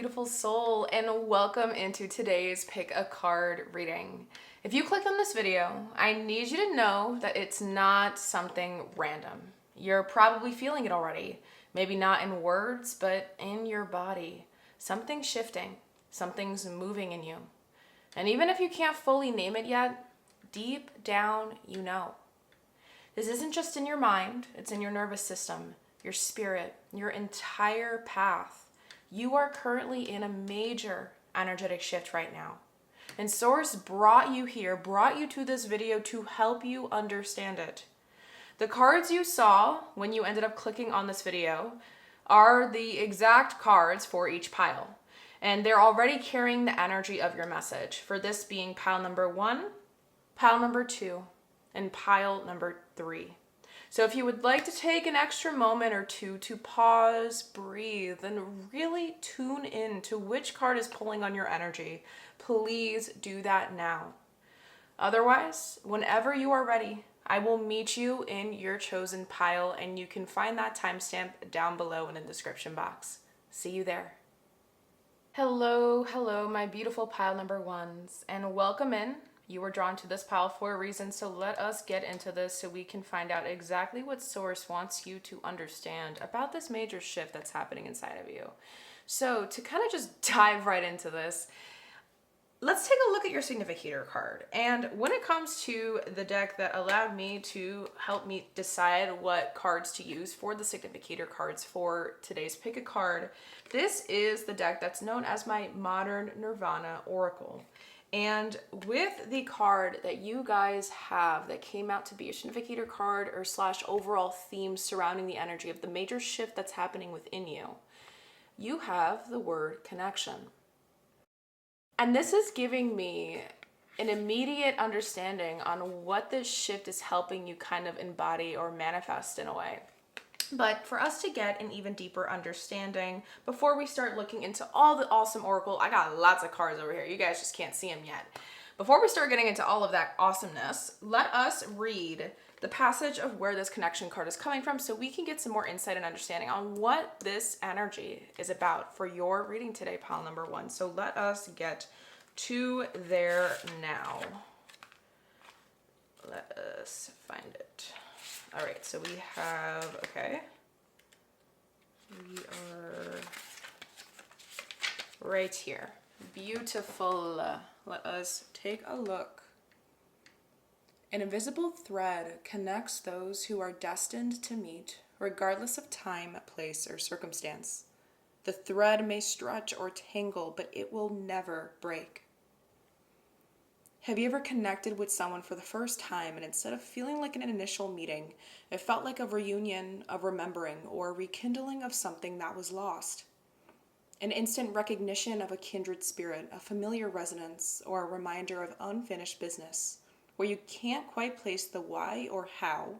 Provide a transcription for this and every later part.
beautiful soul, and welcome into today's Pick a Card reading. If you clicked on this video, I need you to know that it's not something random. You're probably feeling it already. Maybe not in words, but in your body. Something's shifting. Something's moving in you. And even if you can't fully name it yet, deep down you know. This isn't just in your mind, it's in your nervous system, your spirit, your entire path. You are currently in a major energetic shift right now. And Source brought you here, brought you to this video to help you understand it. The cards you saw when you ended up clicking on this video are the exact cards for each pile. And they're already carrying the energy of your message. For this being pile number 1, pile number 2, and pile number 3. So if you would like to take an extra moment or two to pause, breathe, and really tune in to which card is pulling on your energy, please do that now. Otherwise, whenever you are ready, I will meet you in your chosen pile, and you can find that timestamp down below in the description box. See you there. Hello, my beautiful pile number ones, and welcome in. You were drawn to this pile for a reason, so let us get into this so we can find out exactly what Source wants you to understand about this major shift that's happening inside of you. So to kind of just dive right into this, let's take a look at your significator card. And when it comes to the deck that allowed me to help me decide what cards to use for the significator cards for today's Pick a Card, this is the deck that's known as my Modern Nirvana Oracle. And with the card that you guys have that came out to be a significator card or / overall theme surrounding the energy of the major shift that's happening within you, you have the word connection. And this is giving me an immediate understanding on what this shift is helping you kind of embody or manifest in a way. But for us to get an even deeper understanding, before we start looking into all the awesome oracle, I got lots of cards over here. You guys just can't see them yet. Before we start getting into all of that awesomeness, let us read the passage of where this connection card is coming from so we can get some more insight and understanding on what this energy is about for your reading today, pile number 1. So let us get to there now. Let us find it. All right, so we have, okay, we are right here. Beautiful. Let us take a look. An invisible thread connects those who are destined to meet, regardless of time, place, or circumstance. The thread may stretch or tangle, but it will never break. Have you ever connected with someone for the first time, and instead of feeling like an initial meeting, it felt like a reunion of remembering or a rekindling of something that was lost? An instant recognition of a kindred spirit, a familiar resonance, or a reminder of unfinished business, where you can't quite place the why or how,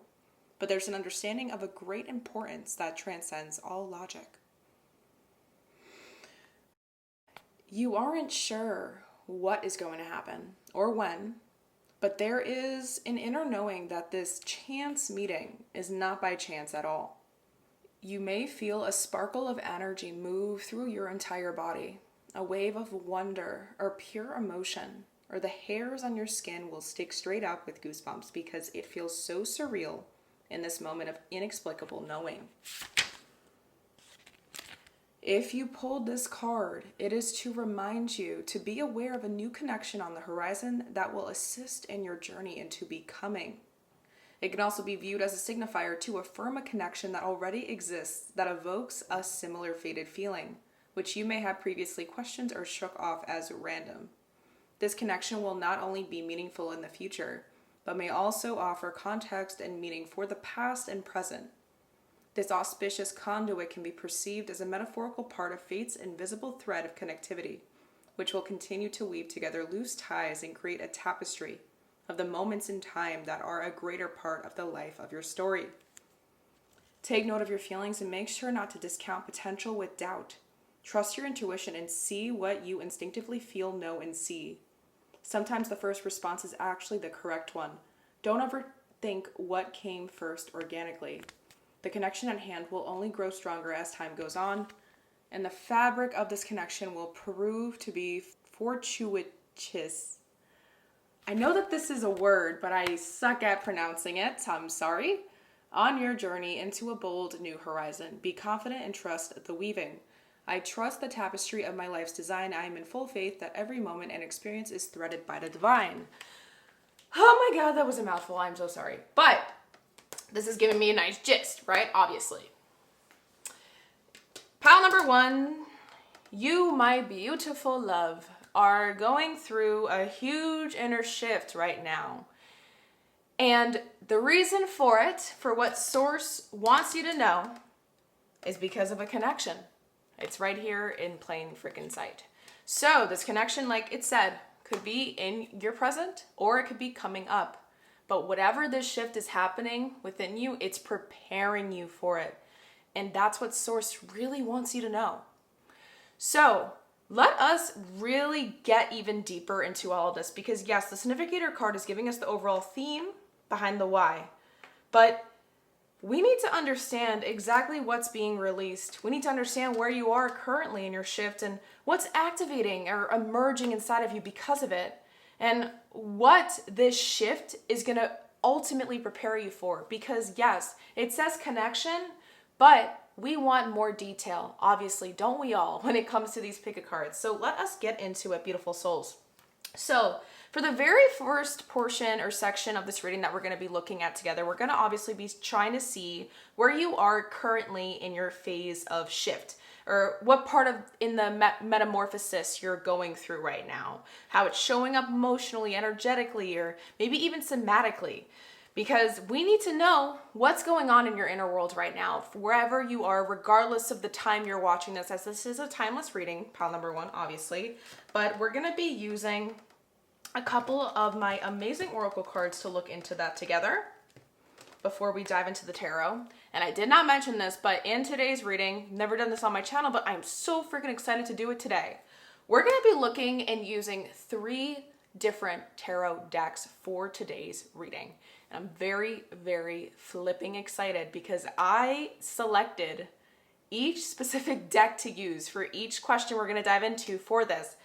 but there's an understanding of a great importance that transcends all logic. You aren't sure what is going to happen or when, but there is an inner knowing that this chance meeting is not by chance at all. You may feel a sparkle of energy move through your entire body, a wave of wonder or pure emotion, or the hairs on your skin will stick straight up with goosebumps because it feels so surreal in this moment of inexplicable knowing. If you pulled this card, it is to remind you to be aware of a new connection on the horizon that will assist in your journey into becoming. It can also be viewed as a signifier to affirm a connection that already exists that evokes a similar fated feeling, which you may have previously questioned or shook off as random. This connection will not only be meaningful in the future, but may also offer context and meaning for the past and present. This auspicious conduit can be perceived as a metaphorical part of fate's invisible thread of connectivity, which will continue to weave together loose ties and create a tapestry of the moments in time that are a greater part of the life of your story. Take note of your feelings and make sure not to discount potential with doubt. Trust your intuition and see what you instinctively feel, know, and see. Sometimes the first response is actually the correct one. Don't overthink what came first organically. The connection at hand will only grow stronger as time goes on. And the fabric of this connection will prove to be fortuitous. I know that this is a word, but I suck at pronouncing it, so I'm sorry. On your journey into a bold new horizon, be confident and trust the weaving. I trust the tapestry of my life's design. I am in full faith that every moment and experience is threaded by the divine. Oh my God, that was a mouthful. I'm so sorry. But this is giving me a nice gist, right? Obviously. Pile number 1, you, my beautiful love, are going through a huge inner shift right now. And the reason for it, for what Source wants you to know, is because of a connection. It's right here in plain freaking sight. So this connection, like it said, could be in your present or it could be coming up. But whatever this shift is happening within you, it's preparing you for it. And that's what Source really wants you to know. So let us really get even deeper into all of this because yes, the significator card is giving us the overall theme behind the why. But we need to understand exactly what's being released. We need to understand where you are currently in your shift and what's activating or emerging inside of you because of it. And what this shift is going to ultimately prepare you for. Because yes, it says connection, but we want more detail, obviously, don't we all, when it comes to these pick a cards. So let us get into it, beautiful souls. So for the very first portion or section of this reading that we're going to be looking at together, we're going to obviously be trying to see where you are currently in your phase of shift, or what part of in the metamorphosis you're going through right now, how it's showing up emotionally, energetically, or maybe even somatically. Because we need to know what's going on in your inner world right now, wherever you are, regardless of the time you're watching this, as this is a timeless reading, pile number 1, obviously. But we're going to be using a couple of my amazing oracle cards to look into that together before we dive into the tarot. And I did not mention this, but in today's reading, never done this on my channel, but I'm so freaking excited to do it today. We're going to be looking and using 3 different tarot decks for today's reading. And I'm very, very flipping excited because I selected each specific deck to use for each question we're going to dive into for this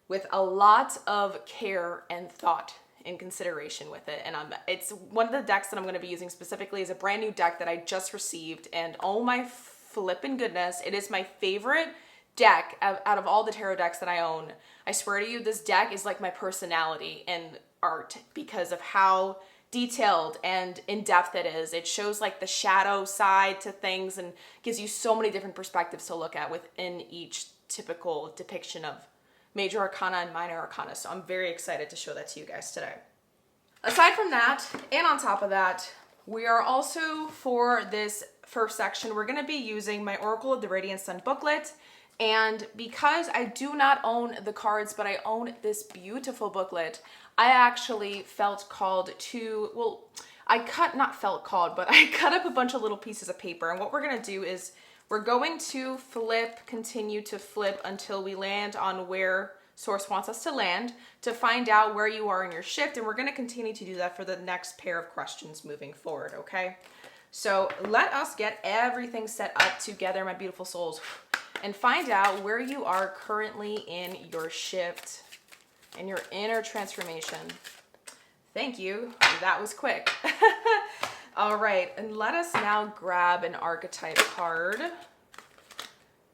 with a lot of care and thought in consideration with it. And it's one of the decks that I'm going to be using specifically is a brand new deck that I just received. And oh my flippin' goodness, it is my favorite deck out of all the tarot decks that I own. I swear to you, this deck is like my personality and art because of how detailed and in-depth it is. It shows like the shadow side to things and gives you so many different perspectives to look at within each typical depiction of major arcana and minor arcana. So I'm very excited to show that to you guys today. Aside from that, and on top of that, we are also, for this first section, we're going to be using my Oracle of the Radiant Sun booklet. And because I do not own the cards, but I own this beautiful booklet, I actually felt called to, well, I cut up a bunch of little pieces of paper. And what we're going to do is we're going to continue to flip until we land on where Source wants us to land to find out where you are in your shift. And we're going to continue to do that for the next pair of questions moving forward, okay? So let us get everything set up together, my beautiful souls, and find out where you are currently in your shift and your inner transformation. Thank you. That was quick. All right, and let us now grab an archetype card.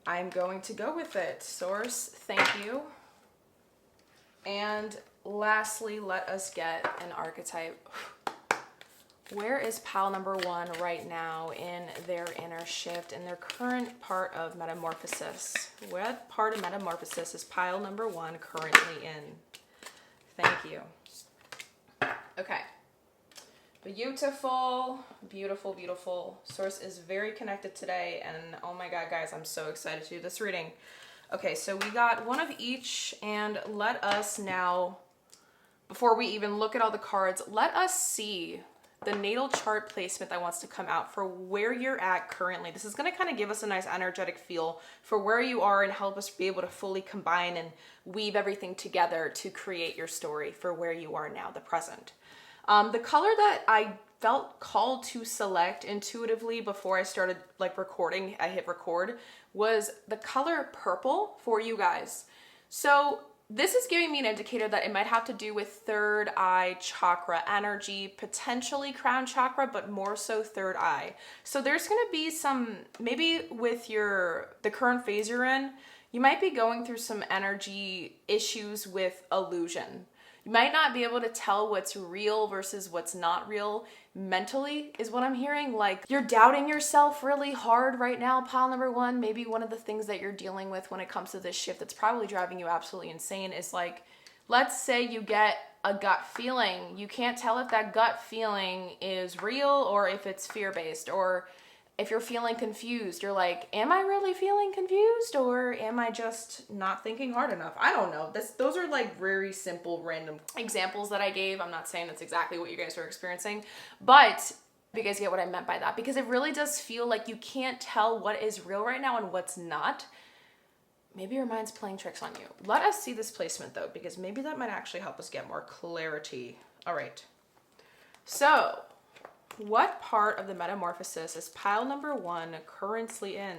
I'm going to go with it. Source, thank you. And lastly, let us get an archetype. Where is pile number 1 right now in their inner shift, in their current part of metamorphosis? What part of metamorphosis is pile number 1 currently in? Thank you. Okay. Beautiful, beautiful, beautiful. Source is very connected today, and oh my God, guys, I'm so excited to do this reading. Okay, so we got one of each, and let us now, before we even look at all the cards, let us see the natal chart placement that wants to come out for where you're at currently. This is going to kind of give us a nice energetic feel for where you are and help us be able to fully combine and weave everything together to create your story for where you are now, the present. The color that I felt called to select intuitively before I started like recording, I hit record, was the color purple for you guys. So this is giving me an indicator that it might have to do with third eye chakra energy, potentially crown chakra, but more so third eye. So there's going to be some, maybe with the current phase you're in, you might be going through some energy issues with illusion. You might not be able to tell what's real versus what's not real mentally, is what I'm hearing. Like, you're doubting yourself really hard right now, pile number one. Maybe one of the things that you're dealing with when it comes to this shift that's probably driving you absolutely insane is like, let's say you get a gut feeling. You can't tell if that gut feeling is real or if it's fear-based, or if you're feeling confused, you're like, am I really feeling confused or am I just not thinking hard enough? I don't know. Those are like very simple, random examples that I gave. I'm not saying that's exactly what you guys are experiencing, but you guys get what I meant by that, because it really does feel like you can't tell what is real right now and what's not. Maybe your mind's playing tricks on you. Let us see this placement though, because maybe that might actually help us get more clarity. All right. So, what part of the metamorphosis is pile number one currently in?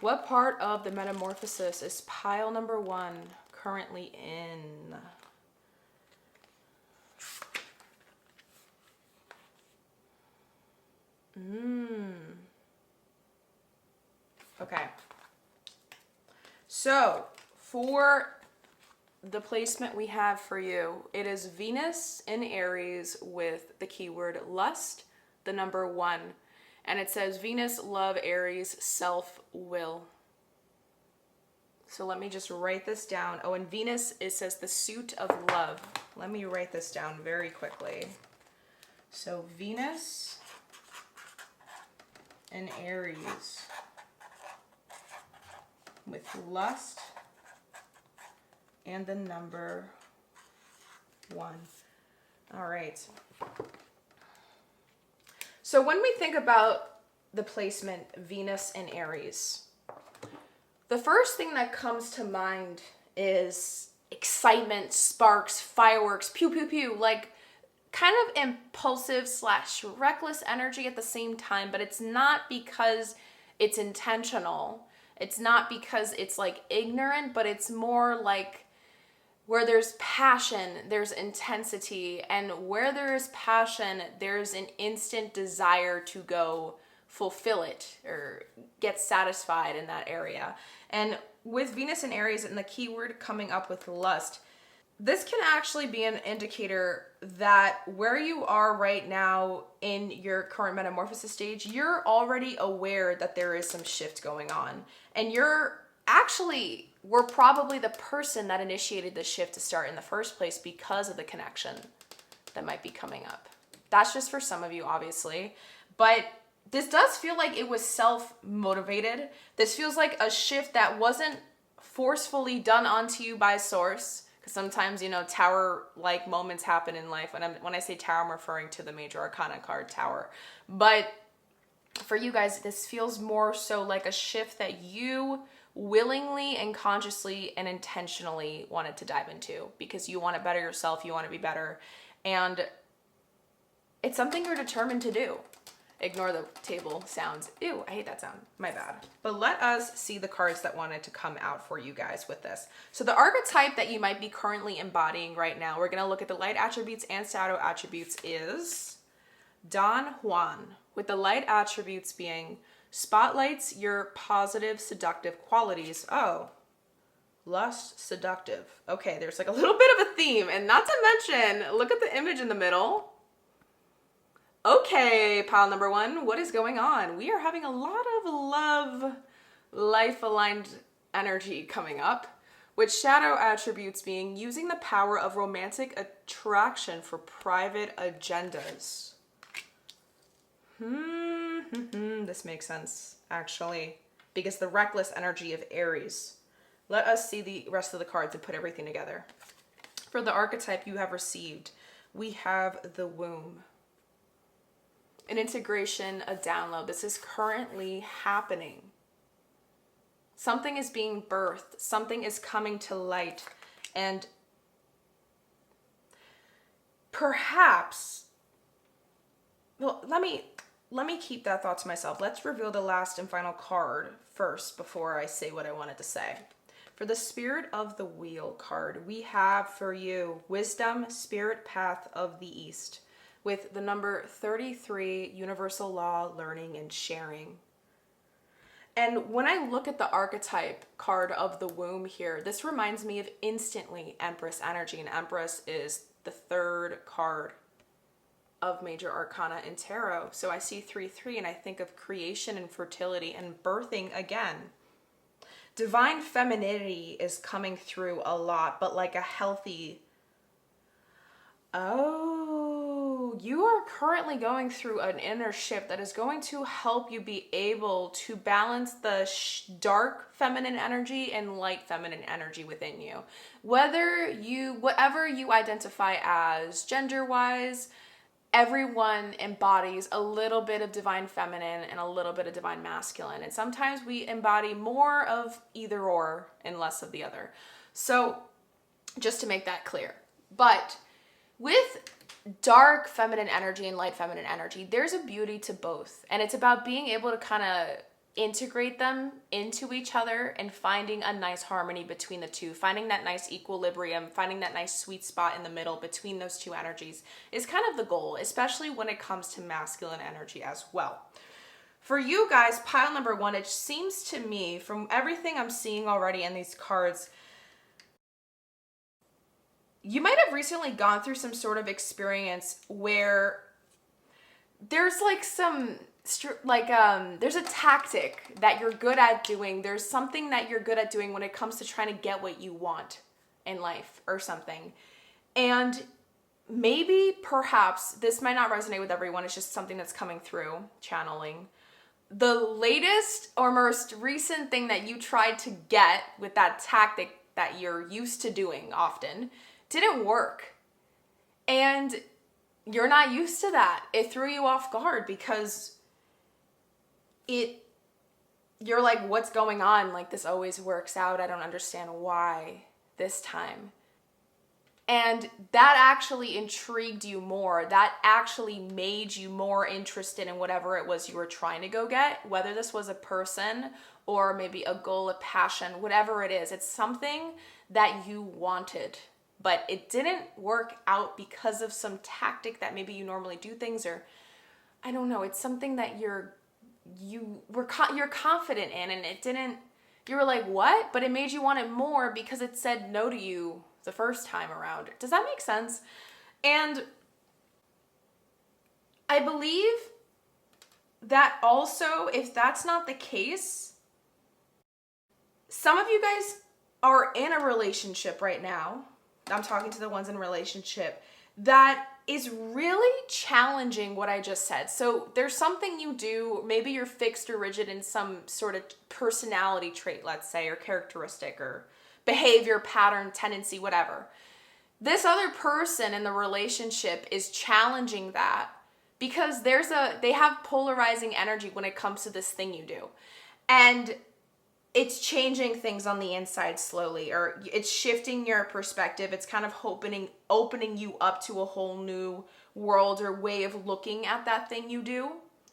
What part of the metamorphosis is pile number one currently in? Okay. So, for the placement we have for you, it is Venus in Aries with the keyword lust, the number one. And it says Venus, love, Aries, self-will. So let me just write this down. Oh, and Venus, it says the suit of love. Let me write this down very quickly. So Venus in Aries with lust and the number one. All right. So when we think about the placement Venus in Aries, the first thing that comes to mind is excitement, sparks, fireworks, pew, pew, pew, like kind of impulsive / reckless energy at the same time, but it's not because it's intentional. It's not because it's like ignorant, but it's more like where there's passion, there's intensity, and where there is passion, there's an instant desire to go fulfill it or get satisfied in that area. And with Venus in Aries and the keyword coming up with lust, this can actually be an indicator that where you are right now in your current metamorphosis stage, you're already aware that there is some shift going on. And we're probably the person that initiated the shift to start in the first place because of the connection that might be coming up. That's just for some of you, obviously. But this does feel like it was self-motivated. This feels like a shift that wasn't forcefully done onto you by source. Because sometimes, tower-like moments happen in life. When I say tower, I'm referring to the major arcana card, tower. But for you guys, this feels more so like a shift that you willingly and consciously and intentionally wanted to dive into because you want to better yourself, you want to be better, and it's something you're determined to do. Ignore the table sounds. Ew, I hate that sound. My bad. But let us see the cards that wanted to come out for you guys with this. So the archetype that you might be currently embodying right now, we're going to look at the light attributes and shadow attributes, is Don Juan, with the light attributes being spotlights your positive, seductive qualities. Oh, lust, seductive. Okay, there's like a little bit of a theme. And not to mention, look at the image in the middle. Okay, pile number one, what is going on? We are having a lot of love, life-aligned energy coming up, with shadow attributes being using the power of romantic attraction for private agendas. This makes sense, actually, because the reckless energy of Aries. Let us see the rest of the cards and put everything together. For the archetype you have received, we have the womb. An integration, a download. This is currently happening. Something is being birthed. Something is coming to light. And perhaps well, let me keep that thought to myself. Let's reveal the last and final card first before I say what I wanted to say. For the Spirit of the Wheel card, we have for you Wisdom, Spirit Path of the East, with the number 33, Universal Law, Learning and Sharing. And when I look at the archetype card of the womb here, this reminds me of instantly Empress energy, and Empress is the third card of Major Arcana in Tarot. So I see 3-3 and I think of creation and fertility and birthing again. Divine femininity is coming through a lot, but like a healthy... Oh, you are currently going through an inner shift that is going to help you be able to balance the dark feminine energy and light feminine energy within you. Whatever you identify as gender-wise, everyone embodies a little bit of divine feminine and a little bit of divine masculine. And sometimes we embody more of either or and less of the other. So just to make that clear. But with dark feminine energy and light feminine energy, there's a beauty to both. And it's about being able to kind of integrate them into each other and finding a nice harmony between the two, finding that nice equilibrium, finding that nice sweet spot in the middle between those two energies is kind of the goal, especially when it comes to masculine energy as well. For you guys, pile number 1, it seems to me from everything I'm seeing already in these cards, you might have recently gone through some sort of experience where there's like there's a tactic that you're good at doing. There's something that you're good at doing when it comes to trying to get what you want in life or something. And maybe, perhaps, this might not resonate with everyone. It's just something that's coming through, channeling. The latest or most recent thing that you tried to get with that tactic that you're used to doing often didn't work. And you're not used to that. It threw you off guard because you're like, what's going on? Like, this always works out. I don't understand why this time. And that actually intrigued you more. That actually made you more interested in whatever it was you were trying to go get, whether this was a person or maybe a goal, a passion, whatever it is. It's something that you wanted, but it didn't work out because of some tactic that maybe you normally do things, or I don't know. It's something that you're confident in, and it didn't. You were like, what? But it made you want it more because it said no to you the first time around. Does that make sense? And I believe that also, if that's not the case, some of you guys are in a relationship right now. I'm talking to the ones in relationship that is really challenging what I just said. So there's something you do, maybe you're fixed or rigid in some sort of personality trait, let's say, or characteristic or behavior, pattern, tendency, whatever. This other person in the relationship is challenging that because they have polarizing energy when it comes to this thing you do. And it's changing things on the inside slowly, or it's shifting your perspective. It's kind of opening you up to a whole new world or way of looking at that thing you do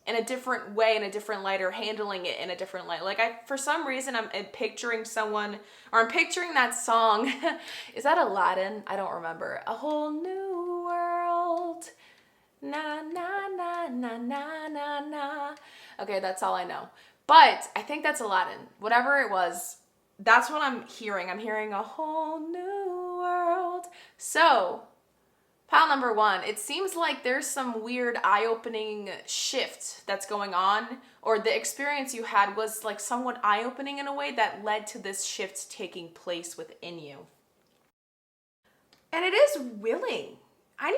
in a different way, in a different light, or handling it in a different light. Like for some reason, I'm picturing someone, or I'm picturing that song. Is that Aladdin? I don't remember. A whole new world. Na, na, na, na, na, na, na. Okay, that's all I know. But I think that's Aladdin. Whatever it was, that's what I'm hearing. I'm hearing a whole new world. So, pile number 1, it seems like there's some weird eye-opening shift that's going on, or the experience you had was like somewhat eye-opening in a way that led to this shift taking place within you. And it is willing. I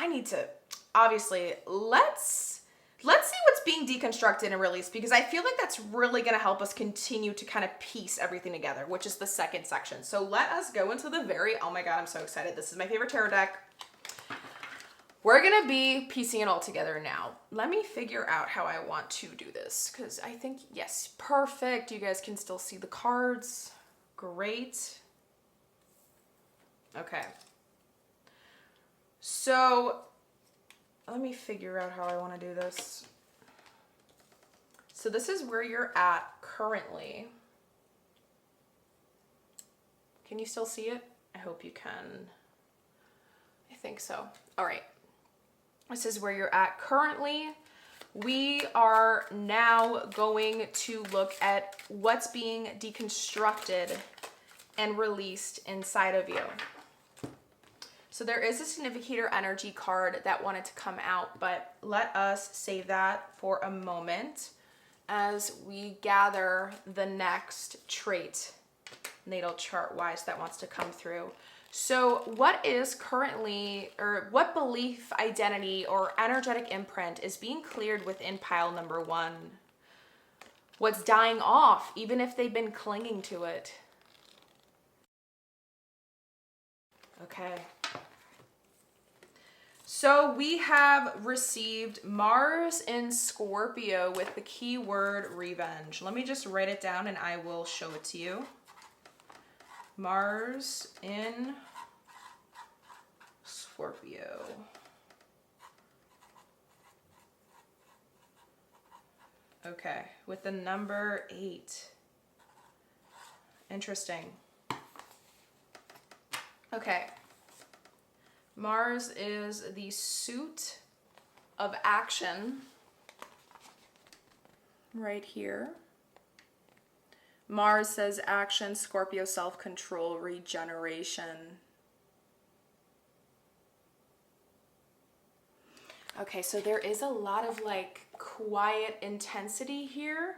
need to, obviously, let's see what's being deconstructed and released, because I feel like that's really going to help us continue to kind of piece everything together, which is the second section. So let us go into the oh my God, I'm so excited. This is my favorite tarot deck. We're going to be piecing it all together now. Let me figure out how I want to do this, because I think, yes, perfect. You guys can still see the cards. Great. Okay. So let me figure out how I want to do this. So this is where you're at currently. Can you still see it? I hope you can. I think so. All right. This is where you're at currently. We are now going to look at what's being deconstructed and released inside of you. So there is a significator energy card that wanted to come out, but let us save that for a moment as we gather the next trait, natal chart wise, that wants to come through. So what is currently, or what belief, identity, or energetic imprint is being cleared within pile number 1? What's dying off, even if they've been clinging to it? Okay. So we have received Mars in Scorpio with the keyword revenge. Let me just write it down and I will show it to you. Mars in Scorpio. Okay, with the number 8. Interesting. Okay. Mars is the suit of action right here. Mars says action, Scorpio, self-control, regeneration. Okay, so there is a lot of like quiet intensity here.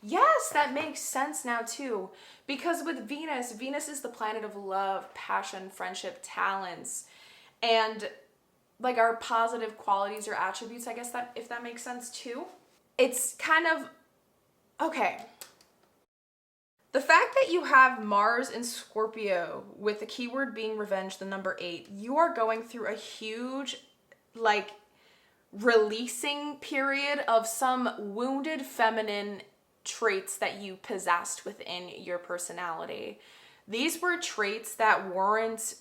Yes, that makes sense now too. Because with Venus, Venus is the planet of love, passion, friendship, talents, and like our positive qualities or attributes, I guess, that if that makes sense too. It's kind of, okay. The fact that you have Mars in Scorpio with the keyword being revenge, the number 8, you are going through a huge, like, releasing period of some wounded feminine traits that you possessed within your personality. These were traits that weren't,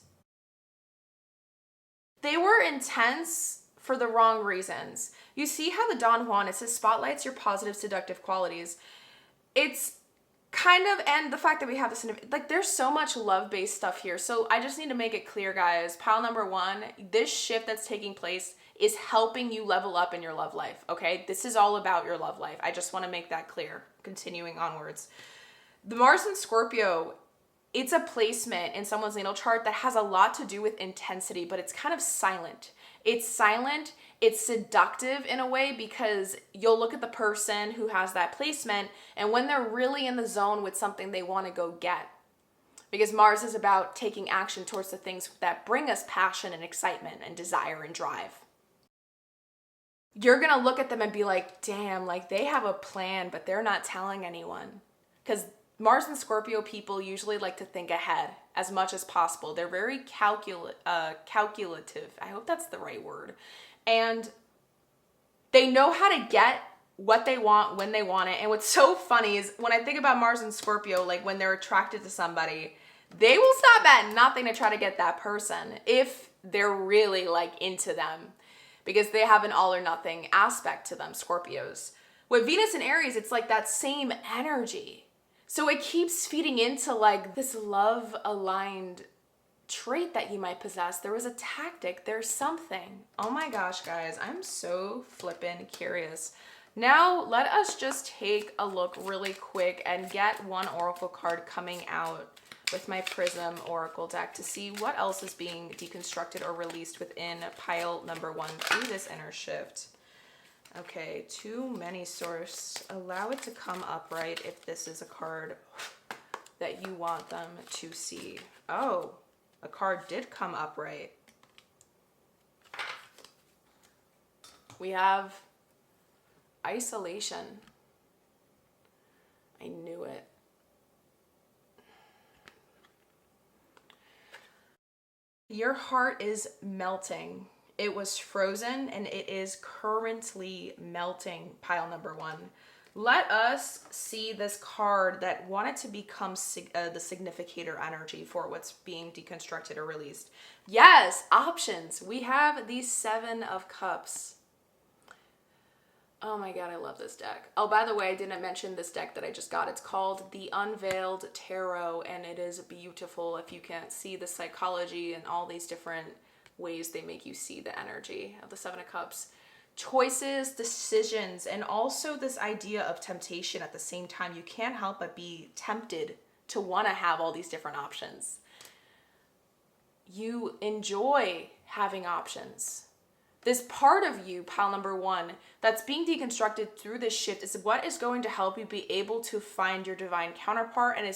they were intense for the wrong reasons. You see how the Don Juan, it says spotlights your positive seductive qualities. It's kind of, and the fact that we have this, like, there's so much love-based stuff here. So I just need to make it clear, guys, pile number 1, this shift that's taking place is helping you level up in your love life, okay? This is all about your love life. I just want to make that clear, continuing onwards. The Mars in Scorpio, it's a placement in someone's natal chart that has a lot to do with intensity, but it's kind of silent. It's silent, it's seductive in a way, because you'll look at the person who has that placement and when they're really in the zone with something they want to go get. Because Mars is about taking action towards the things that bring us passion and excitement and desire and drive. You're going to look at them and be like, damn, like they have a plan, but they're not telling anyone. Because Mars and Scorpio people usually like to think ahead as much as possible. They're very calculative. I hope that's the right word. And they know how to get what they want when they want it. And what's so funny is when I think about Mars and Scorpio, like when they're attracted to somebody, they will stop at nothing to try to get that person if they're really like into them, because they have an all or nothing aspect to them, Scorpios. With Venus and Aries, it's like that same energy. So it keeps feeding into like this love aligned trait that you might possess. There was a tactic, there's something. Oh my gosh, guys, I'm so flippin' curious. Now let us just take a look really quick and get one oracle card coming out with my Prism Oracle deck to see what else is being deconstructed or released within pile number 1 through this inner shift. Okay, too many source. Allow it to come upright if this is a card that you want them to see. Oh, a card did come upright. We have isolation. I knew it. Your heart is melting. It was frozen and it is currently melting, pile number 1. Let us see this card that wanted to become the significator energy for what's being deconstructed or released. Yes, options. We have the Seven of Cups. Oh my God, I love this deck. Oh, by the way, I didn't mention this deck that I just got. It's called the Unveiled Tarot, and it is beautiful. If you can't see the psychology and all these different ways they make you see the energy of the Seven of Cups. Choices, decisions, and also this idea of temptation at the same time. You can't help but be tempted to want to have all these different options. You enjoy having options. This part of you, pile number one, that's being deconstructed through this shift is what is going to help you be able to find your divine counterpart, and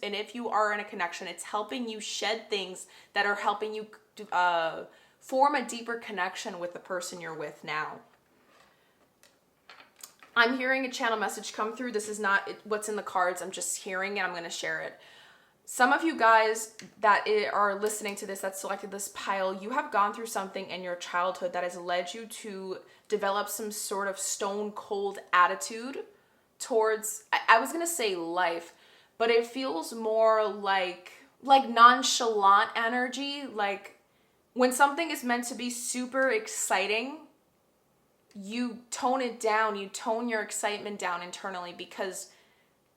and if you are in a connection, it's helping you shed things that are helping you form a deeper connection with the person you're with now. I'm hearing a channel message come through. This is not what's in the cards. I'm just hearing it. I'm going to share it. Some of you guys that are listening to this, that selected this pile, you have gone through something in your childhood that has led you to develop some sort of stone cold attitude towards, I was going to say life, but it feels more like nonchalant energy. Like when something is meant to be super exciting, you tone it down, you tone your excitement down internally because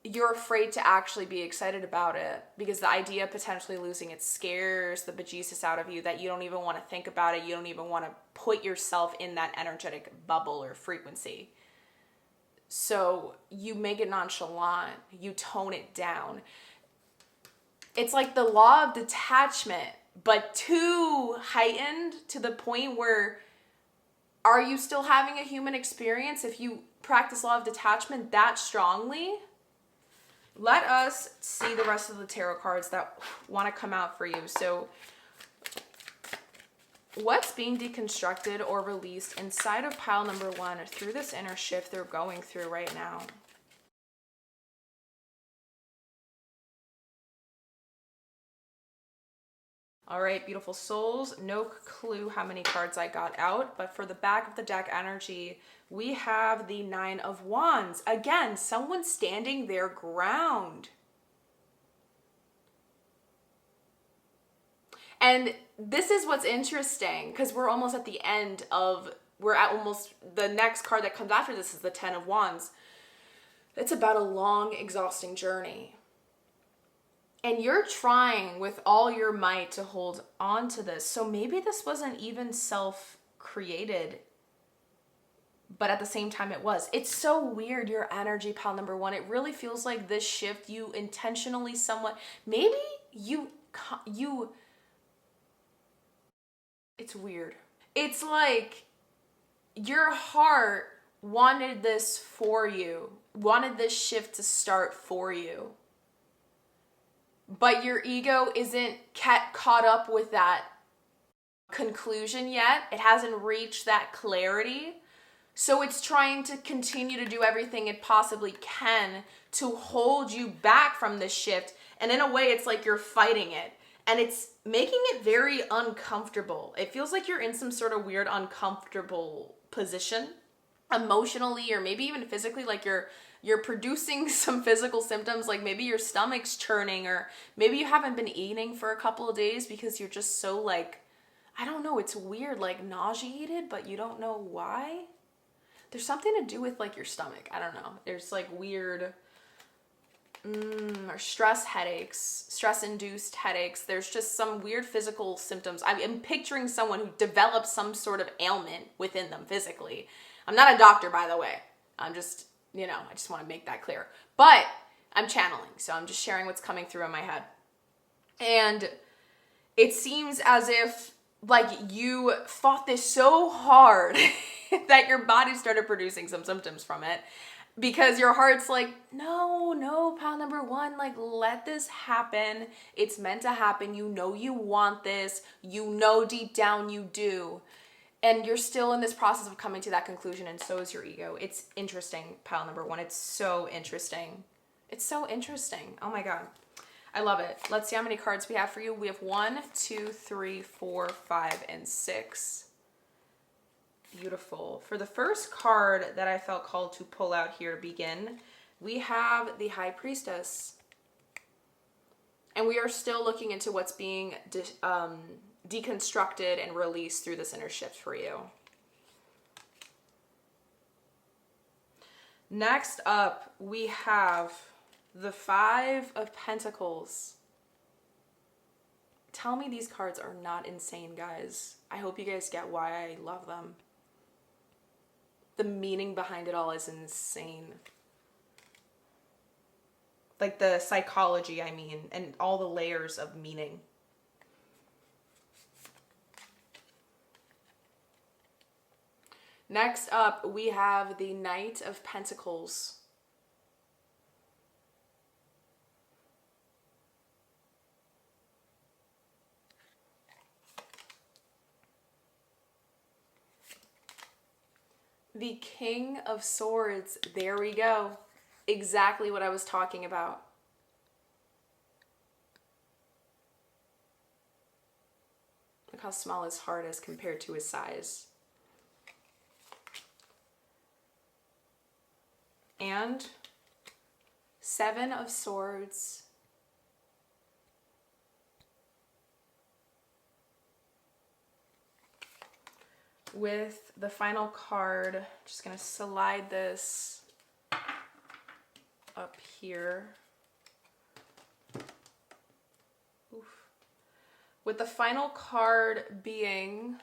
you're afraid to actually be excited about it, because the idea of potentially losing it scares the bejesus out of you, that you don't even want to think about it. You don't even want to put yourself in that energetic bubble or frequency. So you make it nonchalant, you tone it down. It's like the law of detachment, but too heightened to the point where, are you still having a human experience if you practice law of detachment that strongly? Let us see the rest of the tarot cards that want to come out for you. So what's being deconstructed or released inside of pile number one through this inner shift they're going through right now? All right, beautiful souls. No clue how many cards I got out, but for the back of the deck energy, we have the Nine of Wands. Again, someone standing their ground. And this is what's interesting, because we're almost at the end of, we're at almost, the next card that comes after this is the Ten of Wands. It's about a long, exhausting journey. And you're trying with all your might to hold on to this. So maybe this wasn't even self-created, but at the same time it was. It's so weird, your energy, pile number one. It really feels like this shift, you intentionally somewhat, maybe you, it's weird. It's like your heart wanted this for you, wanted this shift to start for you. But your ego isn't caught up with that conclusion yet. It hasn't reached that clarity. So it's trying to continue to do everything it possibly can to hold you back from this shift. And in a way, it's like you're fighting it. And it's making it very uncomfortable. It feels like you're in some sort of weird, uncomfortable position, emotionally or maybe even physically, like you're producing some physical symptoms, like maybe your stomach's churning, or maybe you haven't been eating for a couple of days because you're just so like, I don't know, it's weird, like nauseated, but you don't know why. There's something to do with like your stomach. I don't know. There's like weird or stress headaches, stress-induced headaches. There's just some weird physical symptoms. I'm picturing someone who developed some sort of ailment within them physically. I'm not a doctor, by the way. I'm just, I just want to make that clear. But I'm channeling, so I'm just sharing what's coming through in my head. And it seems as if like you fought this so hard that your body started producing some symptoms from it, because your heart's like, no, pile number one, like let this happen. It's meant to happen. You want this. Deep down you do. And you're still in this process of coming to that conclusion, and so is your ego. It's interesting, pile number one. It's so interesting. It's so interesting. Oh my God. I love it. Let's see how many cards we have for you. We have 1, 2, 3, 4, 5, and 6. Beautiful. For the first card that I felt called to pull out here to begin, we have the High Priestess. And we are still looking into what's being deconstructed and released through this inner shift for you. Next up, we have the Five of Pentacles. Tell me these cards are not insane, guys. I hope you guys get why I love them. The meaning behind it all is insane. Like the psychology, I mean, and all the layers of meaning. Next up, we have the Knight of Pentacles. The King of Swords. There we go. Exactly what I was talking about. Look how small his heart is compared to his size. And Seven of Swords. With the final card, just gonna slide this up here. Oof. With the final card being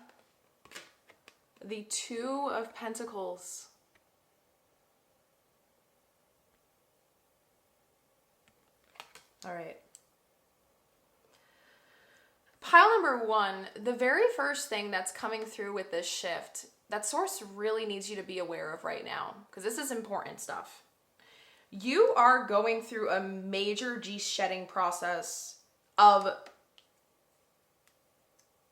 the Two of Pentacles. All right. Pile number one, the very first thing that's coming through with this shift that Source really needs you to be aware of right now, because this is important stuff. You are going through a major de-shedding process of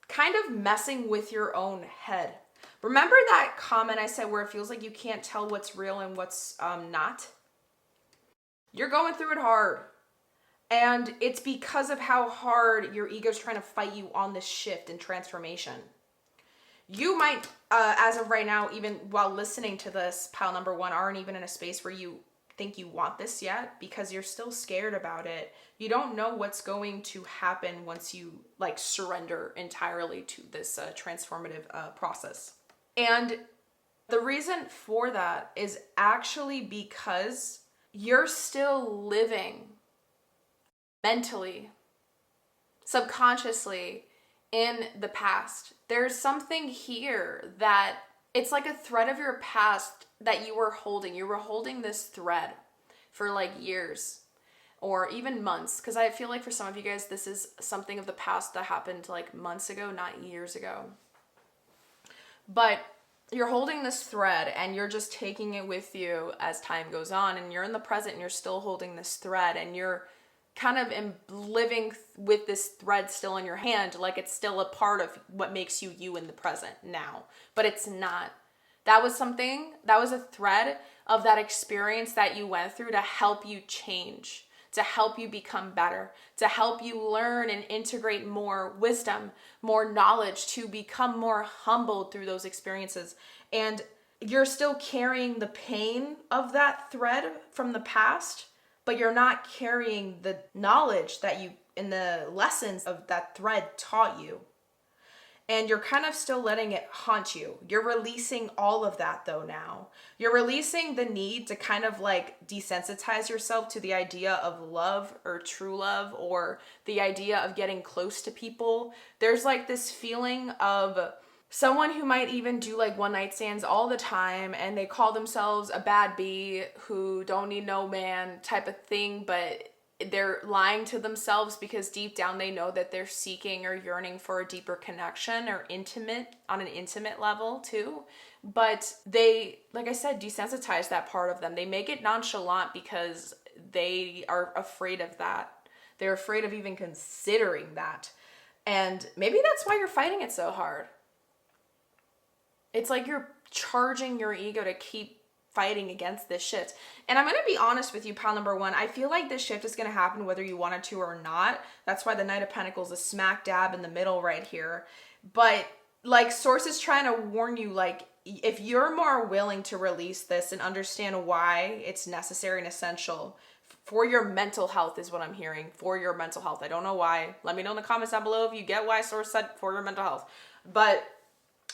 kind of messing with your own head. Remember that comment I said where it feels like you can't tell what's real and what's not? You're going through it hard. And it's because of how hard your ego's trying to fight you on this shift and transformation. You might, as of right now, even while listening to this, pile number one, aren't even in a space where you think you want this yet because you're still scared about it. You don't know what's going to happen once you surrender entirely to this transformative process. And the reason for that is actually because you're still living mentally, subconsciously in the past. There's something here that it's like a thread of your past that you were holding. You were holding this thread for years or even months. Because I feel like for some of you guys, this is something of the past that happened months ago, not years ago. But you're holding this thread and you're just taking it with you as time goes on. And you're in the present and you're still holding this thread and you're kind of living with this thread still in your hand, like it's still a part of what makes you you in the present now, but it's not. That was a thread of that experience that you went through to help you change, to help you become better, to help you learn and integrate more wisdom, more knowledge, to become more humbled through those experiences. And you're still carrying the pain of that thread from the past, but you're not carrying the knowledge that you and the lessons of that thread taught you. And you're kind of still letting it haunt you. You're releasing all of that though now. You're releasing the need to kind of desensitize yourself to the idea of love or true love or the idea of getting close to people. There's this feeling of someone who might even do one night stands all the time and they call themselves a bad bee who don't need no man type of thing, but they're lying to themselves because deep down they know that they're seeking or yearning for a deeper connection or on an intimate level too. But they, like I said, desensitize that part of them. They make it nonchalant because they are afraid of that. They're afraid of even considering that. And maybe that's why you're fighting it so hard. It's like you're charging your ego to keep fighting against this shift. And I'm going to be honest with you, pile number one. I feel like this shift is going to happen whether you want it to or not. That's why the Knight of Pentacles is smack dab in the middle right here. But Source is trying to warn you, if you're more willing to release this and understand why it's necessary and essential for your mental health, is what I'm hearing, for your mental health. I don't know why. Let me know in the comments down below if you get why Source said for your mental health. But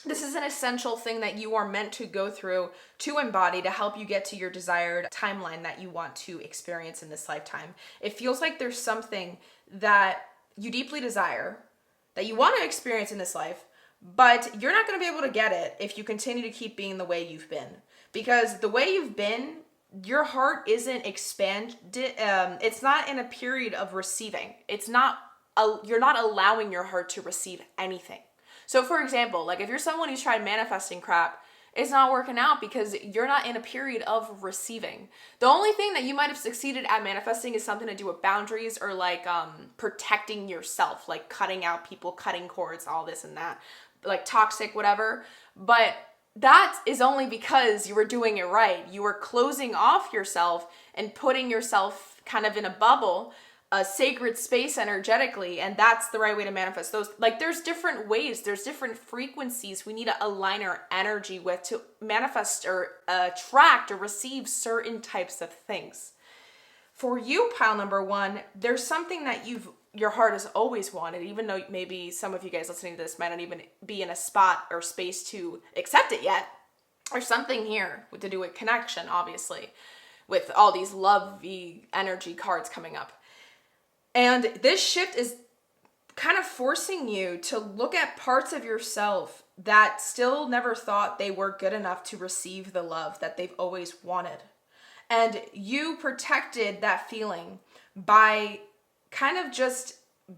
this is an essential thing that you are meant to go through to embody to help you get to your desired timeline that you want to experience in this lifetime. It feels like there's something that you deeply desire, that you want to experience in this life, but you're not going to be able to get it if you continue to keep being the way you've been. Because the way you've been, your heart isn't expanded. It's not in a period of receiving. You're not allowing your heart to receive anything. So for example, like if you're someone who's tried manifesting crap, it's not working out because you're not in a period of receiving. The only thing that you might have succeeded at manifesting is something to do with boundaries or like protecting yourself, like cutting out people, cutting cords, all this and that, like toxic, whatever. But that is only because you were doing it right. You were closing off yourself and putting yourself kind of in a bubble, a sacred space energetically, and that's the right way to manifest those. Like there's different ways, there's different frequencies we need to align our energy with to manifest or attract or receive certain types of things. For you, pile number one, there's something that your heart has always wanted, even though maybe some of you guys listening to this might not even be in a spot or space to accept it yet. There's something here to do with connection, obviously, with all these lovey energy cards coming up. And this shift is kind of forcing you to look at parts of yourself that still never thought they were good enough to receive the love that they've always wanted. And you protected that feeling by kind of just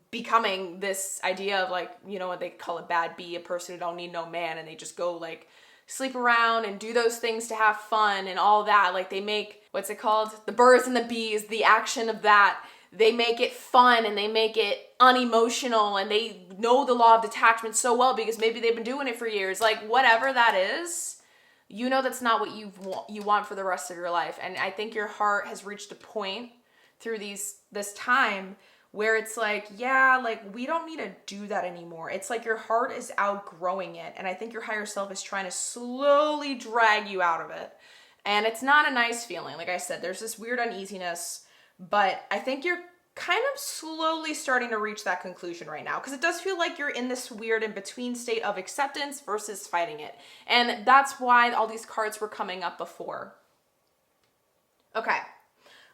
becoming this idea of like, you know what they call a bad bee, a person who don't need no man, and they just go like sleep around and do those things to have fun and all that. Like they make, what's it called? The birds and the bees, the action of that. They make it fun and they make it unemotional and they know the law of detachment so well because maybe they've been doing it for years. Like whatever that is, you know that's not what you want for the rest of your life. And I think your heart has reached a point through this time where it's like, yeah, like we don't need to do that anymore. It's like your heart is outgrowing it. And I think your higher self is trying to slowly drag you out of it. And it's not a nice feeling. Like I said, there's this weird uneasiness. But I think you're kind of slowly starting to reach that conclusion right now because it does feel like you're in this weird in-between state of acceptance versus fighting it. And that's why all these cards were coming up before. Okay,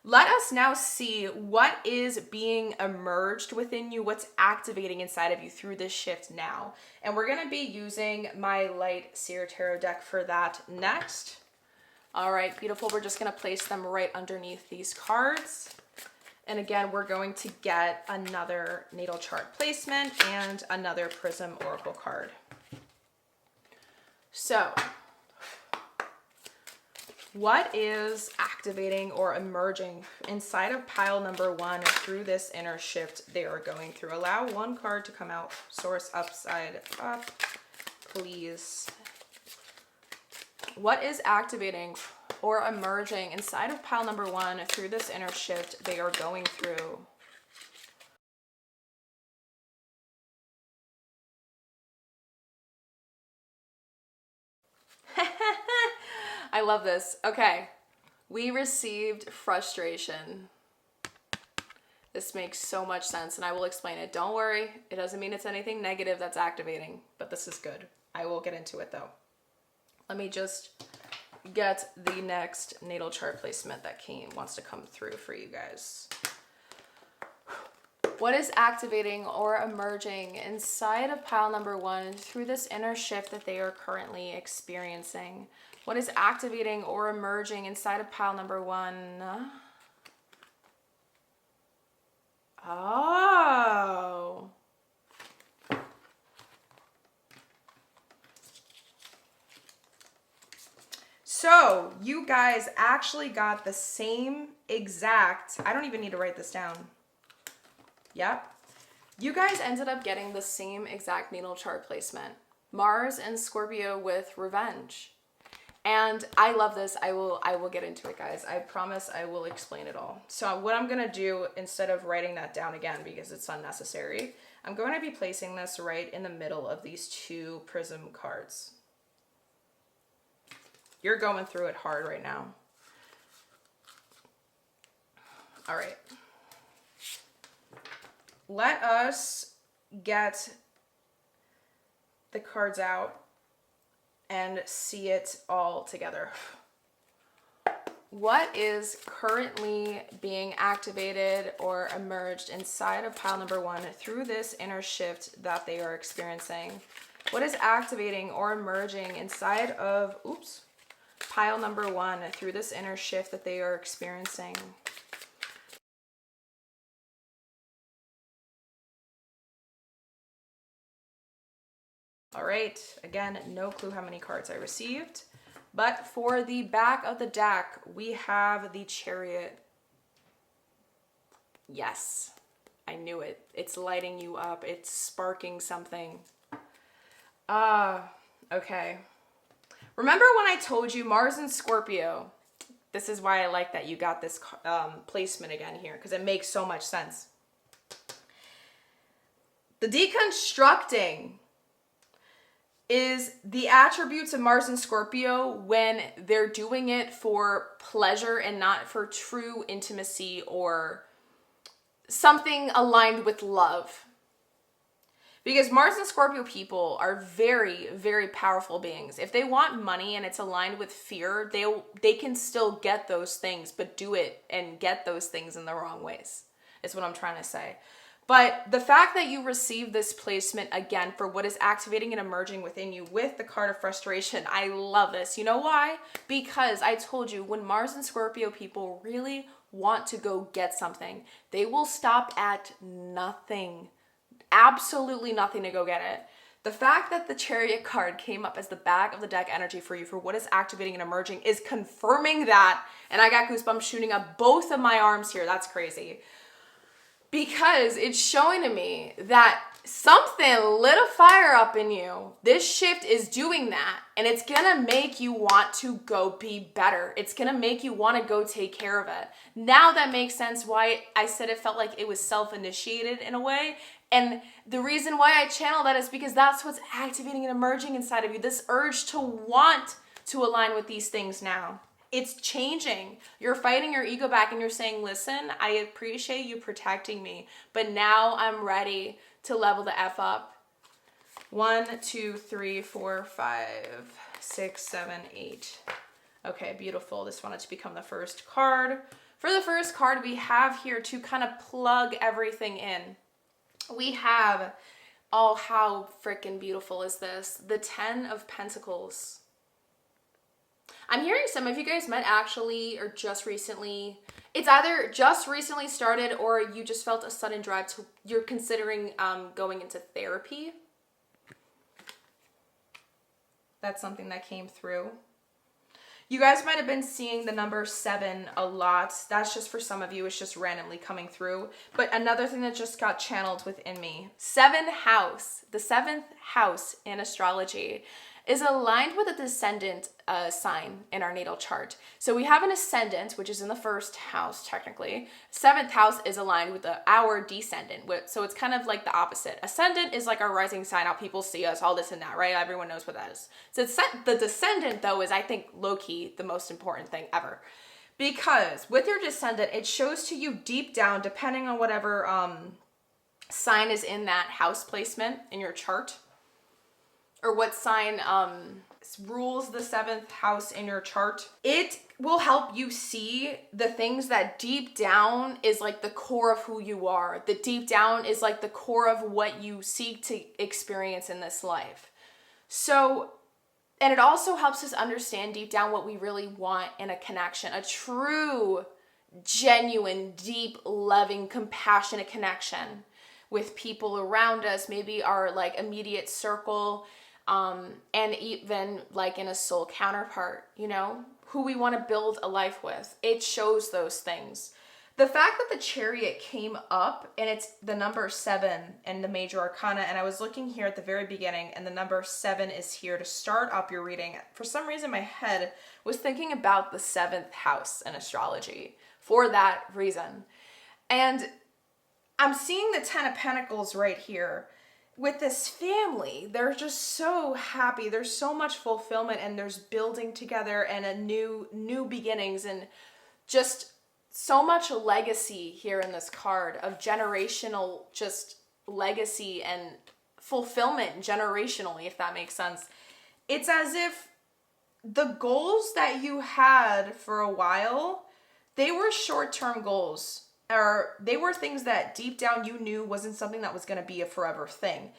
let us now see what is being emerged within you, what's activating inside of you through this shift now. And we're going to be using my Light Seer Tarot deck for that next. All right, beautiful. We're just going to place them right underneath these cards. And again, we're going to get another natal chart placement and another Prism Oracle card. So, what is activating or emerging inside of pile number one through this inner shift they are going through? Allow one card to come out. Source upside up, please. What is activating or emerging inside of pile number one through this inner shift they are going through? I love this. Okay. We received frustration. This makes so much sense and I will explain it. Don't worry. It doesn't mean it's anything negative that's activating, but this is good. I will get into it though. Let me just get the next natal chart placement that wants to come through for you guys. What is activating or emerging inside of pile number one through this inner shift that they are currently experiencing? What is activating or emerging inside of pile number one? Oh. So you guys actually got the same exact, I don't even need to write this down. Yep. You guys ended up getting the same exact natal chart placement. Mars and Scorpio with revenge. And I love this. I will get into it, guys. I promise I will explain it all. So what I'm going to do, instead of writing that down again because it's unnecessary, I'm going to be placing this right in the middle of these two prism cards. You're going through it hard right now. All right. Let us get the cards out and see it all together. What is currently being activated or emerged inside of pile number 1 through this inner shift that they are experiencing? What is activating or emerging inside of, pile number 1 through this inner shift that they are experiencing? All right, again, no clue how many cards I received. But for the back of the deck, we have the Chariot. Yes, I knew it. It's lighting you up. It's sparking something. Okay. Remember when I told you Mars and Scorpio? This is why I like that you got this placement again here, because it makes so much sense. The deconstructing is the attributes of Mars and Scorpio when they're doing it for pleasure and not for true intimacy or something aligned with love. Because Mars and Scorpio people are very, very powerful beings. If they want money and it's aligned with fear, they can still get those things, but do it and get those things in the wrong ways, is what I'm trying to say. But the fact that you receive this placement again for what is activating and emerging within you with the card of frustration, I love this. You know why? Because I told you, when Mars and Scorpio people really want to go get something, they will stop at nothing. Absolutely nothing to go get it. The fact that the Chariot card came up as the back of the deck energy for you for what is activating and emerging is confirming that. And I got goosebumps shooting up both of my arms here. That's crazy. Because it's showing to me that something lit a fire up in you. This shift is doing that. And it's going to make you want to go be better. It's going to make you want to go take care of it. Now that makes sense why I said it felt like it was self-initiated in a way. And the reason why I channel that is because that's what's activating and emerging inside of you. This urge to want to align with these things now. It's changing. You're fighting your ego back and you're saying, listen, I appreciate you protecting me, but now I'm ready to level the F up. 1, 2, 3, 4, 5, 6, 7, 8. Okay, beautiful. This wanted to become the first card. For the first card we have here to kind of plug everything in, we have, oh, how freaking beautiful is this? The 10 of Pentacles. I'm hearing some of you guys met actually or just recently. It's either just recently started or you just felt a sudden drive to, you're considering going into therapy. That's something that came through. You guys might have been seeing the number 7 a lot. That's just for some of you. It's just randomly coming through. But another thing that just got channeled within me. 7th house. The 7th house in astrology is aligned with a descendant sign in our natal chart. So we have an ascendant, which is in the 1st house, technically. 7th house is aligned with our descendant. So it's kind of like the opposite. Ascendant is like our rising sign, how people see us, all this and that, right? Everyone knows what that is. So the descendant, though, is, I think, low-key the most important thing ever. Because with your descendant, it shows to you deep down, depending on whatever sign is in that house placement in your chart, or what sign rules the 7th house in your chart, it will help you see the things that deep down is like the core of who you are. That deep down is like the core of what you seek to experience in this life. So, and it also helps us understand deep down what we really want in a connection, a true, genuine, deep, loving, compassionate connection with people around us, maybe our like immediate circle, and even like in a soul counterpart, you know, who we want to build a life with. It shows those things. The fact that the Chariot came up and it's the number 7 in the major arcana, and I was looking here at the very beginning and the number 7 is here to start up your reading. For some reason, my head was thinking about the 7th house in astrology for that reason. And I'm seeing the 10 of Pentacles right here. with this family, they're just so happy. There's so much fulfillment, and there's building together and a new beginnings, and just so much legacy here in this card of generational just legacy and fulfillment generationally, if that makes sense. It's as if the goals that you had for a while, they were short-term goals, or they were things that deep down you knew wasn't something that was going to be a forever thing.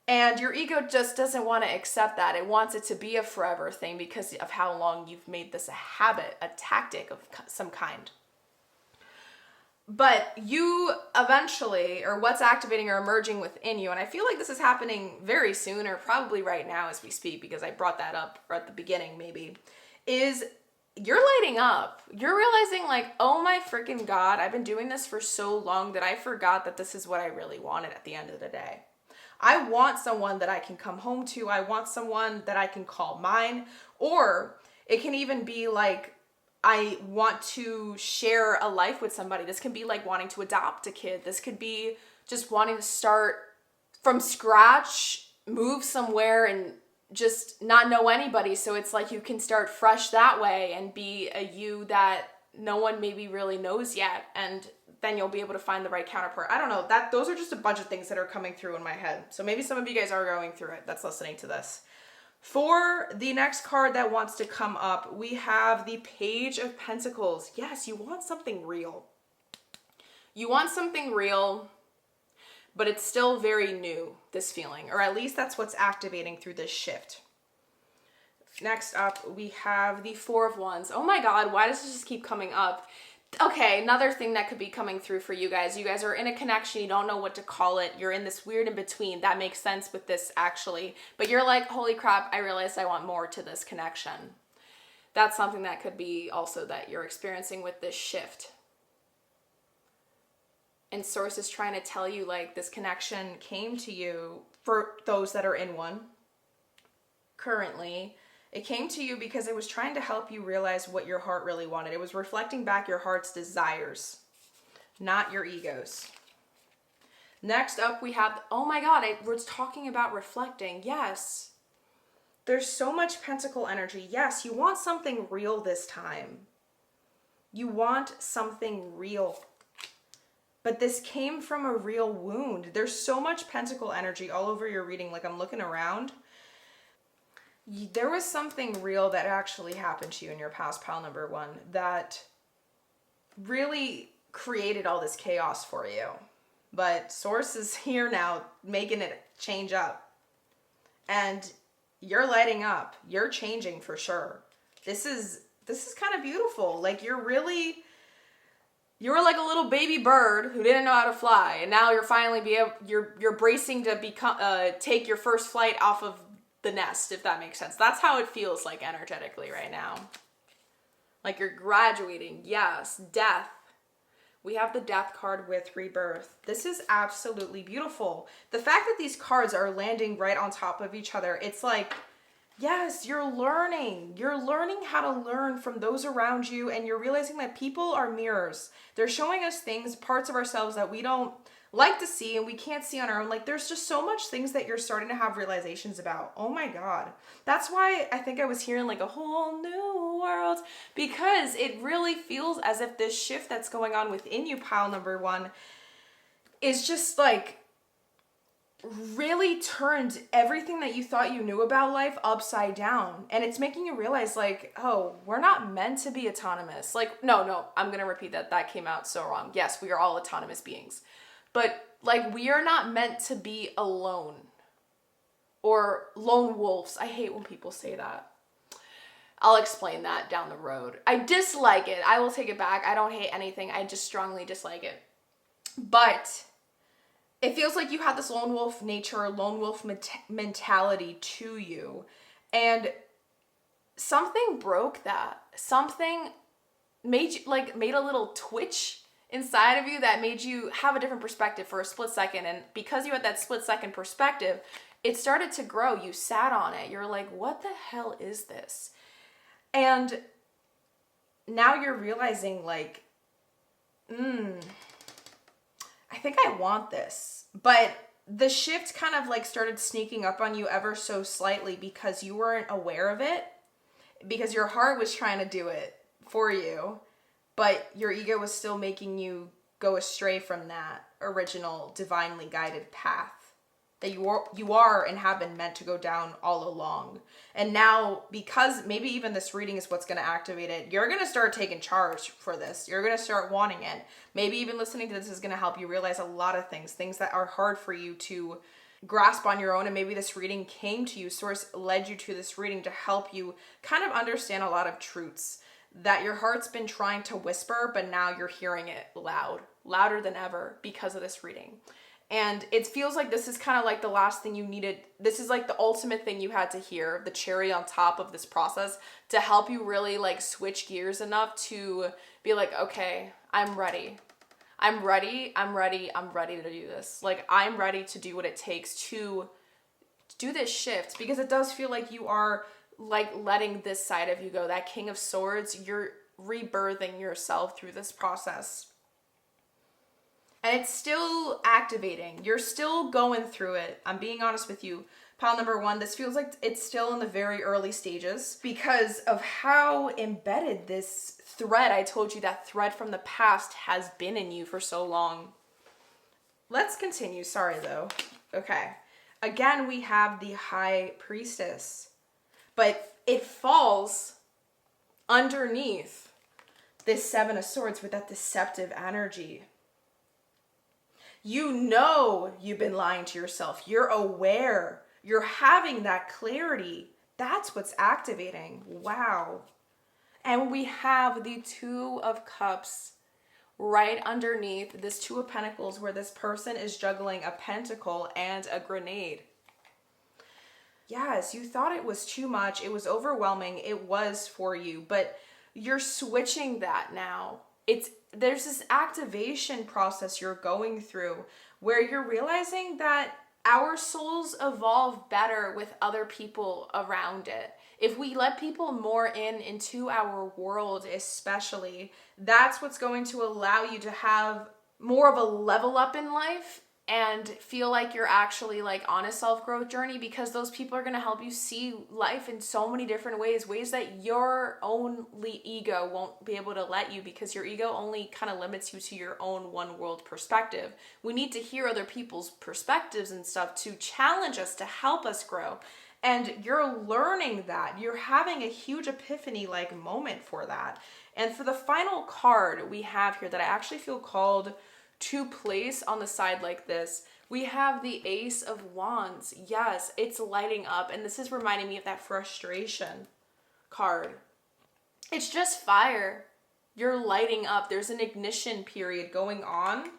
And your ego just doesn't want to accept that. It wants it to be a forever thing because of how long you've made this a habit, a tactic of some kind. But you eventually, or what's activating or emerging within you, and I feel like this is happening very soon, or probably right now as we speak, because I brought that up at the beginning maybe, is you're lighting up. You're realizing like, oh my freaking God, I've been doing this for so long that I forgot that this is what I really wanted at the end of the day. I want someone that I can come home to. I want someone that I can call mine. Or it can even be like, I want to share a life with somebody. This can be like wanting to adopt a kid. This could be just wanting to start from scratch, move somewhere and just not know anybody. So it's like you can start fresh that way and be a you that no one maybe really knows yet. And then you'll be able to find the right counterpart. I don't know. Those are just a bunch of things that are coming through in my head. So maybe some of you guys are going through it that's listening to this. For the next card that wants to come up, we have the Page of Pentacles. Yes, you want something real. You want something real, but it's still very new, this feeling, or at least that's what's activating through this shift. Next up, we have the Four of Wands. Oh my God, why does this just keep coming up? Okay, another thing that could be coming through for you guys. You guys are in a connection. You don't know what to call it. You're in this weird in between. That makes sense with this actually. But you're like, holy crap, I realized I want more to this connection. That's something that could be also that you're experiencing with this shift. And Source is trying to tell you like this connection came to you for those that are in one currently. It came to you because it was trying to help you realize what your heart really wanted. It was reflecting back your heart's desires, not your egos. Next up, we have, oh my God, we're talking about reflecting. Yes. There's so much pentacle energy. Yes, you want something real this time. You want something real. But this came from a real wound. There's so much pentacle energy all over your reading. Like I'm looking around. There was something real that actually happened to you in your past, pile number one, that really created all this chaos for you. But Source is here now, making it change up. And you're lighting up. You're changing for sure. This is kind of beautiful. Like you were like a little baby bird who didn't know how to fly, and now you're finally you're bracing to take your first flight off of the nest, if that makes sense. That's how it feels like energetically right now. Like you're graduating. Yes, death. We have the Death card with rebirth. This is absolutely beautiful. The fact that these cards are landing right on top of each other, it's like, yes, you're learning. You're learning how to learn from those around you, and you're realizing that people are mirrors. They're showing us things, parts of ourselves that we don't like to see and we can't see on our own. Like there's just so much things that you're starting to have realizations about. Oh my God. That's why I think I was hearing like a whole new world, because it really feels as if this shift that's going on within you, pile number one, is just like really turned everything that you thought you knew about life upside down. And it's making you realize like, oh, we're not meant to be autonomous. Like, no, I'm going to repeat that. That came out so wrong. Yes, we are all autonomous beings. But like we are not meant to be alone or lone wolves. I hate when people say that. I'll explain that down the road. I dislike it. I will take it back. I don't hate anything. I just strongly dislike it. But it feels like you have this lone wolf nature, lone wolf mentality to you. And something broke that. Something made a little twitch inside of you that made you have a different perspective for a split second. And because you had that split second perspective, it started to grow. You sat on it. You're like, what the hell is this? And now you're realizing like, I think I want this. But the shift kind of like started sneaking up on you ever so slightly because you weren't aware of it, because your heart was trying to do it for you, but your ego was still making you go astray from that original divinely guided path that you are and have been meant to go down all along. And now, because maybe even this reading is what's going to activate it, you're going to start taking charge for this. You're going to start wanting it. Maybe even listening to this is going to help you realize a lot of things that are hard for you to grasp on your own. And maybe this reading came to you, source led you to this reading to help you kind of understand a lot of truths that your heart's been trying to whisper, but now you're hearing it louder than ever because of this reading. And it feels like this is kind of like the last thing you needed. This is like the ultimate thing you had to hear, the cherry on top of this process to help you really like switch gears enough to be like, okay, I'm ready. I'm ready to do this. Like, I'm ready to do what it takes to do this shift, because it does feel like you are like letting this side of you go. That King of Swords, you're rebirthing yourself through this process. And it's still activating. You're still going through it. I'm being honest with you. Pile number 1, this feels like it's still in the very early stages because of how embedded this thread, I told you that thread from the past has been in you for so long. Let's continue. Sorry, though. Okay. Again, we have the High Priestess, but it falls underneath this Seven of Swords with that deceptive energy. You know you've been lying to yourself. You're aware. You're having that clarity. That's what's activating. Wow. And we have the Two of Cups right underneath this Two of Pentacles, where this person is juggling a pentacle and a grenade. Yes, you thought it was too much. It was overwhelming. It was for you, but you're switching that now. There's this activation process you're going through where you're realizing that our souls evolve better with other people around it. If we let people more into our world, especially, that's what's going to allow you to have more of a level up in life and feel like you're actually like on a self-growth journey, because those people are going to help you see life in so many different ways that your own ego won't be able to let you, because your ego only kind of limits you to your own one world perspective. We need to hear other people's perspectives and stuff to challenge us, to help us grow. And you're learning that. You're having a huge epiphany like moment for that. And for the final card we have here that I actually feel called to place on the side like this, we have the Ace of Wands. Yes, it's lighting up, and this is reminding me of that frustration card. It's just fire. You're lighting up. There's an ignition period going on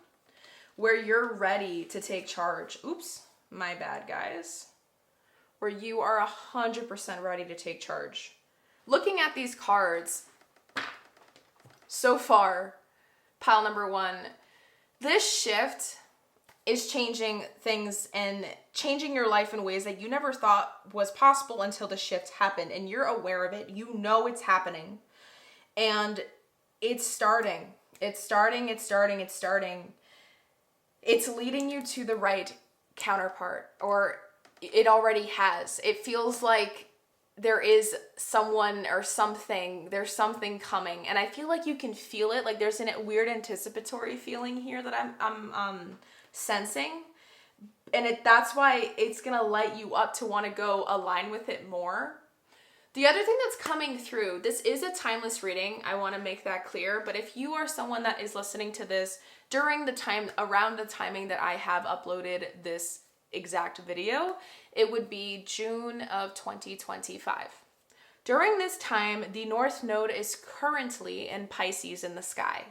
where you're ready to take charge. Oops, my bad, guys. Where you are 100% ready to take charge. Looking at these cards so far, pile number 1, this shift is changing things and changing your life in ways that you never thought was possible until the shift happened. And you're aware of it. You know it's happening. And it's starting. It's starting. It's leading you to the right counterpart, or it already has. It feels like there is someone or something, there's something coming. And I feel like you can feel it. Like there's a weird anticipatory feeling here that I'm sensing. And that's why it's going to light you up to want to go align with it more. The other thing that's coming through, this is a timeless reading. I want to make that clear. But if you are someone that is listening to this during the time, around the timing that I have uploaded this exact video, it would be June of 2025. During this time, the North Node is currently in Pisces in the sky,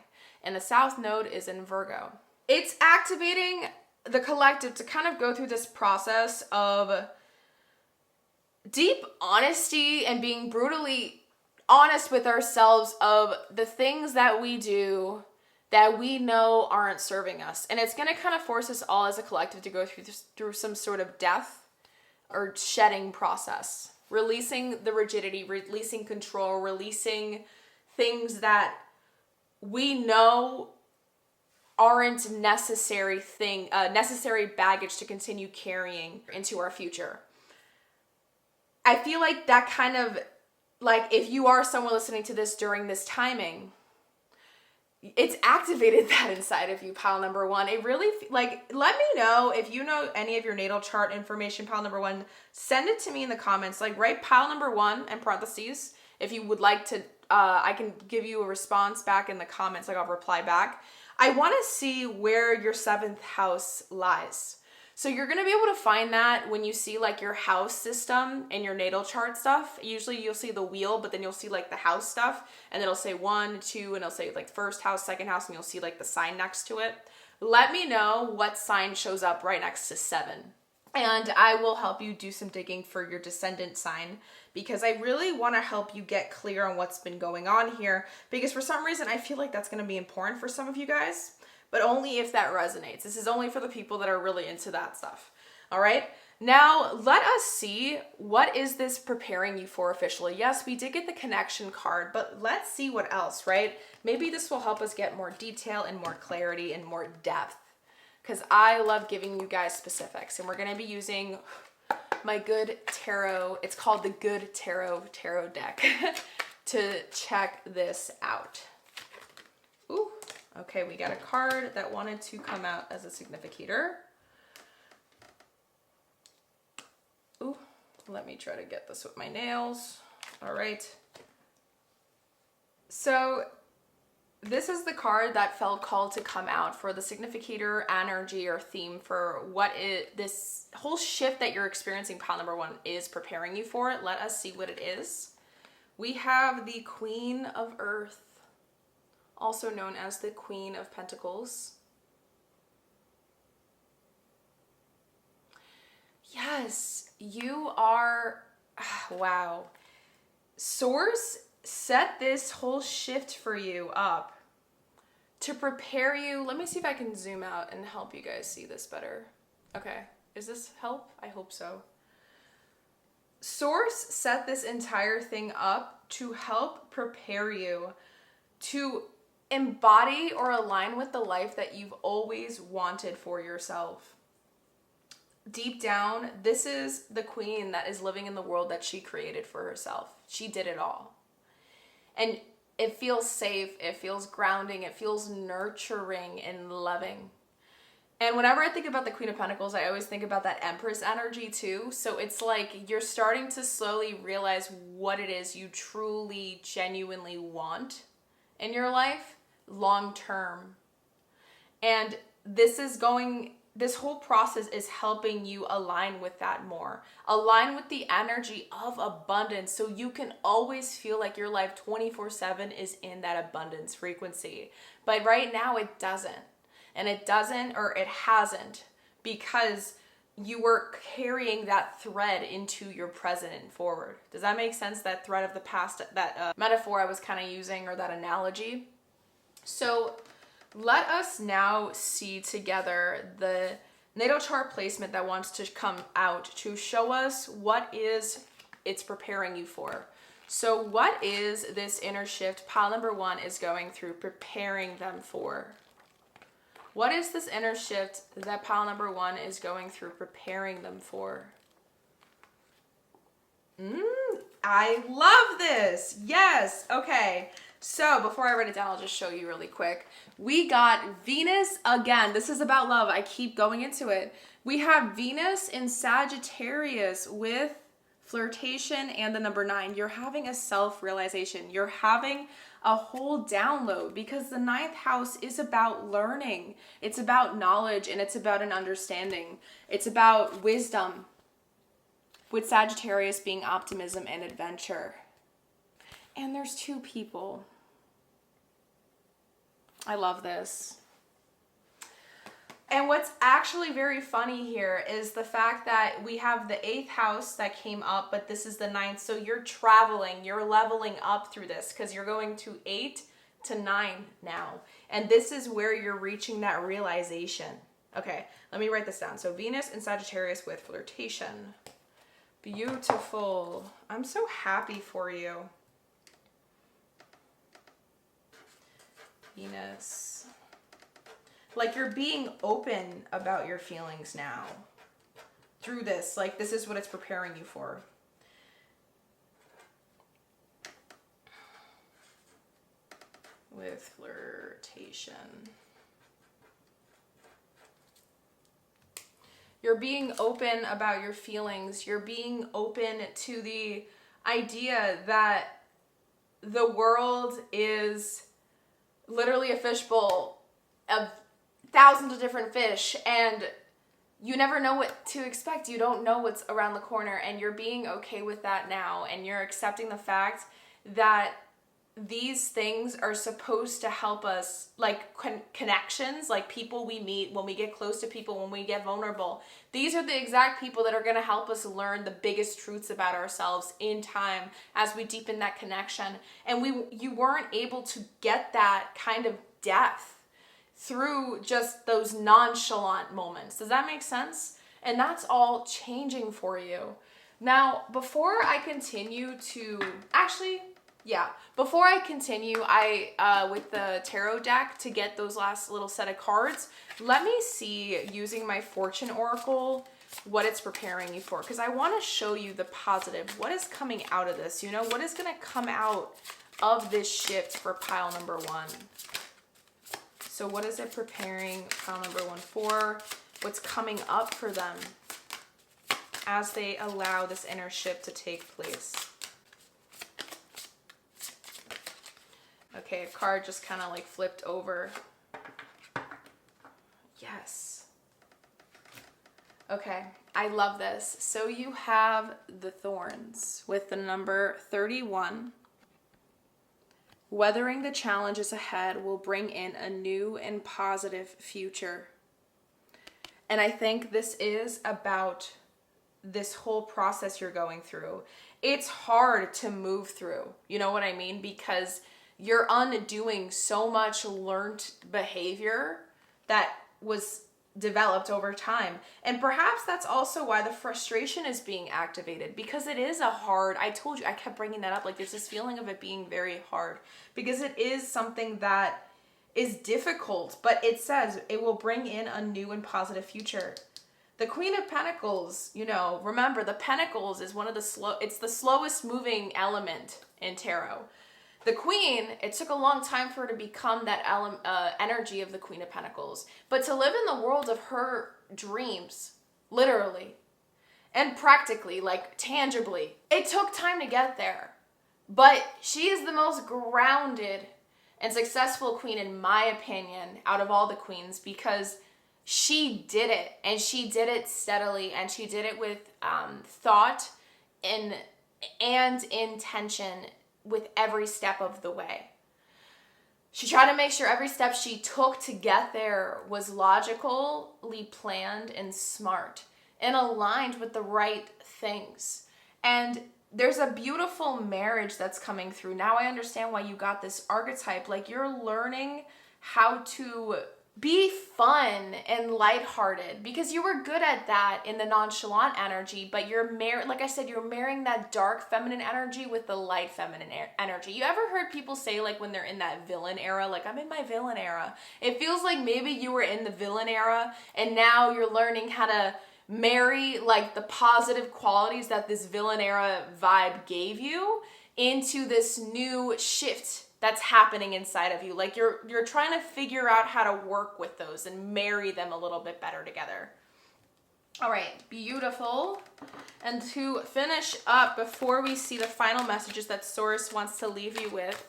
and the South Node is in Virgo. It's activating the collective to kind of go through this process of deep honesty and being brutally honest with ourselves of the things that we do that we know aren't serving us. And it's going to kind of force us all as a collective to go through some sort of death or shedding process. Releasing the rigidity, releasing control, releasing things that we know aren't necessary baggage to continue carrying into our future. I feel like that kind of, like, if you are someone listening to this during this timing, it's activated that inside of you, pile number one. It really, like, let me know if you know any of your natal chart information, pile number one. Send it to me in the comments. Like, write pile number one in parentheses if you would like to. I can give you a response back in the comments. Like, I'll reply back. I want to see where your 7th house lies. So you're going to be able to find that when you see like your house system and your natal chart stuff. Usually you'll see the wheel, but then you'll see like the house stuff, and it'll say 1, 2, and it'll say like first house, second house, and you'll see like the sign next to it. Let me know what sign shows up right next to 7. And I will help you do some digging for your descendant sign, because I really want to help you get clear on what's been going on here, because for some reason I feel like that's going to be important for some of you guys, but only if that resonates. This is only for the people that are really into that stuff. All right. Now let us see, what is this preparing you for officially? Yes, we did get the connection card, but let's see what else, right? Maybe this will help us get more detail and more clarity and more depth, because I love giving you guys specifics, and we're going to be using my Good Tarot. It's called the Good Tarot deck to check this out. Ooh. Okay, we got a card that wanted to come out as a significator. Ooh, let me try to get this with my nails. All right. So this is the card that felt called to come out for the significator energy or theme for what this whole shift that you're experiencing, pile number one, is preparing you for. Let us see what it is. We have the Queen of Earth, also known as the Queen of Pentacles. Yes, you are, wow. Source set this whole shift for you up to prepare you. Let me see if I can zoom out and help you guys see this better. Okay, is this help? I hope so. Source set this entire thing up to help prepare you to embody or align with the life that you've always wanted for yourself. Deep down, this is the queen that is living in the world that she created for herself. She did it all. And it feels safe, it feels grounding, it feels nurturing and loving. And whenever I think about the Queen of Pentacles, I always think about that Empress energy too. So it's like you're starting to slowly realize what it is you truly, genuinely want in your life long term. And this whole process is helping you align with that more. Align with the energy of abundance, so you can always feel like your life 24/7 is in that abundance frequency. But right now it doesn't. And it doesn't, or it hasn't, because you were carrying that thread into your present and forward. Does that make sense? That thread of the past, that metaphor I was kind of using, or that analogy. So let us now see together the natal chart placement that wants to come out to show us what is it's preparing you for. So what is this inner shift pile number one is going through preparing them for? What is this inner shift that pile number one is going through preparing them for? I love this. Yes. Okay. So before I write it down, I'll just show you really quick. We got Venus again. This is about love. I keep going into it. We have Venus in Sagittarius with flirtation and the number 9. You're having a self-realization. You're having a whole download, because the 9th house is about learning. It's about knowledge, and it's about an understanding. It's about wisdom, with Sagittarius being optimism and adventure. And there's 2 people. I love this. And what's actually very funny here is the fact that we have the 8th house that came up, but this is the 9th. So you're traveling, you're leveling up through this, because you're going to 8 to 9 now. And this is where you're reaching that realization. Okay, let me write this down. So Venus and Sagittarius with flirtation. Beautiful. I'm so happy for you. Venus, Like you're being open about your feelings now through this. Like this is what it's preparing you for. With flirtation. You're being open about your feelings. You're being open to the idea that the world is literally a fishbowl of thousands of different fish, and you never know what to expect. You don't know what's around the corner, and you're being okay with that now, and you're accepting the fact that these things are supposed to help us, like connections, like people we meet, when we get close to people, when we get vulnerable. These are the exact people that are going to help us learn the biggest truths about ourselves in time as we deepen that connection. And you weren't able to get that kind of depth through just those nonchalant moments. Does that make sense? And that's all changing for you. Now, before I continue, with the tarot deck to get those last little set of cards, let me see, using my Fortune Oracle, what it's preparing you for. Because I want to show you the positive. What is coming out of this? You know, what is going to come out of this shift for pile number one? So what is it preparing pile number one for? What's coming up for them as they allow this inner shift to take place? Okay, a card just kind of like flipped over. Yes. Okay, I love this. So you have the thorns with the number 31. Weathering the challenges ahead will bring in a new and positive future. And I think this is about this whole process you're going through. It's hard to move through, you know what I mean? Because you're undoing so much learned behavior that was developed over time. And perhaps that's also why the frustration is being activated, because it is a hard, I told you, I kept bringing that up, like there's this feeling of it being very hard, because it is something that is difficult, but it says it will bring in a new and positive future. The Queen of Pentacles, you know, remember the Pentacles is one of it's the slowest moving element in tarot. The Queen, it took a long time for her to become that energy of the Queen of Pentacles. But to live in the world of her dreams, literally, and practically, like tangibly, it took time to get there. But she is the most grounded and successful queen, in my opinion, out of all the queens, because she did it, and she did it steadily, and she did it with thought and intention with every step of the way. She tried to make sure every step she took to get there was logically planned and smart and aligned with the right things. And there's a beautiful marriage that's coming through. Now I understand why you got this archetype. Like you're learning how to be fun and lighthearted, because you were good at that in the nonchalant energy, but you're like I said, you're marrying that dark feminine energy with the light feminine energy. You ever heard people say, like, when they're in that villain era, like, I'm in my villain era? It feels like maybe you were in the villain era and now you're learning how to marry like the positive qualities that this villain era vibe gave you into this new shift that's happening inside of you. Like you're trying to figure out how to work with those and marry them a little bit better together. All right, beautiful. And to finish up, before we see the final messages that Source wants to leave you with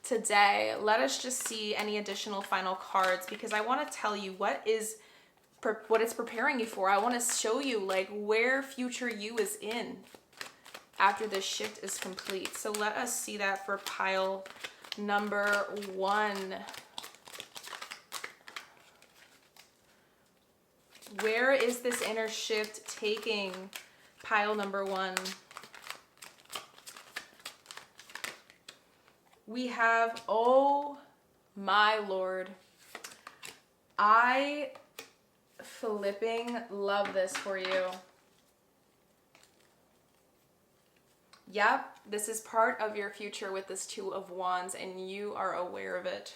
today, let us just see any additional final cards, because I want to tell you what it's preparing you for. I want to show you like where future you is in after this shift is complete. So let us see that for pile number one. Where is this inner shift taking pile number one? We have, oh my Lord, I flipping love this for you. Yep, this is part of your future with this Two of Wands, and you are aware of it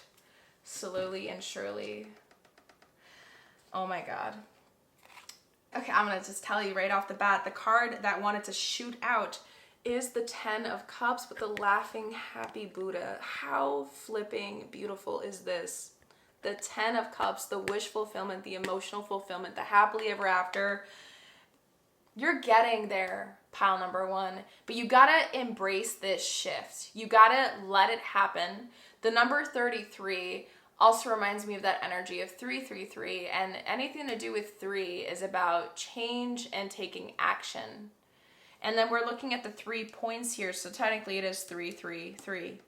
slowly and surely. Oh my God. Okay, I'm gonna just tell you right off the bat, the card that wanted to shoot out is the 10 of Cups with the laughing, happy Buddha. How flipping beautiful is this? The 10 of Cups, the wish fulfillment, the emotional fulfillment, the happily ever after. You're getting there, pile number one, but you gotta embrace this shift. You gotta let it happen. The number 33 also reminds me of that energy of 333, and anything to do with 3 is about change and taking action. And then we're looking at the 3 points here, so technically it is 333.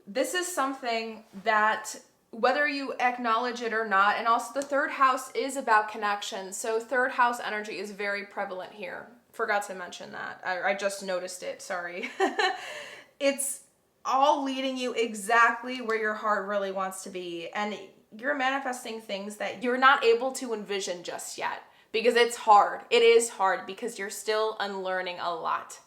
This is something that, whether you acknowledge it or not, and also the third house is about connection, so third house energy is very prevalent here. Forgot to mention that. I just noticed it, sorry. It's all leading you exactly where your heart really wants to be, and you're manifesting things that you're not able to envision just yet, because it's hard. It is hard because you're still unlearning a lot.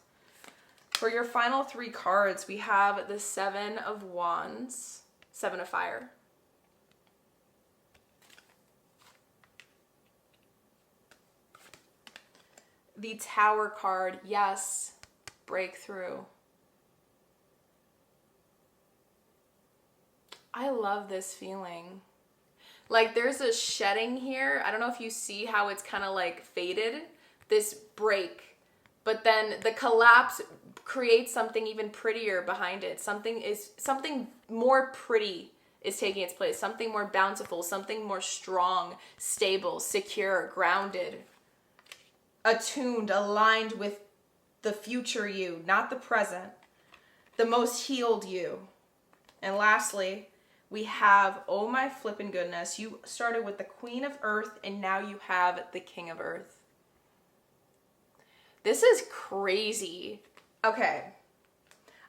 For your final 3 cards, we have the 7 of Wands, 7 of Fire. The Tower card, yes, breakthrough. I love this feeling. Like there's a shedding here. I don't know if you see how it's kind of like faded, this break. But then the collapse creates something even prettier behind it. Something more pretty is taking its place. Something more bountiful, something more strong, stable, secure, grounded, attuned, aligned with the future you, not the present, the most healed you. And lastly, we have, oh my flippin' goodness, you started with the Queen of Earth and now you have the King of Earth. This is crazy. Okay,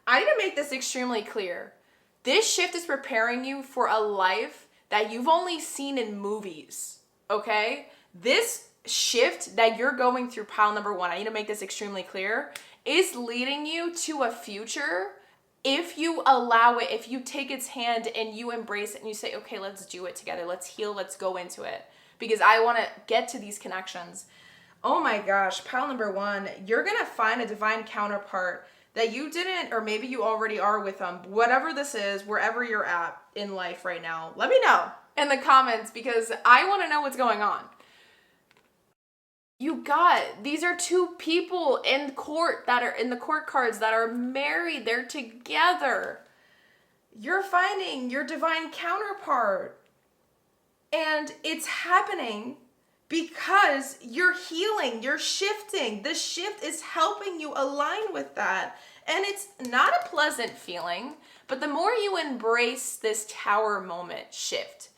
I need to make this extremely clear. This shift is preparing you for a life that you've only seen in movies, okay? This shift that you're going through, pile number one, I need to make this extremely clear, is leading you to a future if you allow it, if you take its hand and you embrace it and you say, okay, let's do it together. Let's heal. Let's go into it. Because I want to get to these connections. Oh my gosh, pile number one, you're going to find a divine counterpart that you didn't, or maybe you already are with them. Whatever this is, wherever you're at in life right now, let me know in the comments because I want to know what's going on. These are 2 people in court that are in the court cards that are married. They're together. You're finding your divine counterpart. And it's happening because you're healing, you're shifting. The shift is helping you align with that. And it's not a pleasant feeling, but the more you embrace this tower moment shift,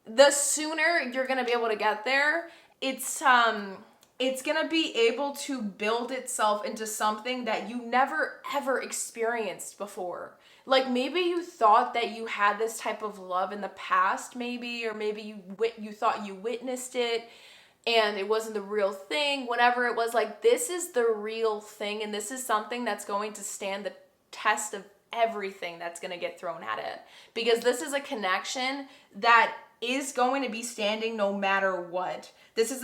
the sooner you're going to be able to get there. It's going to be able to build itself into something that you never ever experienced before. Like maybe you thought that you had this type of love in the past, maybe, or maybe you thought you witnessed it and it wasn't the real thing, whatever it was. Like this is the real thing, and this is something that's going to stand the test of everything that's going to get thrown at it, because this is a connection that is going to be standing no matter what. This is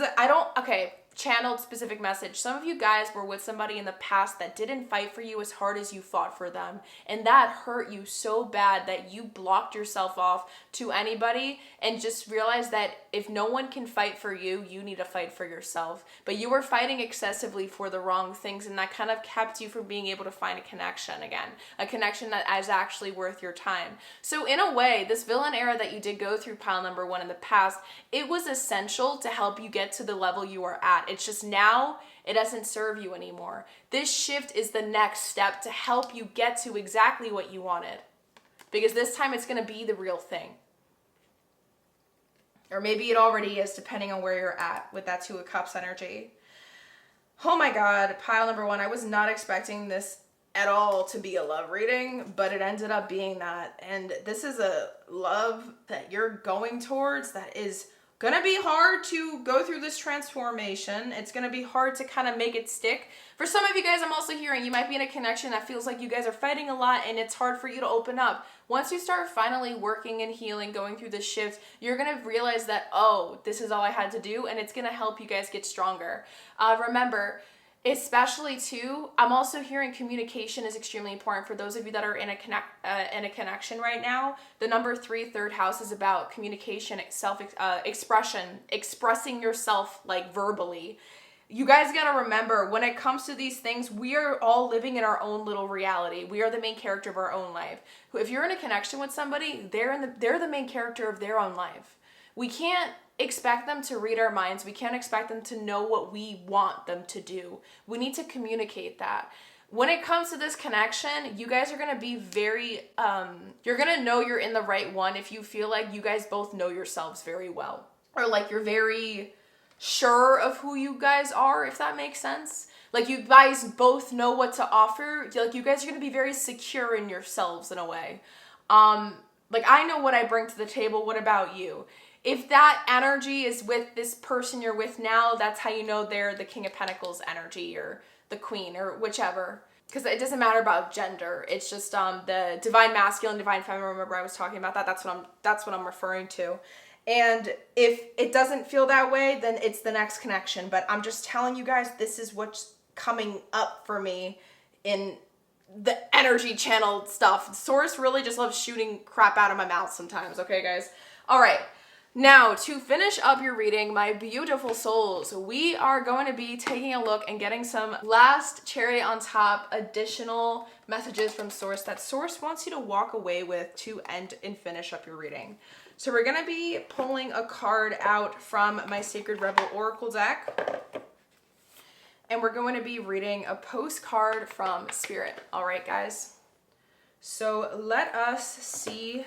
channeled specific message. Some of you guys were with somebody in the past that didn't fight for you as hard as you fought for them, and that hurt you so bad that you blocked yourself off to anybody and just realized that if no one can fight for you, you need to fight for yourself. But you were fighting excessively for the wrong things, and that kind of kept you from being able to find a connection again, a connection that is actually worth your time. So in a way, this villain era that you did go through, pile number one, in the past, it was essential to help you get to the level you are at. It's just now it doesn't serve you anymore. This shift is the next step to help you get to exactly what you wanted, because this time it's going to be the real thing. Or maybe it already is, depending on where you're at with that 2 of Cups energy. Oh my God, pile number one, I was not expecting this at all to be a love reading, but it ended up being that. And this is a love that you're going towards that is Gonna be hard to go through this transformation. It's gonna be hard to kind of make it stick. For some of you guys, I'm also hearing you might be in a connection that feels like you guys are fighting a lot and it's hard for you to open up. Once you start finally working and healing, going through this shift, you're gonna realize that, oh, this is all I had to do, and it's gonna help you guys get stronger. Remember, especially too, I'm also hearing communication is extremely important for those of you that are in a connection right now. The number 3, third house is about communication, expression, expressing yourself like verbally. You guys gotta remember, when it comes to these things, we are all living in our own little reality. We are the main character of our own life. If you're in a connection with somebody, they're the main character of their own life. We can't expect them to read our minds. We can't expect them to know what we want them to do. We need to communicate that. When it comes to this connection, you guys are going to be very, you're going to know you're in the right one if you feel like you guys both know yourselves very well. Or like you're very sure of who you guys are, if that makes sense. Like you guys both know what to offer. Like you guys are going to be very secure in yourselves in a way. Like I know what I bring to the table. What about you? If that energy is with this person you're with now, that's how you know they're the King of Pentacles energy or the Queen or whichever. Because it doesn't matter about gender. It's just the divine masculine, divine feminine. Remember I was talking about that. That's what I'm referring to. And if it doesn't feel that way, then it's the next connection. But I'm just telling you guys, this is what's coming up for me in the energy channel stuff. Source really just loves shooting crap out of my mouth sometimes. Okay, guys? All right. Now, to finish up your reading, my beautiful souls, we are going to be taking a look and getting some last cherry on top additional messages from Source that Source wants you to walk away with to end and finish up your reading. So we're going to be pulling a card out from my Sacred Rebel Oracle deck. And we're going to be reading a postcard from Spirit. All right, guys. So let us see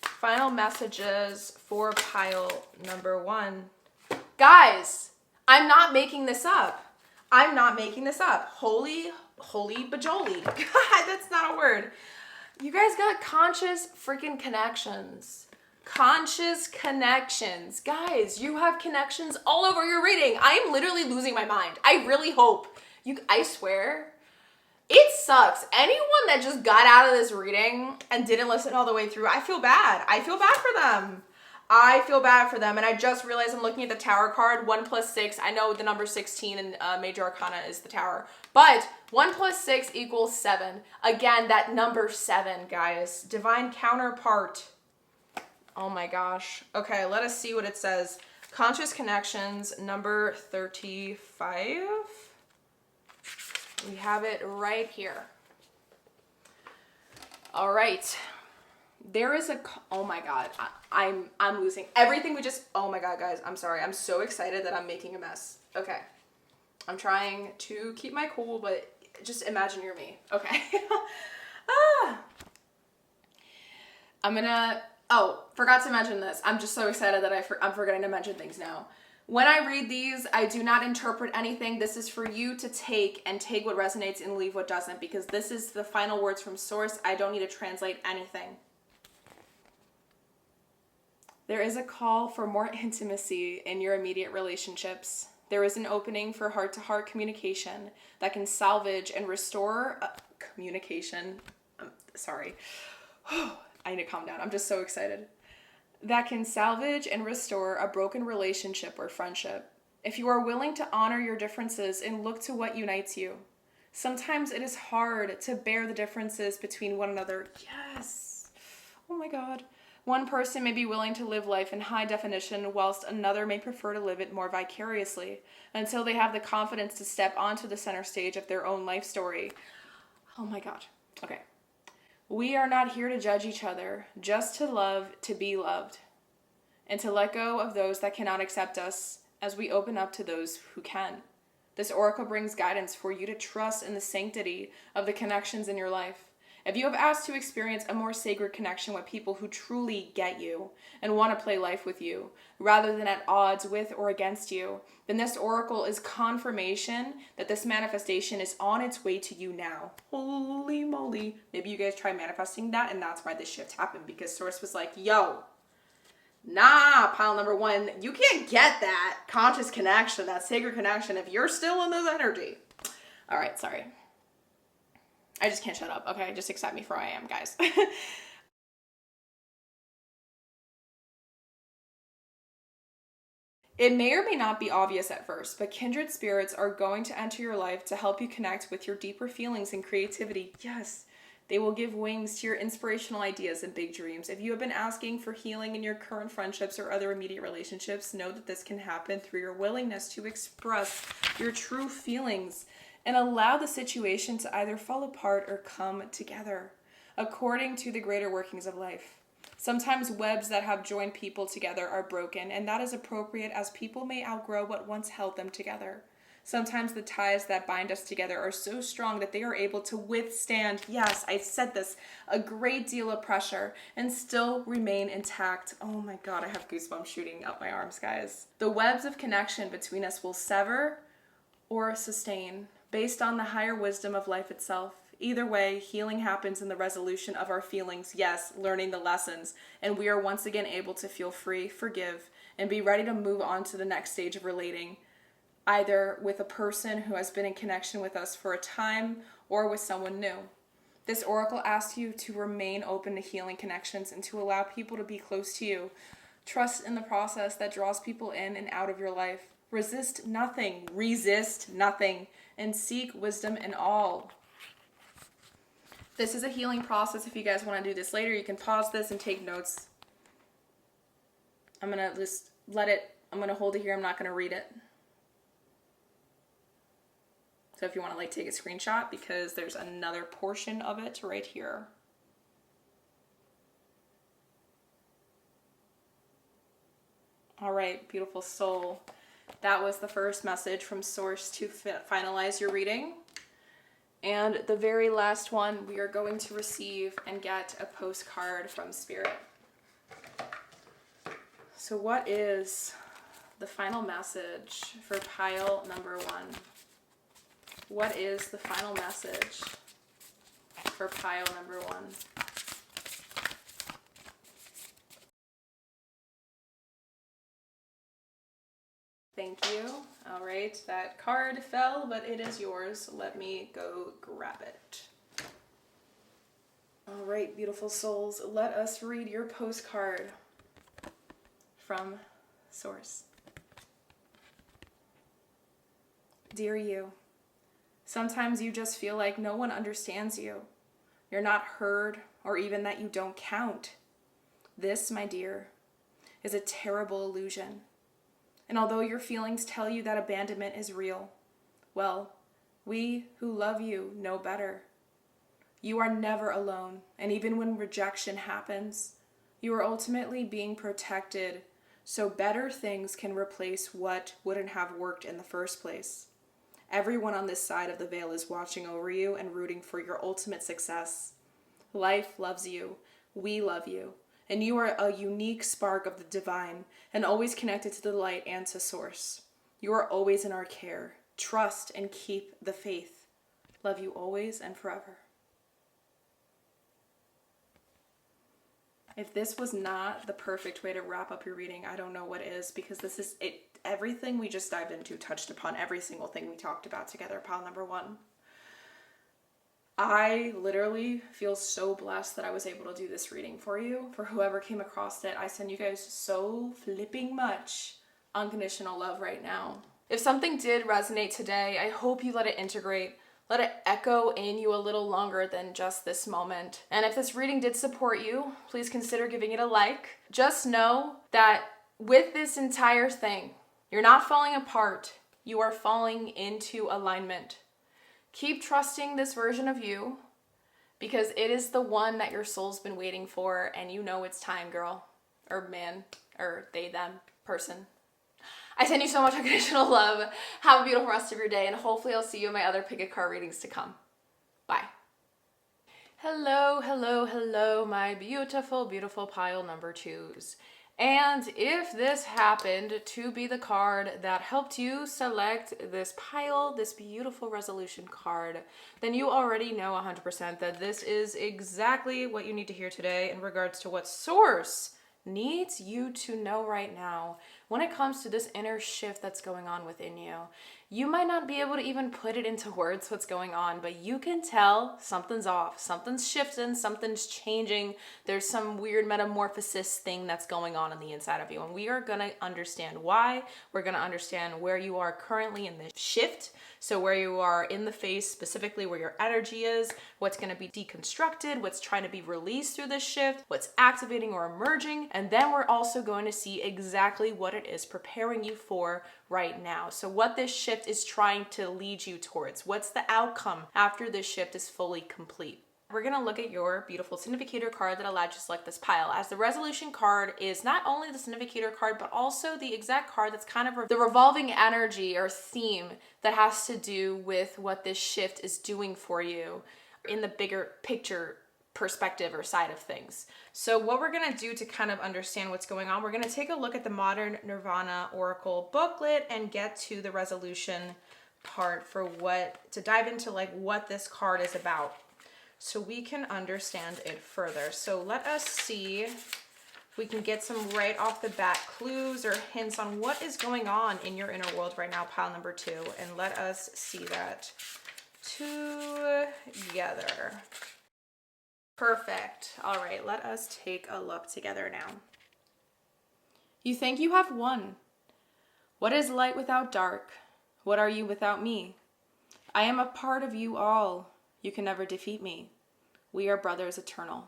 final messages for pile number 1. Guys, I'm not making this up. I'm not making this up. Holy bajoli. God, that's not a word. You guys got conscious freaking connections. Conscious connections. Guys, you have connections all over your reading. I am literally losing my mind. I really hope I swear. It sucks. Anyone that just got out of this reading and didn't listen all the way through, I feel bad. I feel bad for them. I feel bad for them. And I just realized I'm looking at the Tower card. 1 plus 6. I know the number 16 in Major Arcana is the Tower. But 1 plus 6 equals 7. Again, that number 7, guys. Divine counterpart. Oh my gosh. Okay, let us see what it says. Conscious connections, number 35. We have it right here. All right. There is oh my God, I'm losing everything oh my God, guys, I'm sorry. I'm so excited that I'm making a mess. Okay. I'm trying to keep my cool, but just imagine you're me. Okay. Forgot to mention this. I'm just so excited that I'm forgetting to mention things now. When I read these, I do not interpret anything. This is for you to take what resonates and leave what doesn't, because this is the final words from Source. I don't need to translate anything. There is a call for more intimacy in your immediate relationships. There is an opening for heart-to-heart communication that can salvage and restore communication. Sorry. I need to calm down. I'm just so excited. That can salvage and restore a broken relationship or friendship. If you are willing to honor your differences and look to what unites you. Sometimes it is hard to bear the differences between one another. Yes. Oh my God. One person may be willing to live life in high definition, whilst another may prefer to live it more vicariously, until they have the confidence to step onto the center stage of their own life story. Oh my God. Okay. We are not here to judge each other, just to love, to be loved, and to let go of those that cannot accept us as we open up to those who can. This oracle brings guidance for you to trust in the sanctity of the connections in your life. If you have asked to experience a more sacred connection with people who truly get you and want to play life with you, rather than at odds with or against you, then this oracle is confirmation that this manifestation is on its way to you now. Holy moly. Maybe you guys try manifesting that, and that's why this shift happened, because Source was like, yo, Nah, pile number one, you can't get that conscious connection, that sacred connection if you're still in this energy. All right, sorry. I just can't shut up. Okay, just accept me for who I am, guys. It may or may not be obvious at first, but kindred spirits are going to enter your life to help you connect with your deeper feelings and creativity. Yes, they will give wings to your inspirational ideas and big dreams. If you have been asking for healing in your current friendships or other immediate relationships, know that this can happen through your willingness to express your true feelings and allow the situation to either fall apart or come together, according to the greater workings of life. Sometimes webs that have joined people together are broken, and that is appropriate as people may outgrow what once held them together. Sometimes the ties that bind us together are so strong that they are able to withstand, yes, I said this, a great deal of pressure and still remain intact. Oh my God, I have goosebumps shooting up my arms, guys. The webs of connection between us will sever or sustain based on the higher wisdom of life itself. Either way, healing happens in the resolution of our feelings, yes, learning the lessons, and we are once again able to feel free, forgive, and be ready to move on to the next stage of relating, either with a person who has been in connection with us for a time or with someone new. This oracle asks you to remain open to healing connections and to allow people to be close to you. Trust in the process that draws people in and out of your life. Resist nothing, and seek wisdom in all. This is a healing process. If you guys want to do this later, you can pause this and take notes. I'm going to just I'm going to hold it here. I'm not going to read it. So if you want to take a screenshot, because there's another portion of it right here. All right, beautiful soul. That was the first message from Source to finalize your reading. And the very last one, we are going to receive and get a postcard from Spirit. So what is the final message for pile number one? What is the final message for pile number one? Thank you. All right, that card fell, but it is yours. Let me go grab it. All right, beautiful souls, let us read your postcard from Source. Dear you, sometimes you just feel like no one understands you. You're not heard, or even that you don't count. This, my dear, is a terrible illusion. And although your feelings tell you that abandonment is real, well, we who love you know better. You are never alone, and even when rejection happens, you are ultimately being protected so better things can replace what wouldn't have worked in the first place. Everyone on this side of the veil is watching over you and rooting for your ultimate success. Life loves you. We love you. And you are a unique spark of the divine and always connected to the light and to Source. You are always in our care. Trust and keep the faith. Love you always and forever. If this was not the perfect way to wrap up your reading, I don't know what is, because this is it. Everything we just dived into touched upon every single thing we talked about together, pile number one. I literally feel so blessed that I was able to do this reading for you. For whoever came across it, I send you guys so flipping much unconditional love right now. If something did resonate today, I hope you let it integrate. Let it echo in you a little longer than just this moment. And if this reading did support you, please consider giving it a like. Just know that with this entire thing, you're not falling apart. You are falling into alignment. Keep trusting this version of you, because it is the one that your soul's been waiting for, and you know it's time, girl, or man, or they, them, person. I send you so much unconditional love. Have a beautiful rest of your day, and hopefully I'll see you in my other pick a card readings to come. Bye. Hello, hello, hello, my beautiful, beautiful pile number twos. And if this happened to be the card that helped you select this pile, this beautiful resolution card, then you already know 100% that this is exactly what you need to hear today in regards to what Source needs you to know right now when it comes to this inner shift that's going on within you. You might not be able to even put it into words what's going on, but you can tell something's off, something's shifting, something's changing. There's some weird metamorphosis thing that's going on the inside of you. And we are going to understand why. We're going to understand where you are currently in this shift. So where you are in the phase, specifically where your energy is, what's going to be deconstructed, what's trying to be released through this shift, what's activating or emerging. And then we're also going to see exactly what it is preparing you for right now. So what this shift is trying to lead you towards. What's the outcome after this shift is fully complete? We're going to look at your beautiful significator card that allowed you to select this pile, as the resolution card is not only the significator card, but also the exact card that's kind of the revolving energy or theme that has to do with what this shift is doing for you in the bigger picture perspective or side of things. So what we're going to do to kind of understand what's going on, we're going to take a look at the Modern Nirvana Oracle booklet and get to the resolution part for to dive into like what this card is about, so we can understand it further. So let us see if we can get some right off the bat clues or hints on what is going on in your inner world right now, pile number 2, and let us see that together. Perfect. All right, let us take a look together now. You think you have won. What is light without dark? What are you without me? I am a part of you all. You can never defeat me. We are brothers eternal.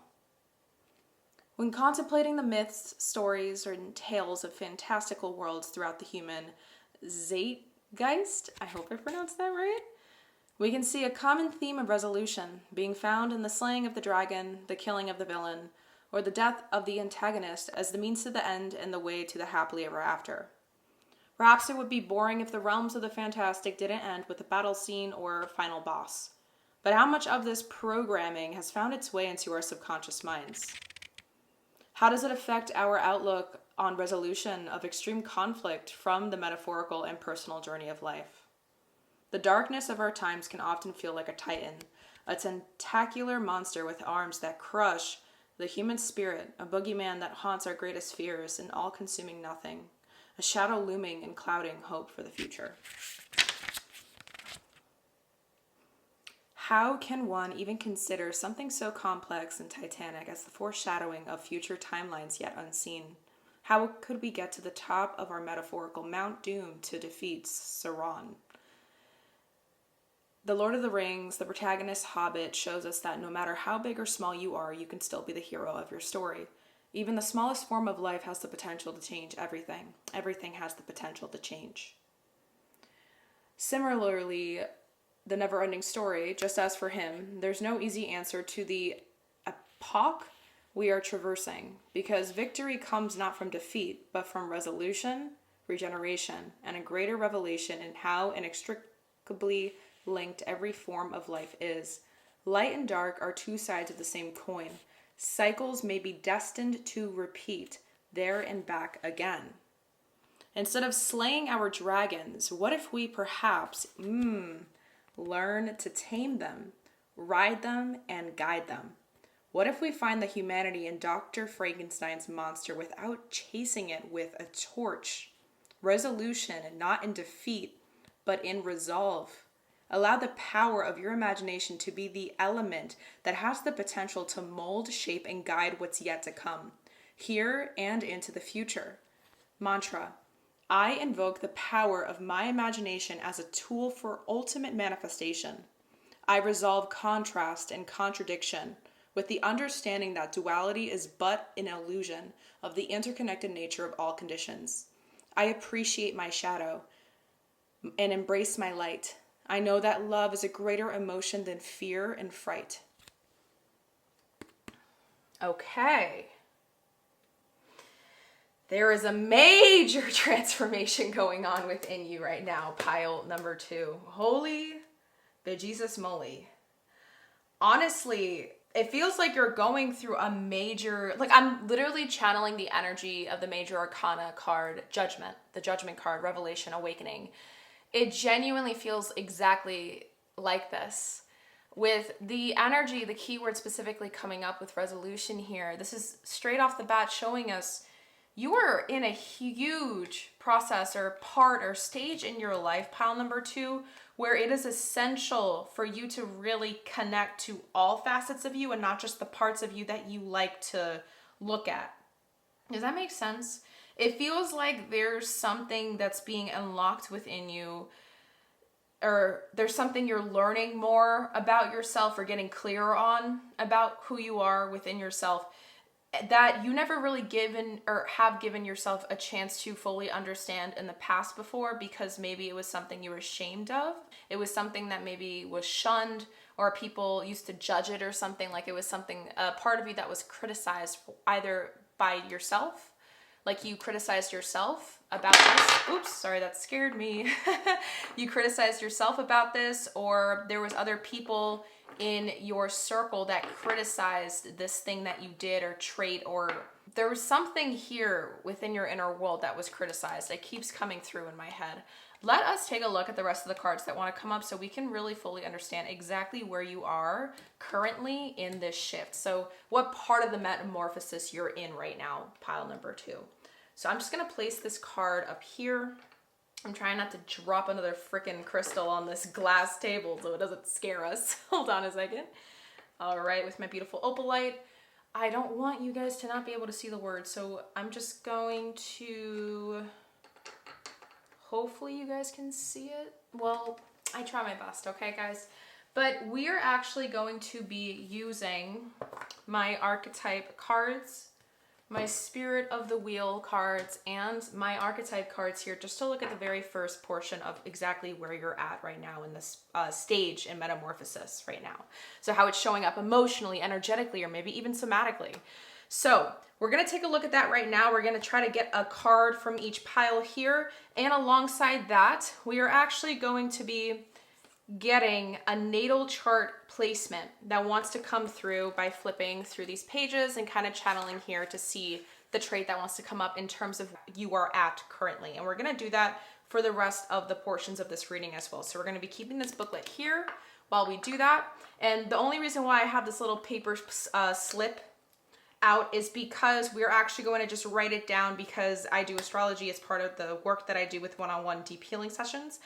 When contemplating the myths, stories, or tales of fantastical worlds throughout the human zeitgeist, I hope I pronounced that right, we can see a common theme of resolution being found in the slaying of the dragon, the killing of the villain, or the death of the antagonist as the means to the end and the way to the happily ever after. Perhaps it would be boring if the realms of the fantastic didn't end with a battle scene or final boss. But how much of this programming has found its way into our subconscious minds? How does it affect our outlook on resolution of extreme conflict from the metaphorical and personal journey of life? The darkness of our times can often feel like a titan, a tentacular monster with arms that crush the human spirit, a boogeyman that haunts our greatest fears, an all-consuming nothing, a shadow looming and clouding hope for the future. How can one even consider something so complex and titanic as the foreshadowing of future timelines yet unseen? How could we get to the top of our metaphorical Mount Doom to defeat Sauron? The Lord of the Rings, the protagonist Hobbit, shows us that no matter how big or small you are, you can still be the hero of your story. Even the smallest form of life has the potential to change everything. Everything has the potential to change. Similarly, the never-ending story, just as for him, there's no easy answer to the epoch we are traversing, because victory comes not from defeat, but from resolution, regeneration, and a greater revelation in how inextricably linked every form of life is. Light and dark are two sides of the same coin. Cycles may be destined to repeat there and back again. Instead of slaying our dragons, what if we perhaps learn to tame them, ride them, and guide them? What if we find the humanity in Dr. Frankenstein's monster without chasing it with a torch? Resolution, not in defeat, but in resolve. Allow the power of your imagination to be the element that has the potential to mold, shape, and guide what's yet to come, here and into the future. Mantra: I invoke the power of my imagination as a tool for ultimate manifestation. I resolve contrast and contradiction with the understanding that duality is but an illusion of the interconnected nature of all conditions. I appreciate my shadow and embrace my light. I know that love is a greater emotion than fear and fright. Okay. There is a major transformation going on within you right now, pile number 2. Holy bejesus moly. Honestly, it feels like you're going through a major, like I'm literally channeling the energy of the major arcana card, Judgment, the Judgment card, Revelation, Awakening. It genuinely feels exactly like this. With the energy, the keyword specifically coming up with resolution here, this is straight off the bat showing us you are in a huge process or part or stage in your life, pile number 2, where it is essential for you to really connect to all facets of you and not just the parts of you that you like to look at. Does that make sense? It feels like there's something that's being unlocked within you, or there's something you're learning more about yourself or getting clearer on about who you are within yourself that you never really given or have given yourself a chance to fully understand in the past before, because maybe it was something you were ashamed of. It was something that maybe was shunned, or people used to judge it, or something like it was something, a part of you that was criticized either by yourself, like you criticized yourself about this. Oops, sorry, that scared me. You criticized yourself about this, or there was other people in your circle that criticized this thing that you did or trait, or there was something here within your inner world that was criticized. It keeps coming through in my head. Let us take a look at the rest of the cards that want to come up so we can really fully understand exactly where you are currently in this shift. So what part of the metamorphosis you're in right now, pile number 2. So I'm just going to place this card up here. I'm trying not to drop another freaking crystal on this glass table so it doesn't scare us. Hold on a second. All right, with my beautiful opalite. I don't want you guys to not be able to see the words, so I'm just going to... Hopefully you guys can see it. Well, I try my best, okay, guys? But we're actually going to be using my archetype cards, my Spirit of the Wheel cards, and my archetype cards here, just to look at the very first portion of exactly where you're at right now in this stage in metamorphosis right now. So how it's showing up emotionally, energetically, or maybe even somatically. So we're going to take a look at that right now. We're going to try to get a card from each pile here. And alongside that, we are actually going to be getting a natal chart placement that wants to come through by flipping through these pages and kind of channeling here to see the trait that wants to come up in terms of you are at currently. And we're going to do that for the rest of the portions of this reading as well. So we're going to be keeping this booklet here while we do that. And the only reason why I have this little paper slip out is because we're actually going to just write it down, because I do astrology as part of the work that I do with one-on-one deep healing sessions.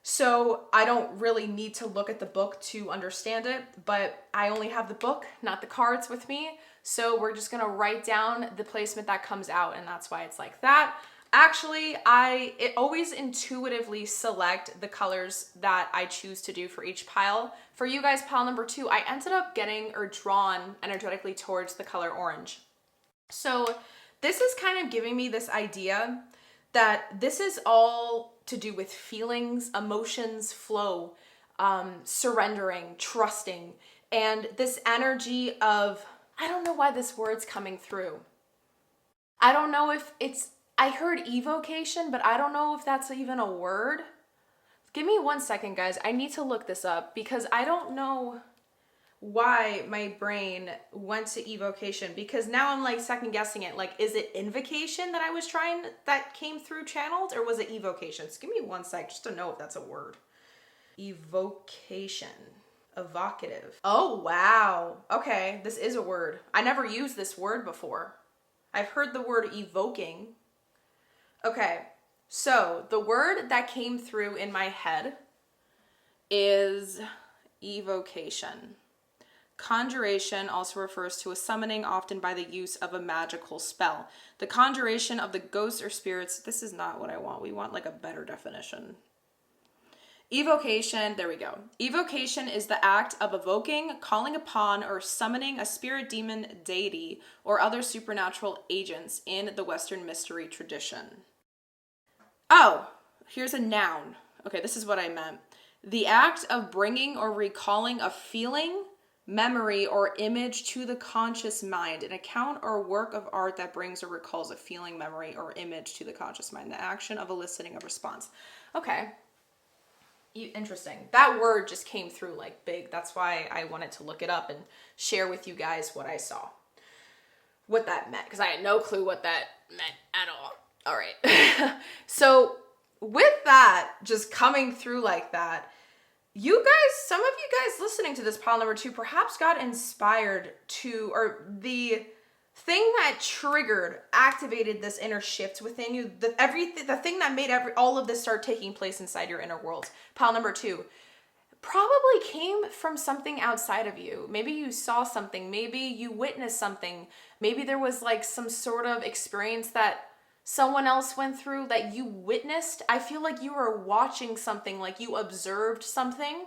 So I don't really need to look at the book to understand it, but I only have the book, not the cards with me. So we're just gonna write down the placement that comes out, and that's why it's like that. Actually, I always intuitively select the colors that I choose to do for each pile. For you guys, pile number 2, I ended up getting or drawn energetically towards the color orange. So this is kind of giving me this idea that this is all to do with feelings, emotions, flow, surrendering, trusting, and this energy of, I don't know why this word's coming through. I don't know if it's, I heard evocation, but I don't know if that's even a word. Give me 1 second, guys. I need to look this up because I don't know why my brain went to evocation, because now I'm like second guessing it. Like, is it invocation that I was trying, that came through channeled, or was it evocation? So give me 1 sec just to know if that's a word. Evocation. Evocative. Oh, wow. Okay, this is a word. I never used this word before. I've heard the word evoking. Okay, so the word that came through in my head is evocation. Conjuration also refers to a summoning, often by the use of a magical spell. The conjuration of the ghosts or spirits. This is not what I want. We want like a better definition. Evocation, there we go. Evocation is the act of evoking, calling upon, or summoning a spirit, demon, deity, or other supernatural agents in the Western mystery tradition. Oh, here's a noun. Okay, this is what I meant. The act of bringing or recalling a feeling, memory, or image to the conscious mind. An account or work of art that brings or recalls a feeling, memory, or image to the conscious mind. The action of eliciting a response. Okay. Interesting. That word just came through like big. That's why I wanted to look it up and share with you guys what I saw. What that meant. Because I had no clue what that meant at all. All right. So with that just coming through like that, you guys, some of you guys listening to this pile number 2 perhaps got inspired to, or the thing that activated this inner shift within you, the thing that made all of this start taking place inside your inner world. Pile number 2 probably came from something outside of you. Maybe you saw something, maybe you witnessed something, maybe there was like some sort of experience that someone else went through that you witnessed. I feel like you were watching something, like you observed something.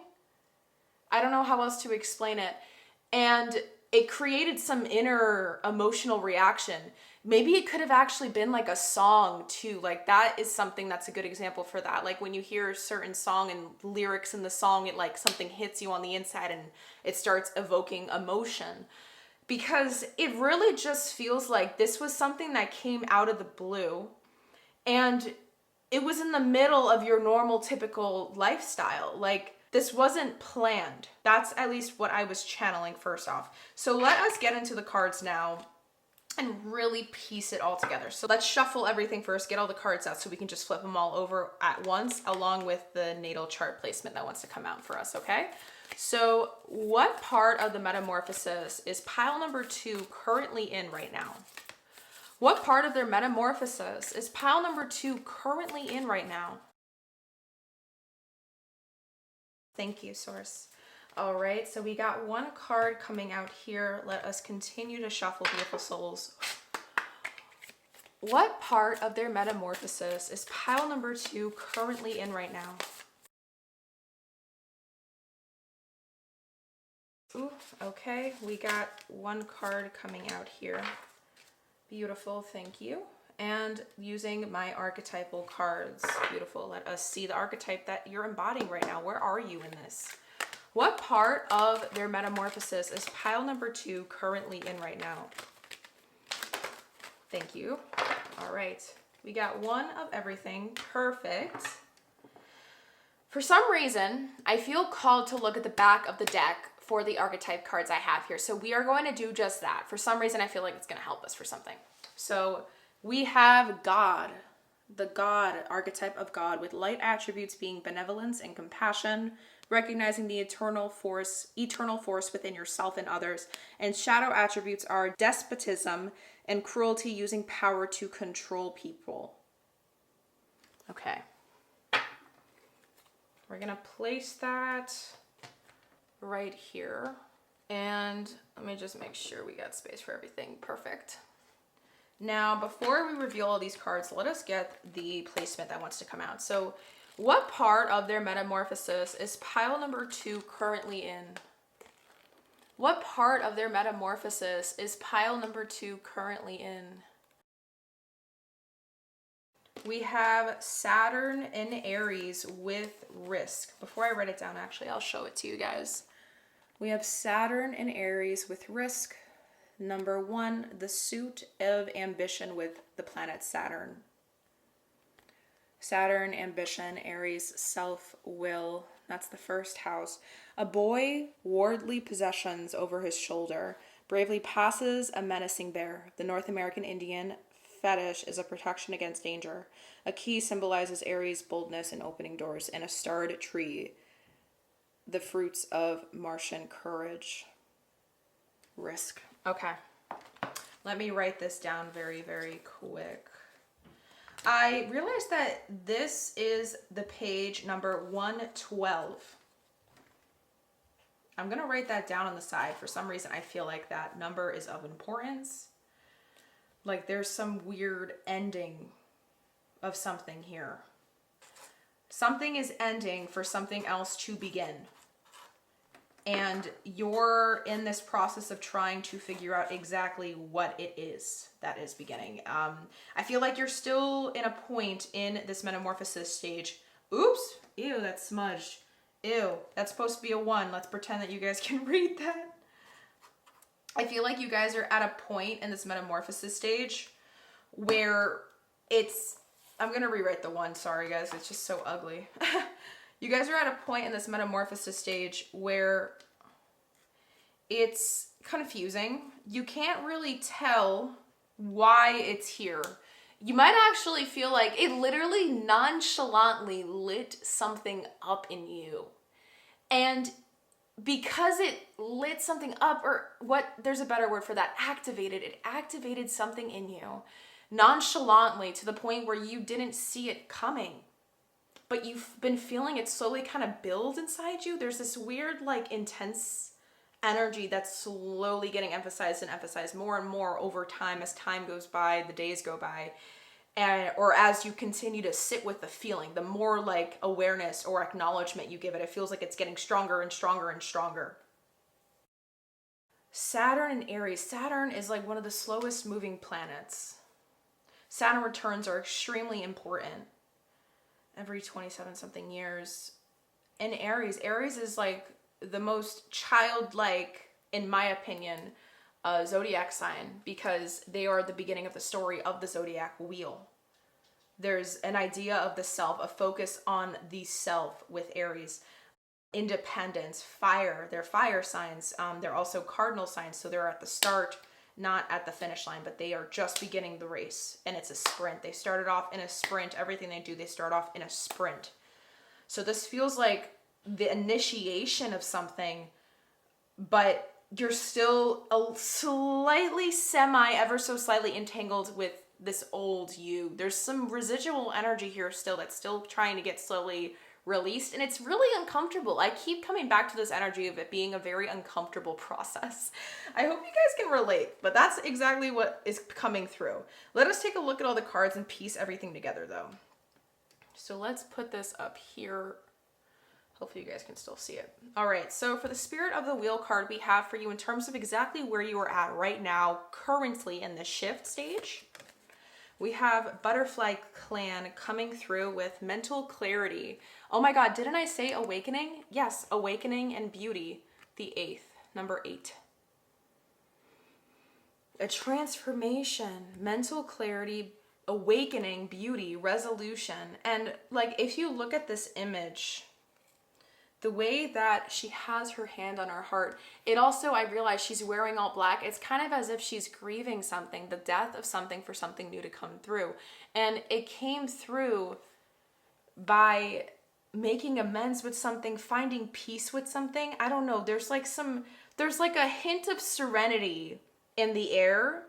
I don't know how else to explain it. And it created some inner emotional reaction. Maybe it could have actually been like a song too. Like that is something that's a good example for that. Like when you hear a certain song and lyrics in the song, it like something hits you on the inside and it starts evoking emotion. Because it really just feels like this was something that came out of the blue and it was in the middle of your normal, typical lifestyle. Like this wasn't planned. That's at least what I was channeling first off. So let us get into the cards now and really piece it all together. So let's shuffle everything first, get all the cards out so we can just flip them all over at once along with the natal chart placement that wants to come out for us, okay? So what part of the metamorphosis is pile number 2 currently in right now? What part of their metamorphosis is pile number 2 currently in right now? Thank you, Source. All right, so we got one card coming out here. Let us continue to shuffle, beautiful souls. What part of their metamorphosis is pile number 2 currently in right now? Ooh, okay, we got one card coming out here. Beautiful, thank you. And using my archetypal cards. Beautiful. Let us see the archetype that you're embodying right now. Where are you in this? What part of their metamorphosis is pile number 2 currently in right now? Thank you. All right. We got one of everything. Perfect. For some reason, I feel called to look at the back of the deck for the archetype cards I have here. So we are going to do just that. For some reason, I feel like it's going to help us for something. So we have God, the God archetype of God, with light attributes being benevolence and compassion, recognizing the eternal force within yourself and others. And shadow attributes are despotism and cruelty, using power to control people. Okay. We're going to place that right here. And let me just make sure we got space for everything. Perfect. Now, before we reveal all these cards, let us get the placement that wants to come out. So what part of their metamorphosis is pile number 2 currently in? What part of their metamorphosis is pile number 2 currently in? We have Saturn in Aries with risk. Before I write it down, actually, I'll show it to you guys. We have Saturn in Aries with risk. Number 1, the suit of ambition with the planet Saturn. Saturn, ambition, Aries, self-will. That's the first house. A boy, worldly possessions over his shoulder, bravely passes a menacing bear. The North American Indian fetish is a protection against danger. A key symbolizes Aries' boldness in opening doors, and a starred tree, the fruits of Martian courage. Risk. Okay. Let me write this down very, very quick. I realized that this is the page number 112. I'm going to write that down on the side. For some reason, I feel like that number is of importance. Like there's some weird ending of something here. Something is ending for something else to begin. And you're in this process of trying to figure out exactly what it is that is beginning. I feel like you're still in a point in this metamorphosis stage. Oops. Ew, that's smudged. Ew, that's supposed to be a 1. Let's pretend that you guys can read that. I feel like you guys are at a point in this metamorphosis stage where I'm going to rewrite the 1. Sorry, guys. It's just so ugly. You guys are at a point in this metamorphosis stage where it's confusing. You can't really tell why it's here. You might actually feel like it literally nonchalantly lit something up in you. And because it lit something up, or there's a better word for that, it activated something in you nonchalantly to the point where you didn't see it coming, but you've been feeling it slowly kind of build inside you. There's this weird, like, intense energy that's slowly getting emphasized and emphasized more and more over time as time goes by, the days go by, or as you continue to sit with the feeling. The more, like, awareness or acknowledgement you give it, it feels like it's getting stronger and stronger and stronger. Saturn and Aries. Saturn is like one of the slowest moving planets. Saturn returns are extremely important every 27 something years. And Aries is like the most childlike, in my opinion, zodiac sign, because they are the beginning of the story of the zodiac wheel. There's an idea of the self, a focus on the self with Aries. Independence, fire, they're fire signs. They're also cardinal signs, so they're at the start, not at the finish line, but they are just beginning the race, and it's a sprint. They started off in a sprint. Everything they do, they start off in a sprint. So this feels like the initiation of something, but you're still a slightly ever so slightly entangled with this old you. There's some residual energy here still that's still trying to get slowly released, and it's really uncomfortable. I keep coming back to this energy of it being a very uncomfortable process. I hope you guys can relate, but that's exactly what is coming through. Let us take a look at all the cards and piece everything together, though. So let's put this up here. Hopefully you guys can still see it. All right, so for the Spirit of the Wheel card we have for you in terms of exactly where you are at right now, currently in the shift stage, we have Butterfly Clan coming through with mental clarity. Oh my God, didn't I say awakening? Yes, awakening and beauty, the 8th, number 8. A transformation, mental clarity, awakening, beauty, resolution. And like, if you look at this image, the way that she has her hand on her heart, it also, I realize she's wearing all black. It's kind of as if she's grieving something, the death of something, for something new to come through. And it came through by making amends with something, finding peace with something. I don't know. There's like a hint of serenity in the air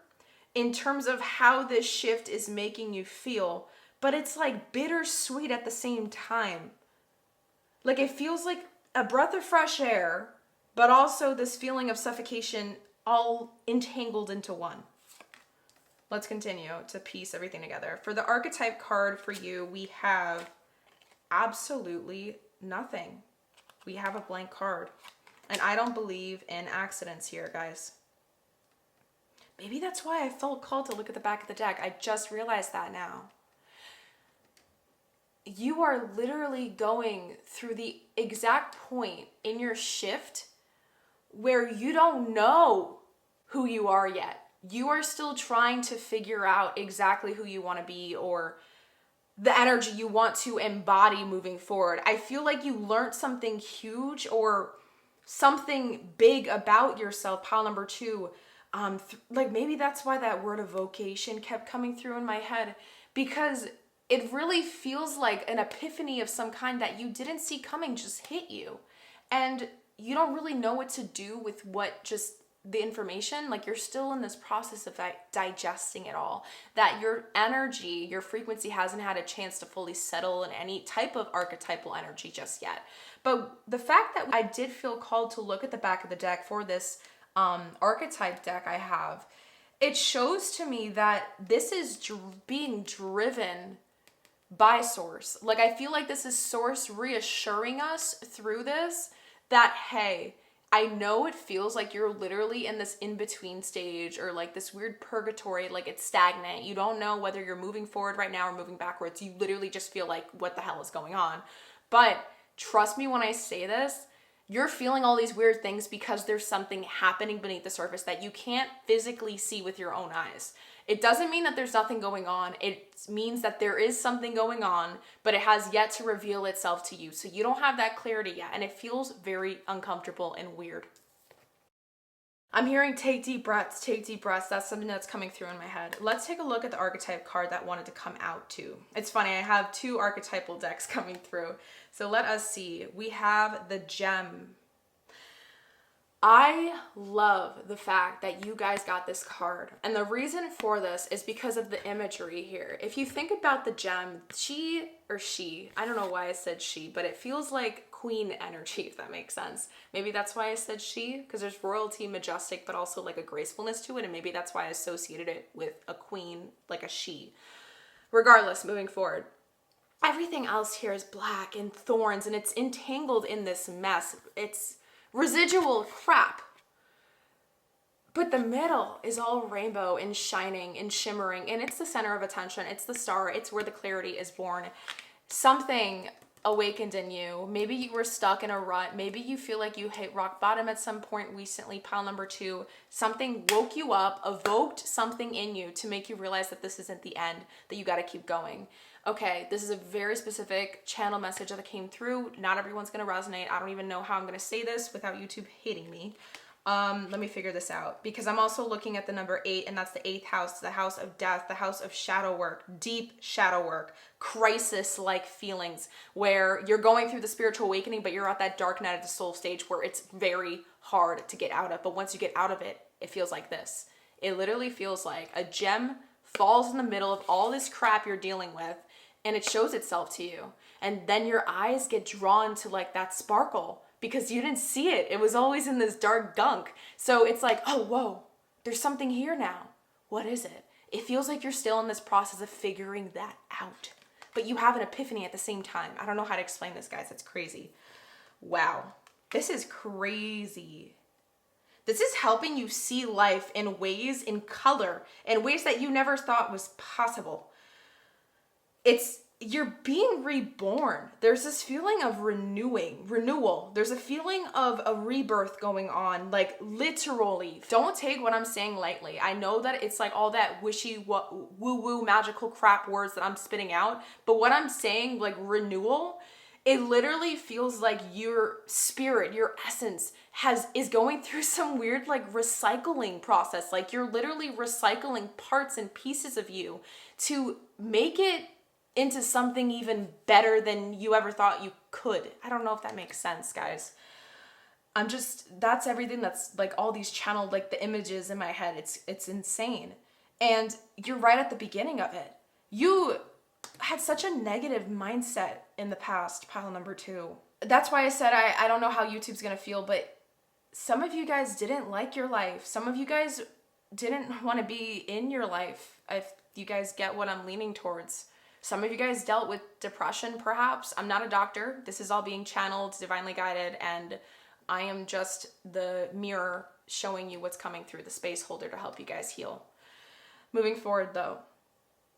in terms of how this shift is making you feel, but it's like bittersweet at the same time. Like, it feels like a breath of fresh air, but also this feeling of suffocation all entangled into one. Let's continue to piece everything together. For the archetype card for you, we have absolutely nothing. We have a blank card. And I don't believe in accidents here, guys. Maybe that's why I felt called to look at the back of the deck. I just realized that now. You are literally going through the exact point in your shift where you don't know who you are yet. You are still trying to figure out exactly who you want to be, or the energy you want to embody moving forward. I feel like you learned something huge or something big about yourself, pile number 2. Like, maybe that's why that word of vocation kept coming through in my head, because it really feels like an epiphany of some kind that you didn't see coming just hit you. And you don't really know what to do with just the information. Like, you're still in this process of digesting it all. That your energy, your frequency hasn't had a chance to fully settle in any type of archetypal energy just yet. But the fact that I did feel called to look at the back of the deck for this archetype deck I have, it shows to me that this is being driven by source. Like, I feel like this is source reassuring us through this that, hey, I know it feels like you're literally in this in-between stage, or like this weird purgatory, like it's stagnant. You don't know whether you're moving forward right now or moving backwards. You literally just feel like, what the hell is going on? But trust me when I say this, you're feeling all these weird things because there's something happening beneath the surface that you can't physically see with your own eyes. It doesn't mean that there's nothing going on. It means that there is something going on, but it has yet to reveal itself to you. So you don't have that clarity yet, and it feels very uncomfortable and weird. I'm hearing take deep breaths, take deep breaths. That's something that's coming through in my head. Let's take a look at the archetype card that wanted to come out too. It's funny, I have 2 archetypal decks coming through. So let us see. We have the gem. I love the fact that you guys got this card. And the reason for this is because of the imagery here. If you think about the gem, she, I don't know why I said she, but it feels like queen energy, if that makes sense. Maybe that's why I said she, because there's royalty, majestic, but also like a gracefulness to it. And maybe that's why I associated it with a queen, like a she. Regardless, moving forward. Everything else here is black and thorns, and it's entangled in this mess. It's residual crap. But the middle is all rainbow and shining and shimmering, and it's the center of attention. It's the star. It's where the clarity is born. Something awakened in you. Maybe you were stuck in a rut. Maybe you feel like you hit rock bottom at some point recently, pile number 2. Something woke you up, evoked something in you to make you realize that this isn't the end, that you got to keep going. Okay, this is a very specific channel message that came through. Not everyone's going to resonate. I don't even know how I'm going to say this without YouTube hating me. Let me figure this out, because I'm also looking at the number 8, and that's the 8th house, the house of death, the house of shadow work, deep shadow work, crisis-like feelings where you're going through the spiritual awakening, but you're at that dark night of the soul stage where it's very hard to get out of. But once you get out of it, it feels like this. It literally feels like a gem falls in the middle of all this crap you're dealing with, and it shows itself to you. And then your eyes get drawn to like that sparkle because you didn't see it. It was always in this dark gunk. So it's like, oh, whoa, there's something here now. What is it? It feels like you're still in this process of figuring that out, but you have an epiphany at the same time. I don't know how to explain this, guys. It's crazy. Wow. This is crazy. This is helping you see life in ways, in color, in ways that you never thought was possible. You're being reborn. There's this feeling of renewal. There's a feeling of a rebirth going on, like literally. Don't take what I'm saying lightly. I know that it's like all that wishy woo magical crap words that I'm spitting out, but what I'm saying, like renewal, it literally feels like your spirit, your essence is going through some weird like recycling process. Like you're literally recycling parts and pieces of you to make it into something even better than you ever thought you could. I don't know if that makes sense, guys. That's everything that's like all these channeled, like the images in my head. It's insane. And you're right at the beginning of it. You had such a negative mindset in the past, pile number 2. That's why I said I don't know how YouTube's gonna feel, but some of you guys didn't like your life. Some of you guys didn't want to be in your life, if you guys get what I'm leaning towards. Some of you guys dealt with depression, perhaps. I'm not a doctor. This is all being channeled, divinely guided, and I am just the mirror showing you what's coming through, the space holder to help you guys heal. Moving forward, though,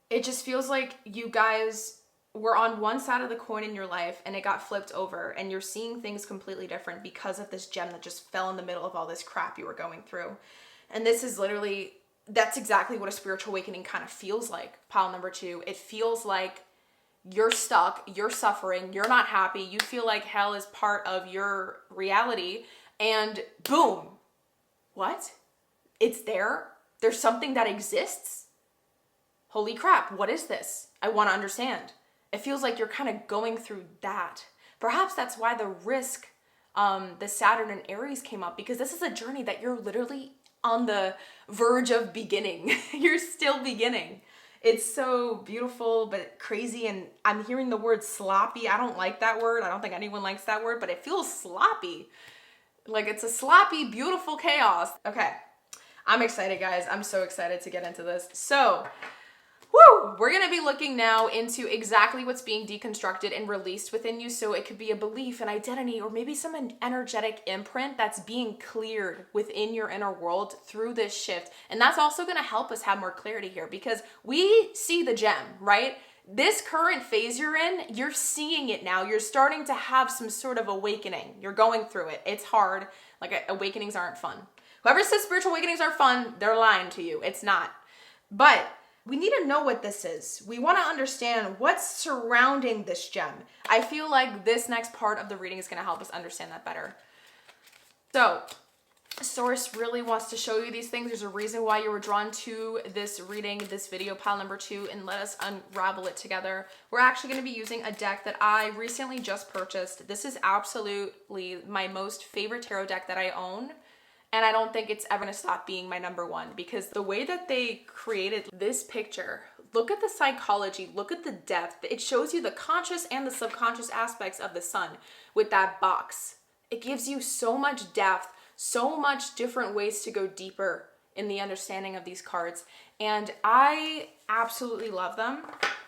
it just feels like you guys were on one side of the coin in your life and it got flipped over, and you're seeing things completely different because of this gem that just fell in the middle of all this crap you were going through. And this is literally... that's exactly what a spiritual awakening kind of feels like, pile number 2. It feels like you're stuck, you're suffering, you're not happy, you feel like hell is part of your reality, and boom. What? It's there? There's something that exists? Holy crap, what is this? I want to understand. It feels like you're kind of going through that. Perhaps that's why the risk, the Saturn and Aries came up, because this is a journey that you're literally on the verge of beginning. You're still beginning. It's so beautiful, but crazy. And I'm hearing the word sloppy. I don't like that word. I don't think anyone likes that word, but it feels sloppy. Like it's a sloppy, beautiful chaos. Okay. I'm excited, guys. I'm so excited to get into this. So, we're going to be looking now into exactly what's being deconstructed and released within you. So it could be a belief, an identity, or maybe some energetic imprint that's being cleared within your inner world through this shift. And that's also going to help us have more clarity here, because we see the gem, right? This current phase you're in, you're seeing it now. You're starting to have some sort of awakening. You're going through it. It's hard. Like awakenings aren't fun. Whoever says spiritual awakenings are fun, they're lying to you. It's not. But we need to know what this is. We want to understand what's surrounding this gem. I feel like this next part of the reading is going to help us understand that better. So, Source really wants to show you these things. There's a reason why you were drawn to this reading, this video, pile number 2, and let us unravel it together. We're actually going to be using a deck that I recently just purchased. This is absolutely my most favorite tarot deck that I own. And I don't think it's ever gonna stop being my number one, because the way that they created this picture, look at the psychology, look at the depth. It shows you the conscious and the subconscious aspects of the sun with that box. It gives you so much depth, so much different ways to go deeper in the understanding of these cards. And I absolutely love them,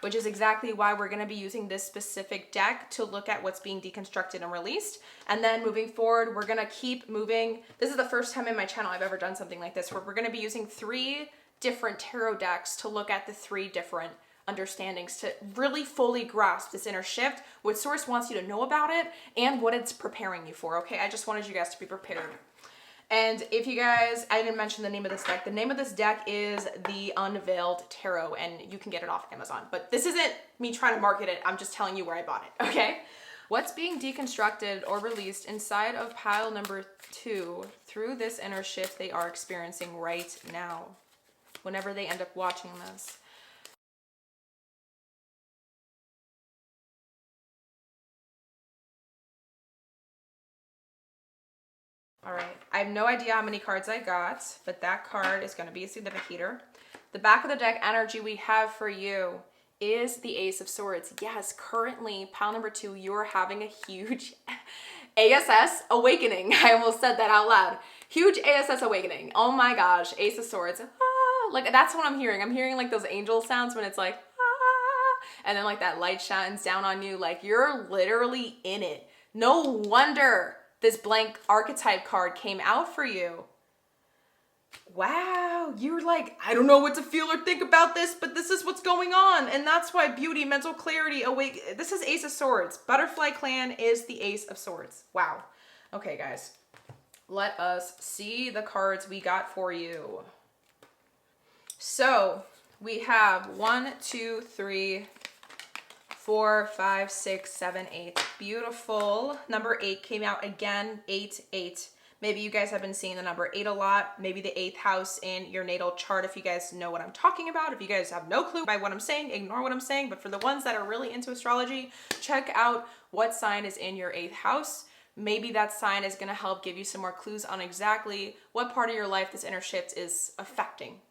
which is exactly why we're going to be using this specific deck to look at what's being deconstructed and released. And then moving forward, we're going to keep moving. This is the first time in my channel I've ever done something like this, where we're going to be using 3 different tarot decks to look at the 3 different understandings to really fully grasp this inner shift, what source wants you to know about it, and what it's preparing you for. Okay, I just wanted you guys to be prepared. And if you guys, I didn't mention the name of this deck. The name of this deck is the Unveiled Tarot, and you can get it off Amazon. But this isn't me trying to market it. I'm just telling you where I bought it, okay? What's being deconstructed or released inside of pile number 2 through this inner shift they are experiencing right now, whenever they end up watching this. All right, I have no idea how many cards I got, but that card is going to be a significator. The back of the deck energy we have for you is the Ace of Swords. Yes, currently, pile number 2, you're having a huge ASS awakening. I almost said that out loud. Huge ASS awakening. Oh my gosh, Ace of Swords. Ah, like, that's what I'm hearing. I'm hearing like those angel sounds when it's like, ah, and then like that light shines down on you. Like, you're literally in it. No wonder this blank archetype card came out for you. Wow, you're like, I don't know what to feel or think about this, but this is what's going on. And that's why beauty, mental clarity, awake. This is Ace of Swords. Butterfly Clan is the Ace of Swords. Wow. Okay, guys, let us see the cards we got for you. So we have 1, 2, 3, 4, 5, 6, 7, 8. Beautiful. Number 8 came out again. 8, 8. Maybe you guys have been seeing the number 8 a lot. Maybe the 8th house in your natal chart, if you guys know what I'm talking about. If you guys have no clue by what I'm saying, ignore what I'm saying. But for the ones that are really into astrology, check out what sign is in your 8th house. Maybe that sign is going to help give you some more clues on exactly what part of your life this inner shift is affecting.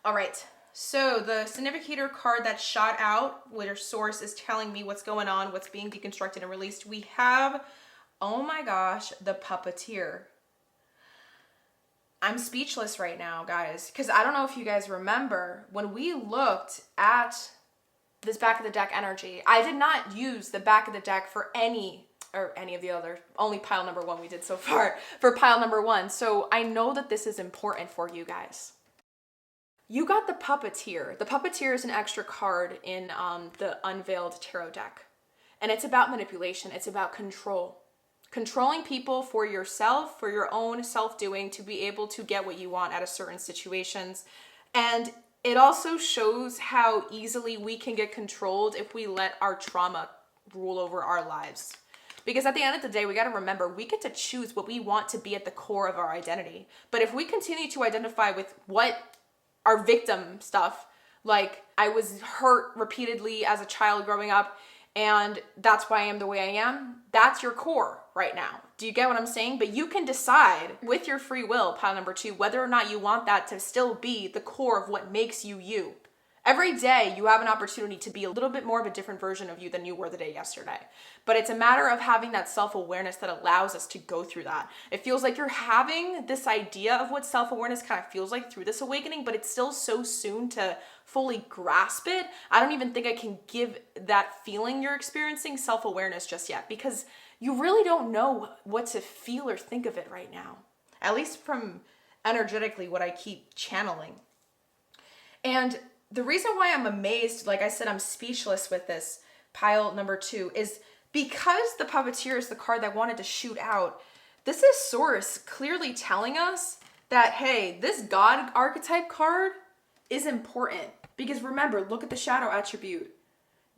All right. So the significator card that shot out, where source is telling me what's going on, what's being deconstructed and released, we have, oh my gosh, the puppeteer. I'm speechless right now, guys, because I don't know if you guys remember when we looked at this back of the deck energy. I did not use the back of the deck for any of the other, only pile number 1 we did so far for pile number 1. So I know that this is important for you guys. You got the Puppeteer. The Puppeteer is an extra card in the Unveiled Tarot deck. And it's about manipulation. It's about control. Controlling people for yourself, for your own self-doing, to be able to get what you want out of certain situations. And it also shows how easily we can get controlled if we let our trauma rule over our lives. Because at the end of the day, we got to remember, we get to choose what we want to be at the core of our identity. But if we continue to identify with what our victim stuff, like I was hurt repeatedly as a child growing up, and that's why I am the way I am, that's your core right now. Do you get what I'm saying? But you can decide with your free will, pile number 2, whether or not you want that to still be the core of what makes you you. Every day you have an opportunity to be a little bit more of a different version of you than you were the day yesterday. But it's a matter of having that self-awareness that allows us to go through that. It feels like you're having this idea of what self-awareness kind of feels like through this awakening, but it's still so soon to fully grasp it. I don't even think I can give that feeling you're experiencing self-awareness just yet, because you really don't know what to feel or think of it right now. At least from energetically what I keep channeling. And the reason why I'm amazed, like I said, I'm speechless with this pile number 2, is because the Puppeteer is the card that wanted to shoot out. This is source clearly telling us that, hey, this God archetype card is important. Because remember, look at the shadow attribute.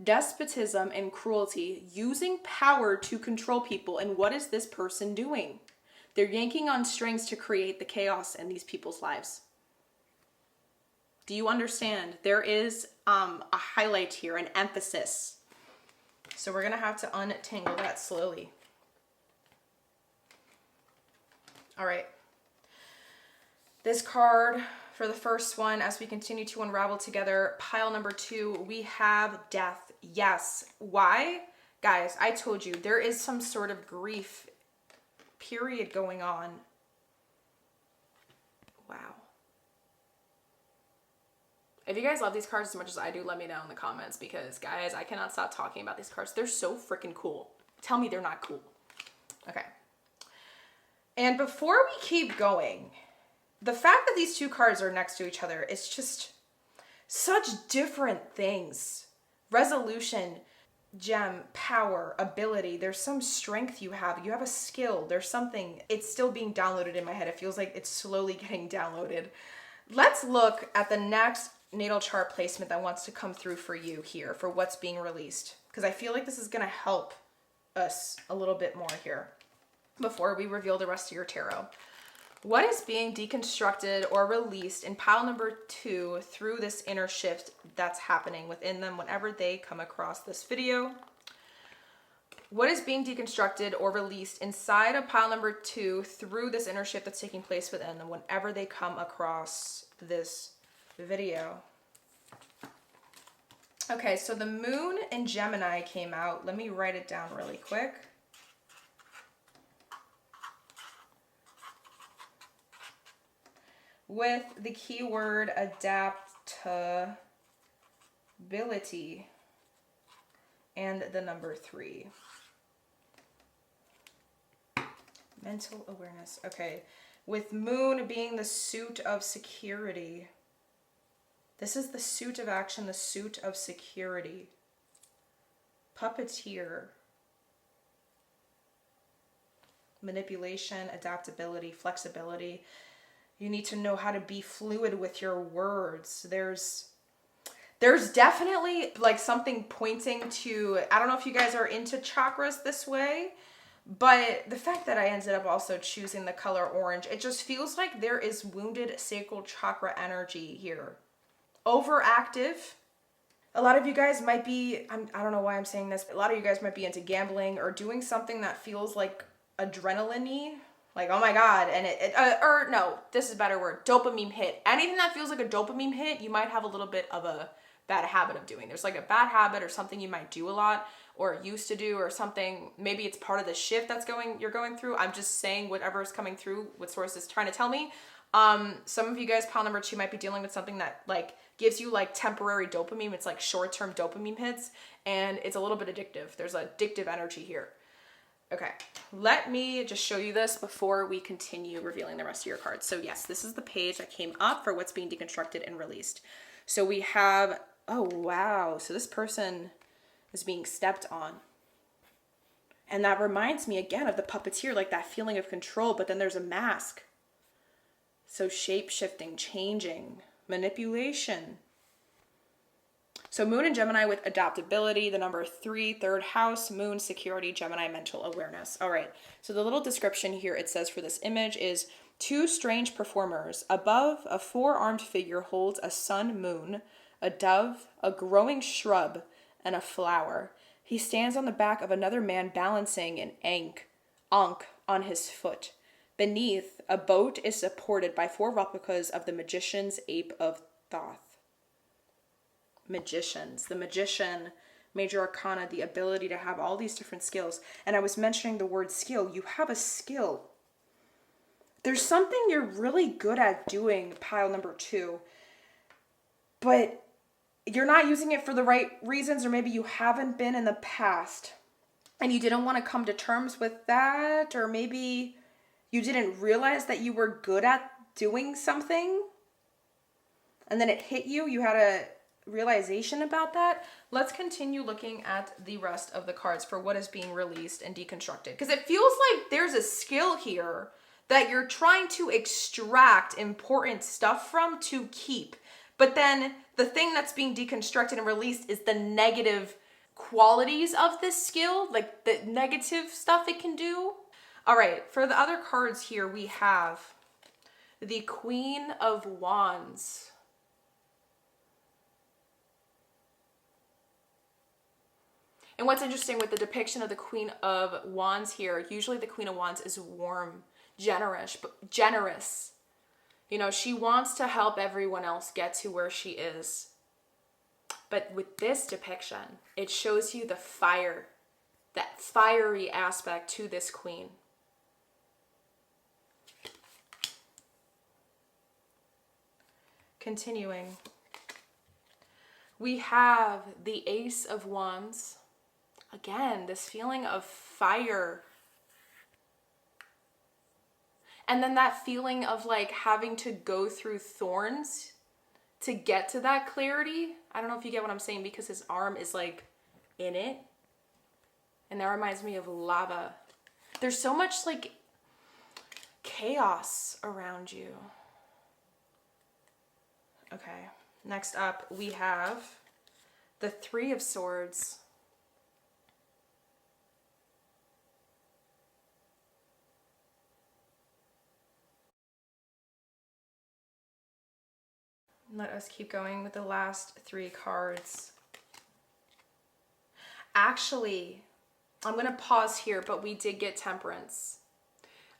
Despotism and cruelty, using power to control people. And what is this person doing? They're yanking on strings to create the chaos in these people's lives. Do you understand? There is a highlight here, an emphasis. So we're going to have to untangle that slowly. All right. This card for the first one, as we continue to unravel together, pile number 2, we have death. Yes. Why? Guys, I told you, there is some sort of grief period going on. Wow. If you guys love these cards as much as I do, let me know in the comments, because guys, I cannot stop talking about these cards. They're so freaking cool. Tell me they're not cool. Okay. And before we keep going, the fact that these two cards are next to each other is just such different things. Resolution, gem, power, ability. There's some strength you have. You have a skill. There's something. It's still being downloaded in my head. It feels like it's slowly getting downloaded. Let's look at the next natal chart placement that wants to come through for you here, for what's being released. Because I feel like this is going to help us a little bit more here before we reveal the rest of your tarot. What is being deconstructed or released in pile number 2 through this inner shift that's happening within them whenever they come across this video? What is being deconstructed or released inside of pile number 2 through this inner shift that's taking place within them whenever they come across this video? Okay, so the moon in Gemini came out. Let me write it down really quick. With the keyword adaptability and the number 3. Mental awareness. Okay. With moon being the suit of security. This is the suit of action, the suit of security. Puppeteer. Manipulation, adaptability, flexibility. You need to know how to be fluid with your words. There's definitely like something pointing to, I don't know if you guys are into chakras this way, but the fact that I ended up also choosing the color orange, it just feels like there is wounded sacral chakra energy here. Overactive. A lot of you guys might be, I don't know why I'm saying this, but a lot of you guys might be into gambling or doing something that feels like adrenaline-y. Like, oh my God, and or no, this is a better word, dopamine hit. Anything that feels like a dopamine hit, you might have a little bit of a bad habit of doing. There's like a bad habit or something you might do a lot or used to do or something. Maybe it's part of the shift you're going through. I'm just saying whatever is coming through, what source is trying to tell me. Some of you guys, pile number 2, might be dealing with something that like gives you like temporary dopamine. It's like short-term dopamine hits, and it's a little bit addictive. There's addictive energy here. Okay, let me just show you this before we continue revealing the rest of your cards. So yes, this is the page that came up for what's being deconstructed and released. So we have, oh wow, so this person is being stepped on. And that reminds me again of the puppeteer, like that feeling of control, but then there's a mask. So shape-shifting, changing, manipulation. So moon in Gemini with adaptability, the number 3, third house, moon, security, Gemini, mental awareness. All right, so the little description here it says for this image is 2 strange performers. Above, a 4-armed figure holds a sun moon, a dove, a growing shrub, and a flower. He stands on the back of another man balancing an ankh on his foot. Beneath, a boat is supported by 4 replicas of the magician's ape of Thoth. Magicians, the magician, major arcana, the ability to have all these different skills. And I was mentioning the word skill. You have a skill. There's something you're really good at doing, pile number 2, but you're not using it for the right reasons, or maybe you haven't been in the past and you didn't want to come to terms with that, or maybe you didn't realize that you were good at doing something and then it hit you. You had a realization about that. Let's continue looking at the rest of the cards for what is being released and deconstructed, because it feels like there's a skill here that you're trying to extract important stuff from to keep, but then the thing that's being deconstructed and released is the negative qualities of this skill, like the negative stuff it can do. All right, for the other cards here we have the Queen of Wands. And what's interesting with the depiction of the Queen of Wands here, usually the Queen of Wands is warm, generous. You know, she wants to help everyone else get to where she is. But with this depiction, it shows you the fire, that fiery aspect to this queen. Continuing, we have the Ace of Wands. Again, this feeling of fire. And then that feeling of like having to go through thorns to get to that clarity. I don't know if you get what I'm saying, because his arm is like in it. And that reminds me of lava. There's so much like chaos around you. Okay, next up we have the Three of Swords. Let us keep going with the last three cards. Actually, I'm going to pause here, but we did get Temperance.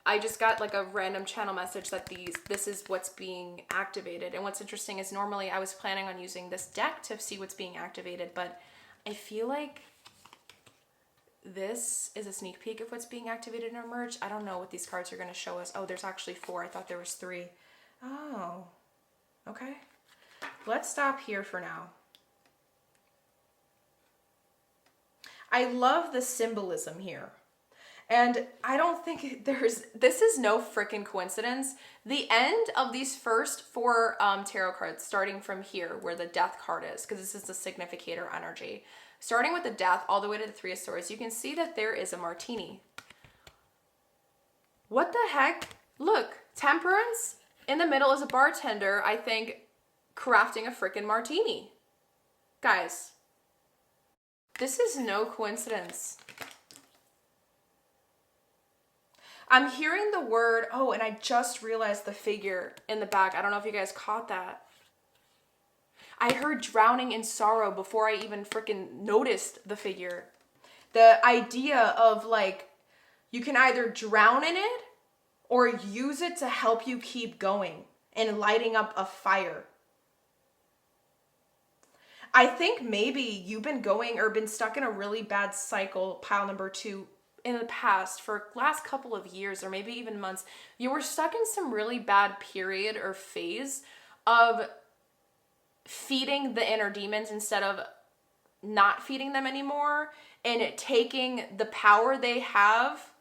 I just got like a random channel message that this is what's being activated. And what's interesting is normally I was planning on using this deck to see what's being activated, but I feel like this is a sneak peek of what's being activated in our merge. I don't know what these cards are going to show us. Oh, there's actually 4. I thought there was 3. Oh, okay. Let's stop here for now. I love the symbolism here. And I don't think this is no freaking coincidence. The end of these first 4 tarot cards, starting from here where the Death card is, because this is the significator energy. Starting with the Death all the way to the Three of Swords, you can see that there is a martini. What the heck? Look, Temperance in the middle is a bartender, I think, crafting a freaking martini. Guys, this is no coincidence. I'm hearing the word, oh, and I just realized the figure in the back. I don't know if you guys caught that. I heard drowning in sorrow before I even freaking noticed the figure. The idea of like, you can either drown in it or use it to help you keep going and lighting up a fire. I think maybe you've been going or been stuck in a really bad cycle, pile number 2, in the past for last couple of years or maybe even months. You were stuck in some really bad period or phase of feeding the inner demons instead of not feeding them anymore, and taking the power they have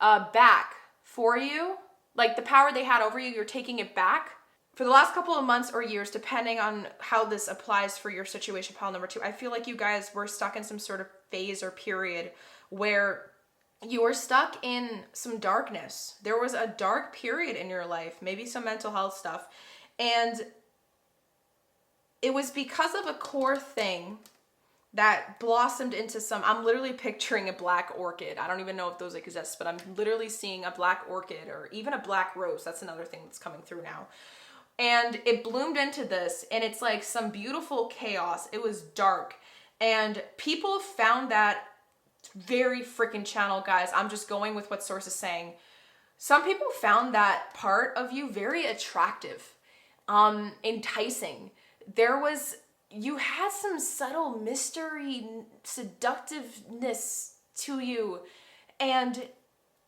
back for you. Like the power they had over you, you're taking it back. For the last couple of months or years, depending on how this applies for your situation, pile number 2, I feel like you guys were stuck in some sort of phase or period where you were stuck in some darkness. There was a dark period in your life, maybe some mental health stuff. And it was because of a core thing that blossomed into some, I'm literally picturing a black orchid. I don't even know if those exist, but I'm literally seeing a black orchid or even a black rose. That's another thing that's coming through now. And it bloomed into this, and it's like some beautiful chaos. It was dark. And people found that very freaking channel, guys. I'm just going with what source is saying. Some people found that part of you very attractive, enticing. You had some subtle mystery, seductiveness to you. And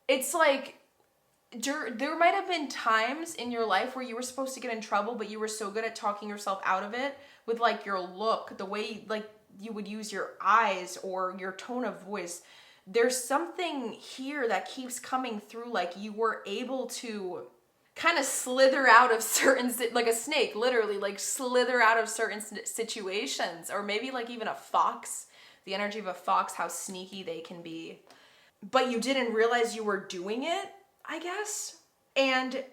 it's like, there might have been times in your life where you were supposed to get in trouble, but you were so good at talking yourself out of it with like your look, the way like you would use your eyes or your tone of voice. There's something here that keeps coming through, like you were able to kind of slither out of certain, like a snake, literally, like slither out of certain situations, or maybe like even a fox, the energy of a fox, how sneaky they can be. But you didn't realize you were doing it, I guess. And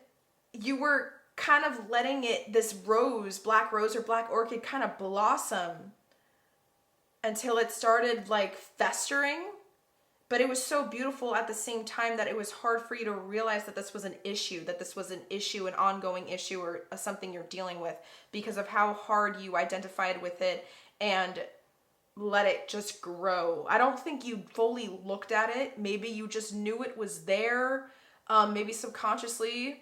you were kind of letting it, this rose, black rose or black orchid, kind of blossom until it started like festering. But it was so beautiful at the same time that it was hard for you to realize that this was an issue, an ongoing issue, or something you're dealing with, because of how hard you identified with it and let it just grow. I don't think you fully looked at it. Maybe you just knew it was there. maybe subconsciously,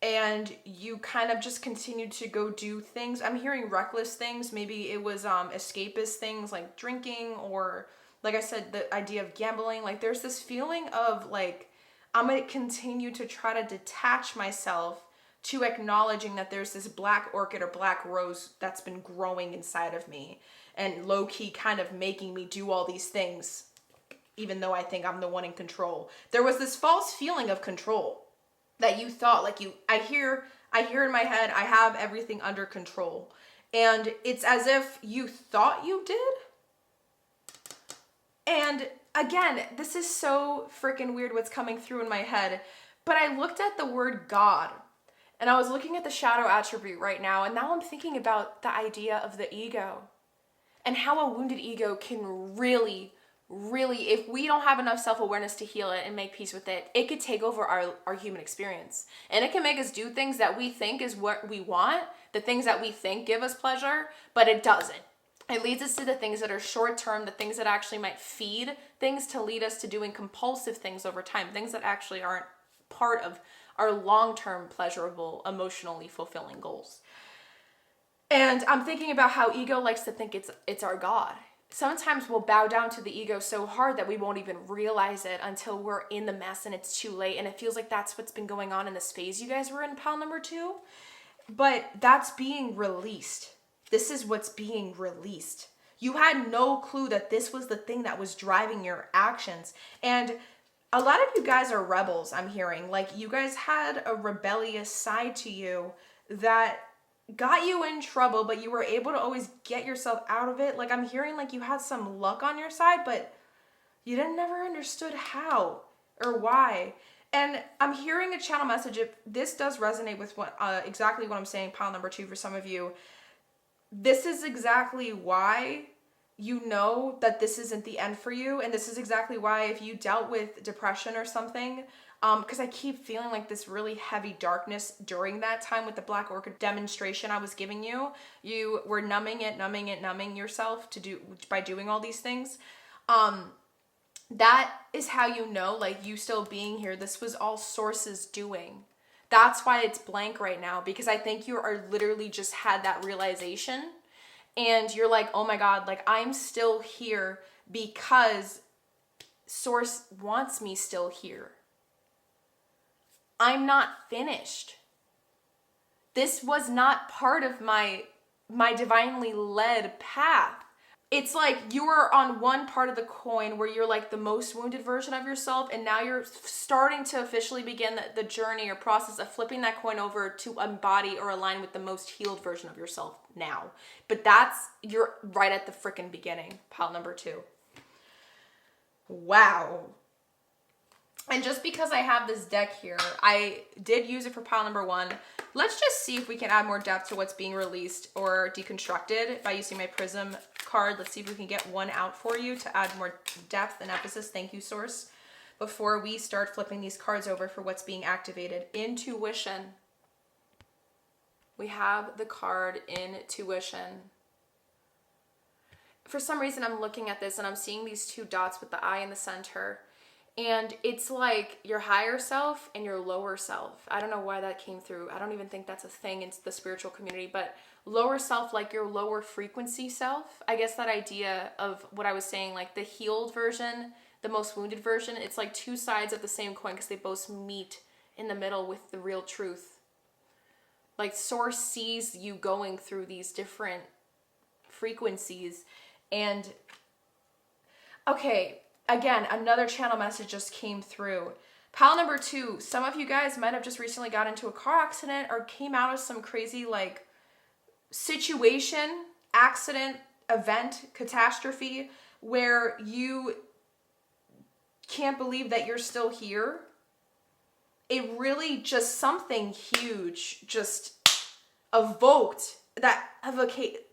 and you kind of just continued to go do things. I'm hearing reckless things. Maybe it was escapist things like drinking, or like I said, the idea of gambling. Like there's this feeling of like, I'm going to continue to try to detach myself to acknowledging that there's this black orchid or black rose that's been growing inside of me and low key kind of making me do all these things, even though I think I'm the one in control. There was this false feeling of control that you thought like I hear in my head, I have everything under control. And it's as if you thought you did. And again, this is so freaking weird what's coming through in my head. But I looked at the word God, and I was looking at the shadow attribute right now, and now I'm thinking about the idea of the ego and how a wounded ego can really, if we don't have enough self-awareness to heal it and make peace with it, it could take over our human experience. And it can make us do things that we think is what we want, the things that we think give us pleasure, but it doesn't. It leads us to the things that are short-term, the things that actually might feed things to lead us to doing compulsive things over time, things that actually aren't part of our long-term pleasurable, emotionally fulfilling goals. And I'm thinking about how ego likes to think it's our God. Sometimes we'll bow down to the ego so hard that we won't even realize it until we're in the mess and it's too late. And it feels like that's what's been going on in this phase you guys were in, pile number 2. But that's being released. This is what's being released. You had no clue that this was the thing that was driving your actions. And a lot of you guys are rebels, I'm hearing. Like you guys had a rebellious side to you that got you in trouble, but you were able to always get yourself out of it. Like I'm hearing like you had some luck on your side, but you never understood how or why. And I'm hearing a channel message. If this does resonate with what exactly what I'm saying, pile number 2 for some of you, this is exactly why you know that this isn't the end for you. And this is exactly why if you dealt with depression or something, because I keep feeling like this really heavy darkness during that time with the Black Orchid demonstration I was giving you. You were numbing yourself by doing all these things. That is how you know, like you still being here, this was all Source's doing. That's why it's blank right now, because I think you are literally just had that realization and you're like, oh my God, like I'm still here because Source wants me still here. I'm not finished. This was not part of my divinely led path. It's like you are on one part of the coin where you're like the most wounded version of yourself, and now you're starting to officially begin the journey or process of flipping that coin over to embody or align with the most healed version of yourself now. But you're right at the freaking beginning, pile number 2. Wow. And just because I have this deck here, I did use it for pile number 1. Let's just see if we can add more depth to what's being released or deconstructed by using my Prism card. Let's see if we can get one out for you to add more depth and emphasis. Thank you, Source. Before we start flipping these cards over for what's being activated. Intuition. We have the card Intuition. For some reason, I'm looking at this and I'm seeing these 2 dots with the eye in the center. And it's like your higher self and your lower self. I don't know why that came through. I don't even think that's a thing in the spiritual community, but lower self, like your lower frequency self. I guess that idea of what I was saying, like the healed version, the most wounded version, it's like 2 sides of the same coin because they both meet in the middle with the real truth. Like Source sees you going through these different frequencies. And okay, again, another channel message just came through. Pile number 2, some of you guys might have just recently got into a car accident or came out of some crazy like situation, accident, event, catastrophe where you can't believe that you're still here. It really just something huge just evoked that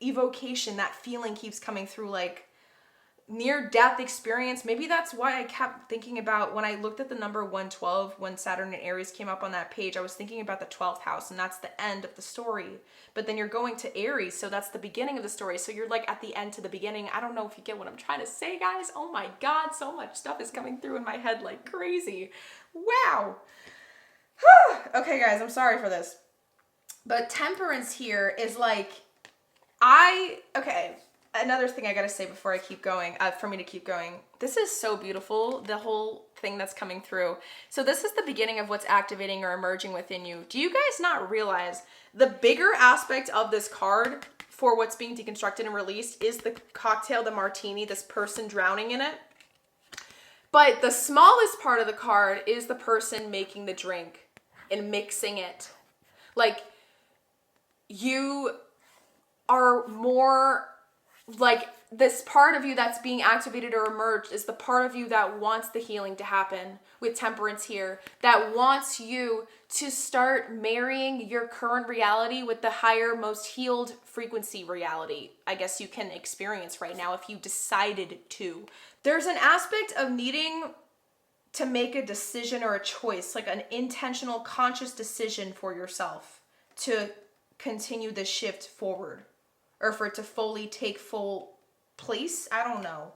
evocation, that feeling keeps coming through, like near-death experience. Maybe that's why I kept thinking about when I looked at the number 112, when Saturn and Aries came up on that page, I was thinking about the 12th house, and that's the end of the story. But then you're going to Aries, so that's the beginning of the story. So you're like at the end to the beginning. I don't know if you get what I'm trying to say, guys. Oh my God, so much stuff is coming through in my head like crazy. Wow. Okay, guys, I'm sorry for this. But temperance here is like, okay, another thing I gotta say before I keep going, for me to keep going. This is so beautiful, the whole thing that's coming through. So this is the beginning of what's activating or emerging within you. Do you guys not realize the bigger aspect of this card for what's being deconstructed and released is the cocktail, the martini, this person drowning in it? But the smallest part of the card is the person making the drink and mixing it. Like, you are more like, this part of you that's being activated or emerged is the part of you that wants the healing to happen with temperance here, that wants you to start marrying your current reality with the higher, most healed frequency reality I guess you can experience right now if you decided to. There's an aspect of needing to make a decision or a choice, like an intentional, conscious decision for yourself to continue the shift forward, or for it to fully take full place. I don't know.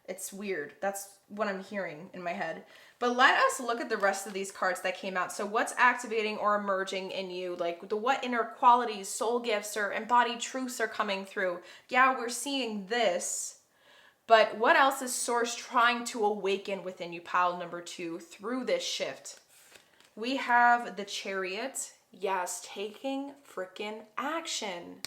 It's weird. That's what I'm hearing in my head. But let us look at the rest of these cards that came out. So what's activating or emerging in you? Like, what inner qualities, soul gifts, or embodied truths are coming through? Yeah, we're seeing this. But what else is Source trying to awaken within you, pile number 2, through this shift? We have the Chariot. Yes, taking freaking action.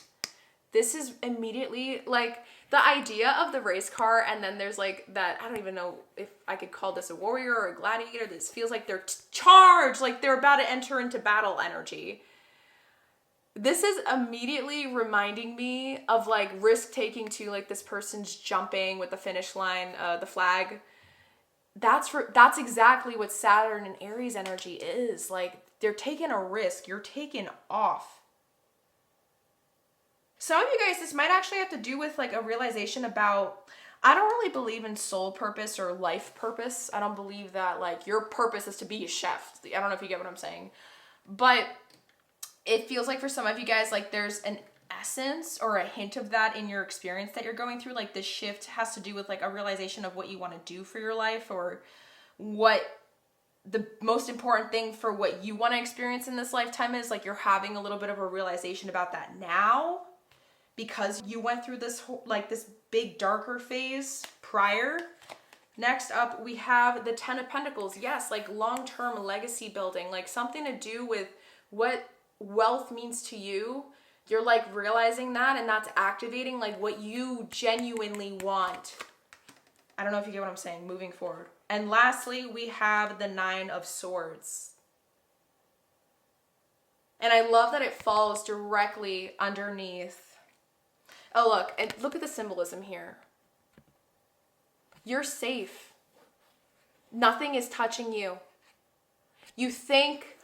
This is immediately like the idea of the race car, and then there's like that, I don't even know if I could call this a warrior or a gladiator. This feels like they're charged, like they're about to enter into battle energy. This is immediately reminding me of like risk taking too, like this person's jumping with the finish line, the flag. That's exactly what Saturn and Aries energy is. Like, they're taking a risk. You're taking off. Some of you guys, this might actually have to do with like a realization about, I don't really believe in soul purpose or life purpose. I don't believe that like your purpose is to be a chef. I don't know if you get what I'm saying. But it feels like for some of you guys, like there's an essence or a hint of that in your experience that you're going through. Like this shift has to do with like a realization of what you want to do for your life, or what the most important thing for what you want to experience in this lifetime is. Like you're having a little bit of a realization about that now, because you went through this whole, like this big darker phase prior. Next up, we have the 10 of Pentacles. Yes, like long-term legacy building, like something to do with what wealth means to you. You're like realizing that, and that's activating like what you genuinely want. I don't know if you get what I'm saying, moving forward. And lastly, we have the 9 of Swords. And I love that it falls directly underneath. Oh, look, and look at the symbolism here. You're safe. Nothing is touching you. You think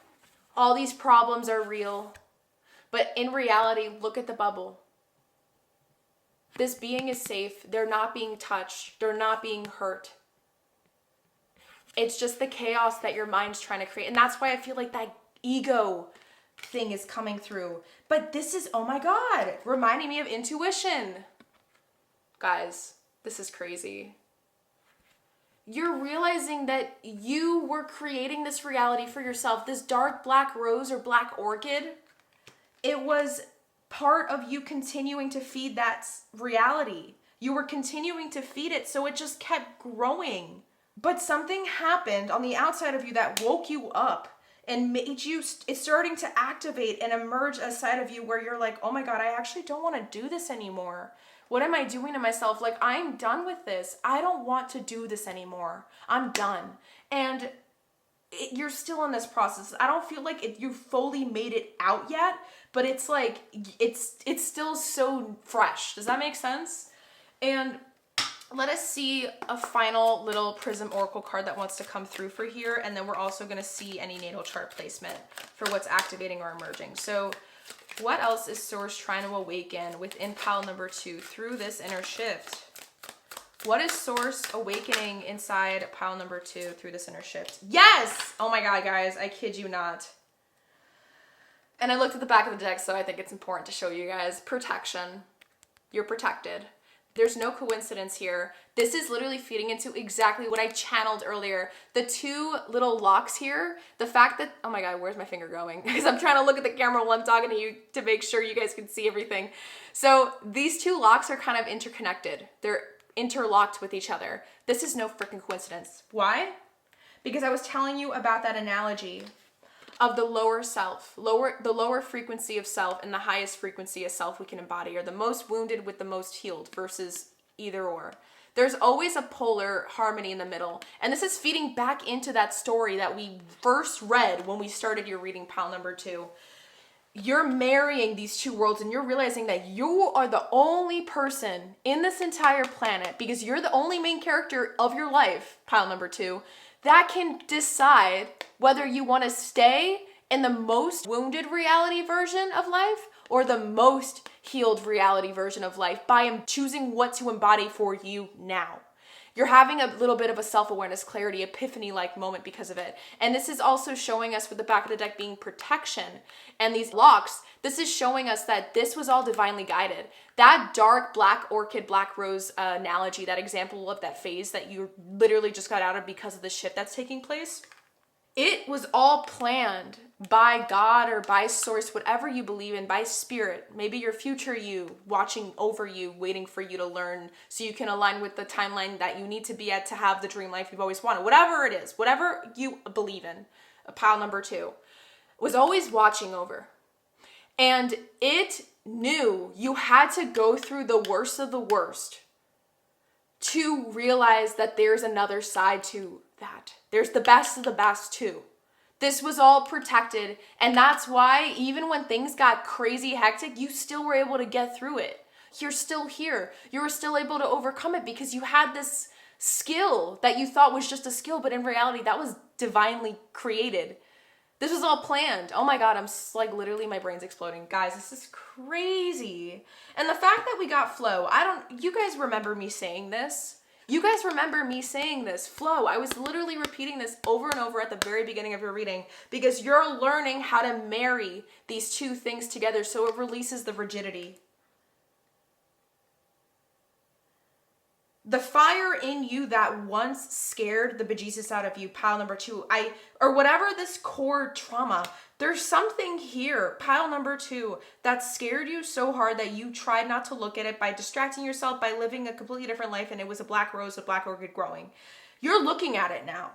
all these problems are real, but in reality, look at the bubble. This being is safe. They're not being touched. They're not being hurt. It's just the chaos that your mind's trying to create. And that's why I feel like that ego thing is coming through. But this is, oh my God, reminding me of intuition. Guys, this is crazy. You're realizing that you were creating this reality for yourself. This dark black rose or black orchid, it was part of you continuing to feed that reality. You were continuing to feed it, so it just kept growing. But something happened on the outside of you that woke you up and made you, it's starting to activate and emerge a side of you where you're like, oh my God, I actually don't want to do this anymore. What am I doing to myself? Like, I'm done with this. I don't want to do this anymore. I'm done. And you're still in this process. I don't feel like you fully made it out yet, but it's like, it's still so fresh. Does that make sense? And let us see a final little Prism Oracle card that wants to come through for here. And then we're also going to see any natal chart placement for what's activating or emerging. So what else is Source trying to awaken within pile number 2 through this inner shift? What is Source awakening inside pile number 2 through this inner shift? Yes! Oh my God, guys, I kid you not. And I looked at the back of the deck, so I think it's important to show you guys protection. You're protected. There's no coincidence here. This is literally feeding into exactly what I channeled earlier. The two little locks here, the fact that, oh my God, where's my finger going? Because I'm trying to look at the camera while I'm talking to you to make sure you guys can see everything. So these two locks are kind of interconnected. They're interlocked with each other. This is no freaking coincidence. Why? Because I was telling you about that analogy Of the lower self, the lower frequency of self and the highest frequency of self we can embody, or the most wounded with the most healed versus either or. There's always a polar harmony in the middle. And this is feeding back into that story that we first read when we started your reading pile number 2. You're marrying these two worlds and you're realizing that you are the only person in this entire planet, because you're the only main character of your life, pile number 2, that can decide whether you want to stay in the most wounded reality version of life or the most healed reality version of life by choosing what to embody for you now. You're having a little bit of a self-awareness, clarity, epiphany-like moment because of it. And this is also showing us, with the back of the deck being protection and these locks, this is showing us that this was all divinely guided. That dark black orchid, black rose analogy, that example of that phase that you literally just got out of because of the shift that's taking place, it was all planned by God or by source, whatever you believe in, by spirit. Maybe your future you watching over you, waiting for you to learn so you can align with the timeline that you need to be at to have the dream life you've always wanted. Whatever it is, whatever you believe in, pile number 2 was always watching over. And it knew you had to go through the worst of the worst to realize that there's another side to that. There's the best of the best too. This was all protected, and that's why even when things got crazy hectic, you still were able to get through it. You're still here. You were still able to overcome it because you had this skill that you thought was just a skill, but in reality, that was divinely created. This was all planned. Oh my God, I'm like literally my brain's exploding. Guys, this is crazy. And the fact that we got flow, you guys remember me saying this? You guys remember me saying this, flow. I was literally repeating this over and over at the very beginning of your reading because you're learning how to marry these two things together so it releases the rigidity. The fire in you that once scared the bejesus out of you, pile number 2, or whatever this core trauma, there's something here, pile number 2, that scared you so hard that you tried not to look at it by distracting yourself, by living a completely different life, and it was a black rose, a black orchid growing. You're looking at it now.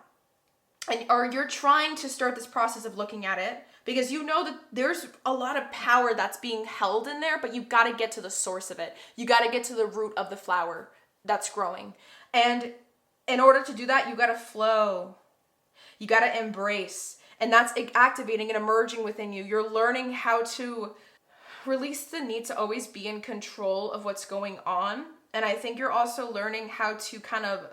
Or you're trying to start this process of looking at it because you know that there's a lot of power that's being held in there, but you got to get to the source of it. You got to get to the root of the flower that's growing. And in order to do that, you got to flow. You got to embrace. And that's activating and emerging within you. You're learning how to release the need to always be in control of what's going on. And I think you're also learning how to kind of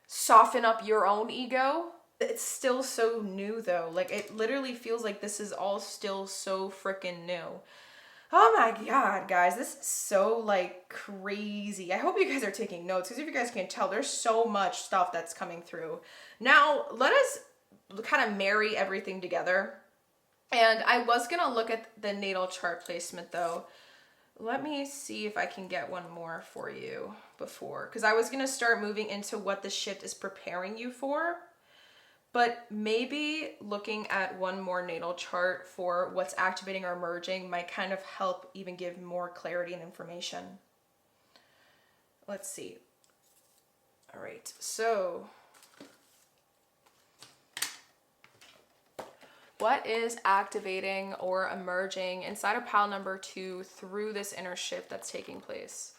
soften up your own ego. It's still so new though. Like it literally feels like this is all still so freaking new. Oh my God, guys, this is so like crazy. I hope you guys are taking notes because if you guys can't tell, there's so much stuff that's coming through. Now, let us kind of marry everything together. And I was going to look at the natal chart placement though. Let me see if I can get one more for you before, because I was going to start moving into what the shift is preparing you for. But maybe looking at one more natal chart for what's activating or emerging might kind of help even give more clarity and information. Let's see. All right, so what is activating or emerging inside of pile number 2 through this inner shift that's taking place?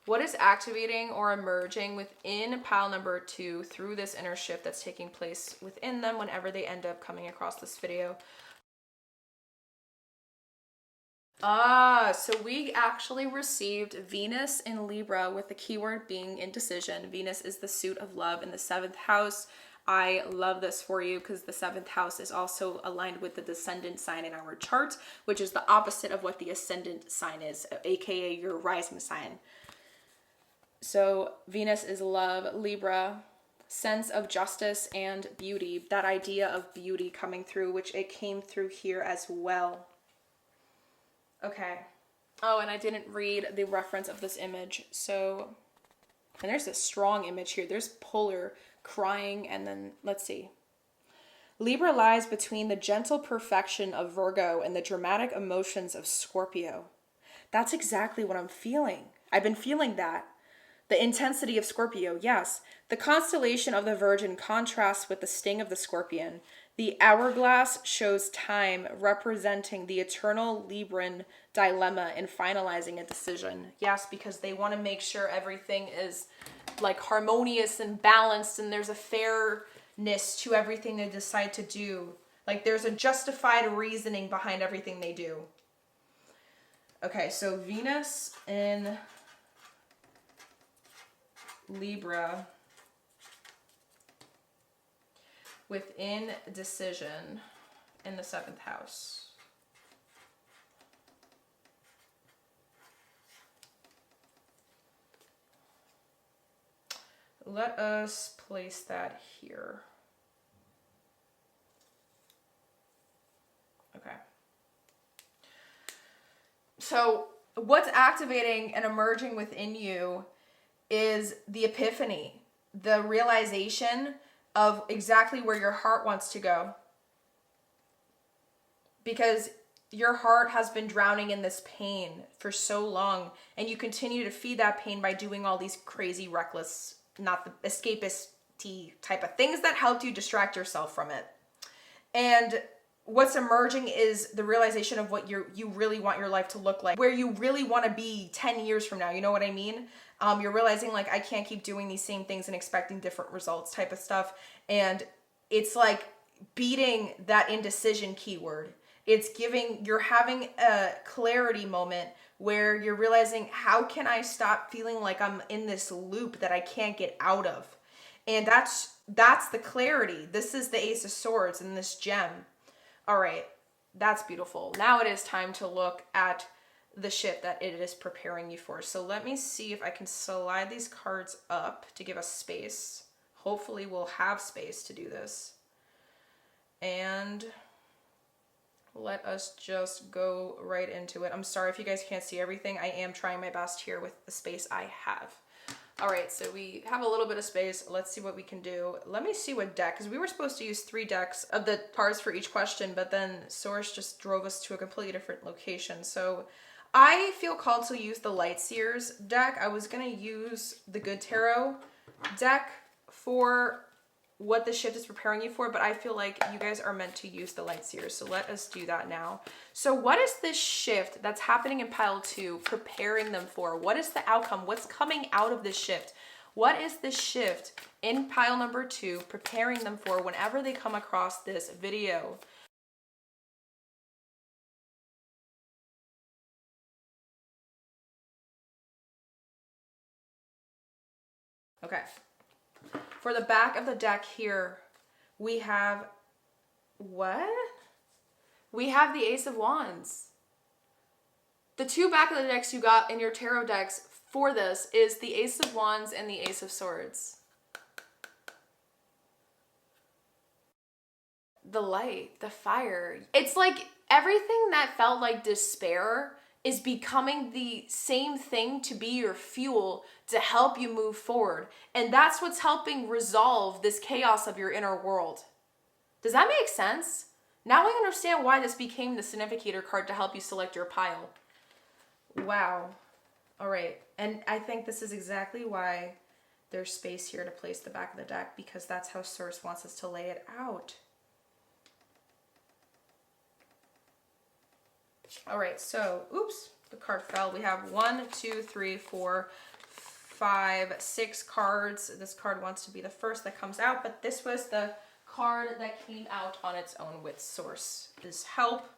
What is activating or emerging within pile number 2 through this inner shift that's taking place within them whenever they end up coming across this video? So we actually received Venus in Libra with the keyword being indecision. Venus is the suit of love in the 7th house. I love this for you because the 7th house is also aligned with the descendant sign in our chart, which is the opposite of what the ascendant sign is, aka your rising sign. So Venus is love, Libra, sense of justice and beauty, that idea of beauty coming through, which it came through here as well. Okay. Oh, and I didn't read the reference of this image. So, and there's a strong image here. There's polar crying, and then let's see. Libra lies between the gentle perfection of Virgo and the dramatic emotions of Scorpio. That's exactly what I'm feeling. I've been feeling that. The intensity of Scorpio, yes. The constellation of the Virgin contrasts with the sting of the Scorpion. The hourglass shows time representing the eternal Libran dilemma in finalizing a decision. Yes, because they want to make sure everything is like harmonious and balanced and there's a fairness to everything they decide to do. Like there's a justified reasoning behind everything they do. Okay, so Venus in Libra with indecision in the 7th house. Let us place that here. Okay. So what's activating and emerging within you is the epiphany, the realization of exactly where your heart wants to go. Because your heart has been drowning in this pain for so long, and you continue to feed that pain by doing all these crazy, reckless, not the escapist type of things that helped you distract yourself from it. And what's emerging is the realization of what you really want your life to look like, where you really want to be 10 years from now. You know what I mean? You're realizing like, I can't keep doing these same things and expecting different results type of stuff. And it's like beating that indecision keyword. You're having a clarity moment where you're realizing, how can I stop feeling like I'm in this loop that I can't get out of? And that's the clarity. This is the Ace of Swords and this gem. All right, that's beautiful. Now it is time to look at the shift that it is preparing you for. So let me see if I can slide these cards up to give us space. Hopefully we'll have space to do this. And let us just go right into it. I'm sorry if you guys can't see everything. I am trying my best here with the space I have. All right, so we have a little bit of space. Let's see what we can do. Let me see what deck, because we were supposed to use 3 decks of the cards for each question, but then Source just drove us to a completely different location. So I feel called to use the Light Seers deck. I was going to use the Good Tarot deck for what the shift is preparing you for, but I feel like you guys are meant to use the Light Seers, so let us do that now. So what is this shift that's happening in pile 2 preparing them for? What is the outcome? What's coming out of this shift? What is this shift in pile number 2 preparing them for whenever they come across this video? Okay. For the back of the deck here, we have what? We have the Ace of Wands. The 2 back of the decks you got in your tarot decks for this is the Ace of Wands and the Ace of Swords. The light, the fire. It's like everything that felt like despair is becoming the same thing to be your fuel to help you move forward. And that's what's helping resolve this chaos of your inner world. Does that make sense? Now I understand why this became the significator card to help you select your pile. Wow. All right. And I think this is exactly why there's space here to place the back of the deck, because that's how Source wants us to lay it out. All right, so, oops, the card fell. We have 1, 2, 3, 4, 5, 6 cards. This card wants to be the first that comes out, but this was the card that came out on its own with Source's help.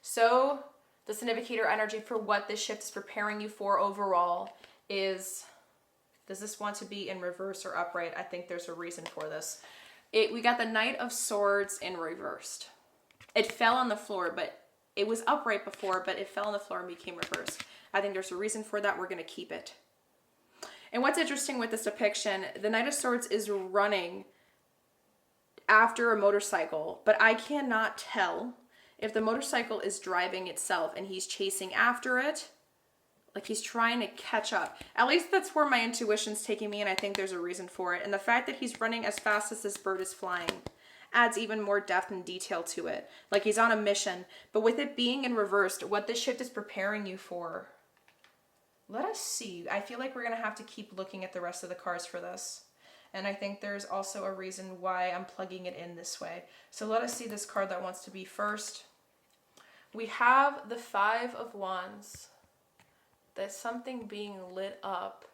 So the significator energy for what this shift is preparing you for overall is, does this want to be in reverse or upright? I think there's a reason for this. We got the Knight of Swords in reversed. It fell on the floor, but it was upright before, but it fell on the floor and became reversed. I think there's a reason for that. We're going to keep it. And what's interesting with this depiction, the Knight of Swords is running after a motorcycle, but I cannot tell if the motorcycle is driving itself and he's chasing after it, Like he's trying to catch up. At least that's where my intuition's taking me, and I think there's a reason for it. And the fact that he's running as fast as this bird is flying adds even more depth and detail to it. Like he's on a mission. But with it being in reversed, what this shift is preparing you for, let us see. I feel like we're going to have to keep looking at the rest of the cards for this. And I think there's also a reason why I'm plugging it in this way. So let us see this card that wants to be first. We have the Five of Wands. There's something being lit up,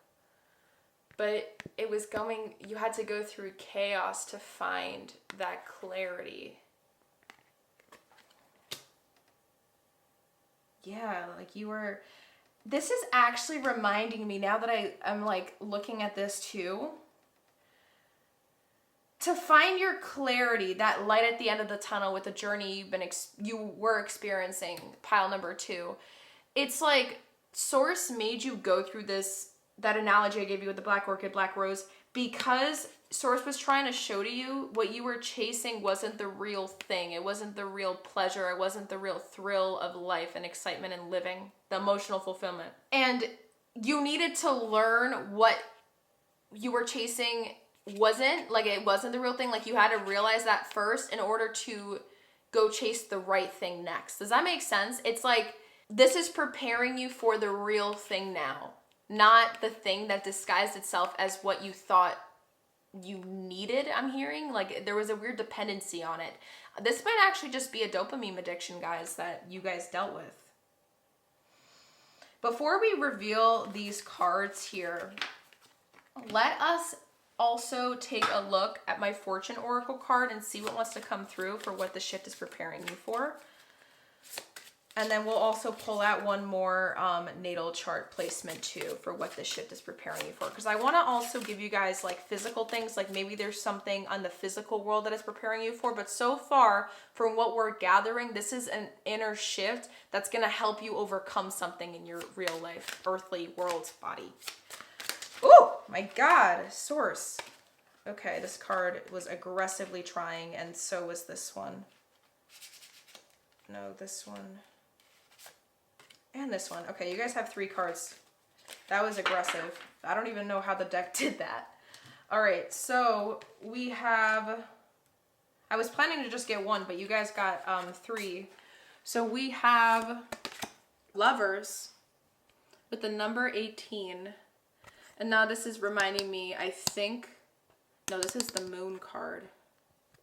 but it was going, you had to go through chaos to find that clarity. Yeah, like you were, this is actually reminding me now that I'm like looking at this too, to find your clarity, that light at the end of the tunnel with the journey you were experiencing, pile number 2. It's like Source made you go through this, that analogy I gave you with the black orchid, black rose, because Source was trying to show to you what you were chasing wasn't the real thing. It wasn't the real pleasure. It wasn't the real thrill of life and excitement and living, the emotional fulfillment. And you needed to learn what you were chasing wasn't, like it wasn't the real thing. Like you had to realize that first in order to go chase the right thing next. Does that make sense? It's like, this is preparing you for the real thing now, not the thing that disguised itself as what you thought you needed. I'm hearing like there was a weird dependency on it. This might actually just be a dopamine addiction, guys, that you guys dealt with. Before we reveal these cards here, let us also take a look at my Fortune Oracle card and see what wants to come through for what the shift is preparing you for. And then we'll also pull out one more natal chart placement too for what this shift is preparing you for. Because I want to also give you guys like physical things, like maybe there's something on the physical world that it's preparing you for. But so far, from what we're gathering, this is an inner shift that's going to help you overcome something in your real life, earthly world body. Oh my God, Source. Okay, this card was aggressively trying, and so was this one. No, this one. And this one. Okay, you guys have 3 cards. That was aggressive. I don't even know how the deck did that. All right, so we have, I was planning to just get 1, but you guys got 3. So we have Lovers with the number 18. And now this is reminding me, I think, no, this is the Moon card.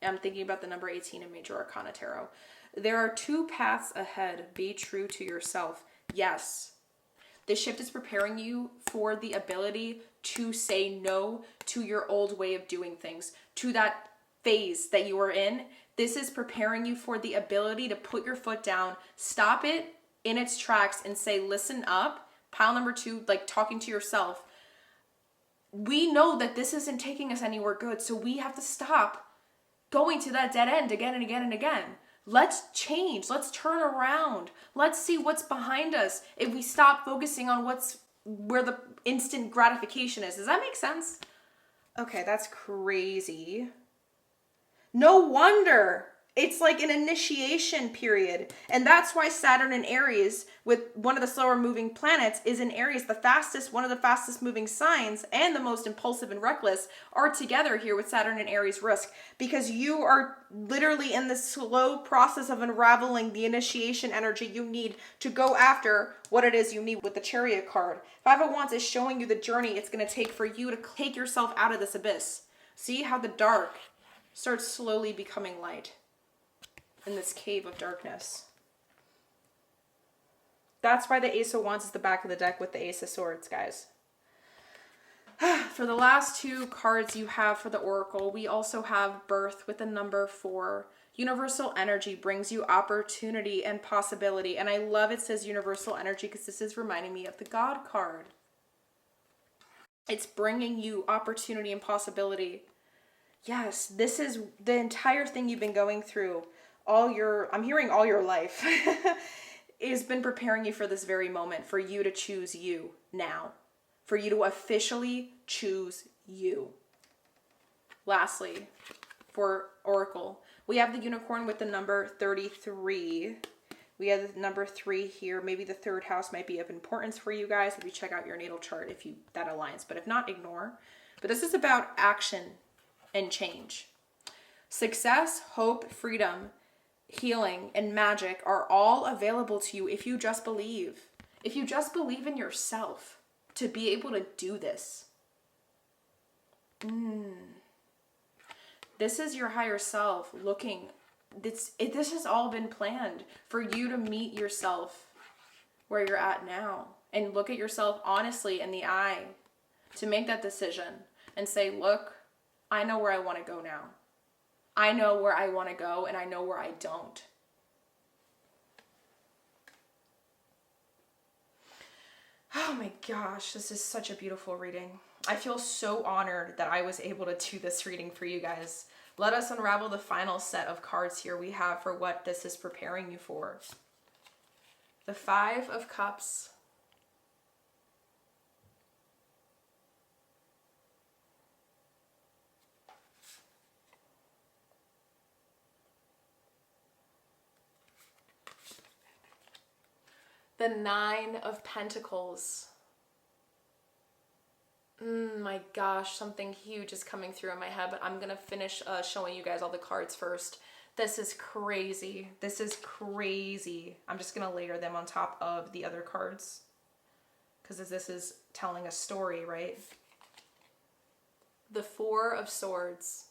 I'm thinking about the number 18 in Major Arcana Tarot. There are 2 paths ahead. Be true to yourself. Yes, this shift is preparing you for the ability to say no to your old way of doing things, to that phase that you were in. This is preparing you for the ability to put your foot down, stop it in its tracks and say, listen up. Pile number 2, like talking to yourself. We know that this isn't taking us anywhere good, so we have to stop going to that dead end again and again and again. Let's change. Let's turn around. Let's see what's behind us if we stop focusing on where the instant gratification is. Does that make sense? Okay, that's crazy. No wonder. It's like an initiation period. And that's why Saturn in Aries, with one of the slower moving planets, is in Aries. One of the fastest moving signs and the most impulsive and reckless are together here with Saturn and Aries risk. Because you are literally in the slow process of unraveling the initiation energy you need to go after what it is you need with the Chariot card. Five of Wands is showing you the journey it's going to take for you to take yourself out of this abyss. See how the dark starts slowly becoming light in this cave of darkness. That's why the Ace of Wands is the back of the deck with the Ace of Swords, guys. For the last 2 cards you have for the Oracle, we also have Birth with the number 4. Universal energy brings you opportunity and possibility. And I love it says universal energy because this is reminding me of the God card. It's bringing you opportunity and possibility. Yes, this is the entire thing you've been going through. I'm hearing all your life has been preparing you for this very moment, for you to choose you now, for you to officially choose you. Lastly, for Oracle, we have the Unicorn with the number 33. We have the number 3 here. Maybe the 3rd house might be of importance for you guys if you check out your natal chart, if that aligns. But if not, ignore. But this is about action and change. Success, hope, freedom, healing, and magic are all available to you if you just believe. If you just believe in yourself to be able to do this. This is your higher self looking. This has all been planned for you to meet yourself where you're at now and look at yourself honestly in the eye to make that decision and say, look, I know where I want to go now. I know where I want to go and I know where I don't. Oh my gosh, this is such a beautiful reading. I feel so honored that I was able to do this reading for you guys. Let us unravel the final set of cards here we have for what this is preparing you for. The 5 of Cups. The 9 of Pentacles. My gosh, something huge is coming through in my head, but I'm going to finish showing you guys all the cards first. This is crazy. This is crazy. I'm just going to layer them on top of the other cards because this is telling a story, right? The 4 of Swords.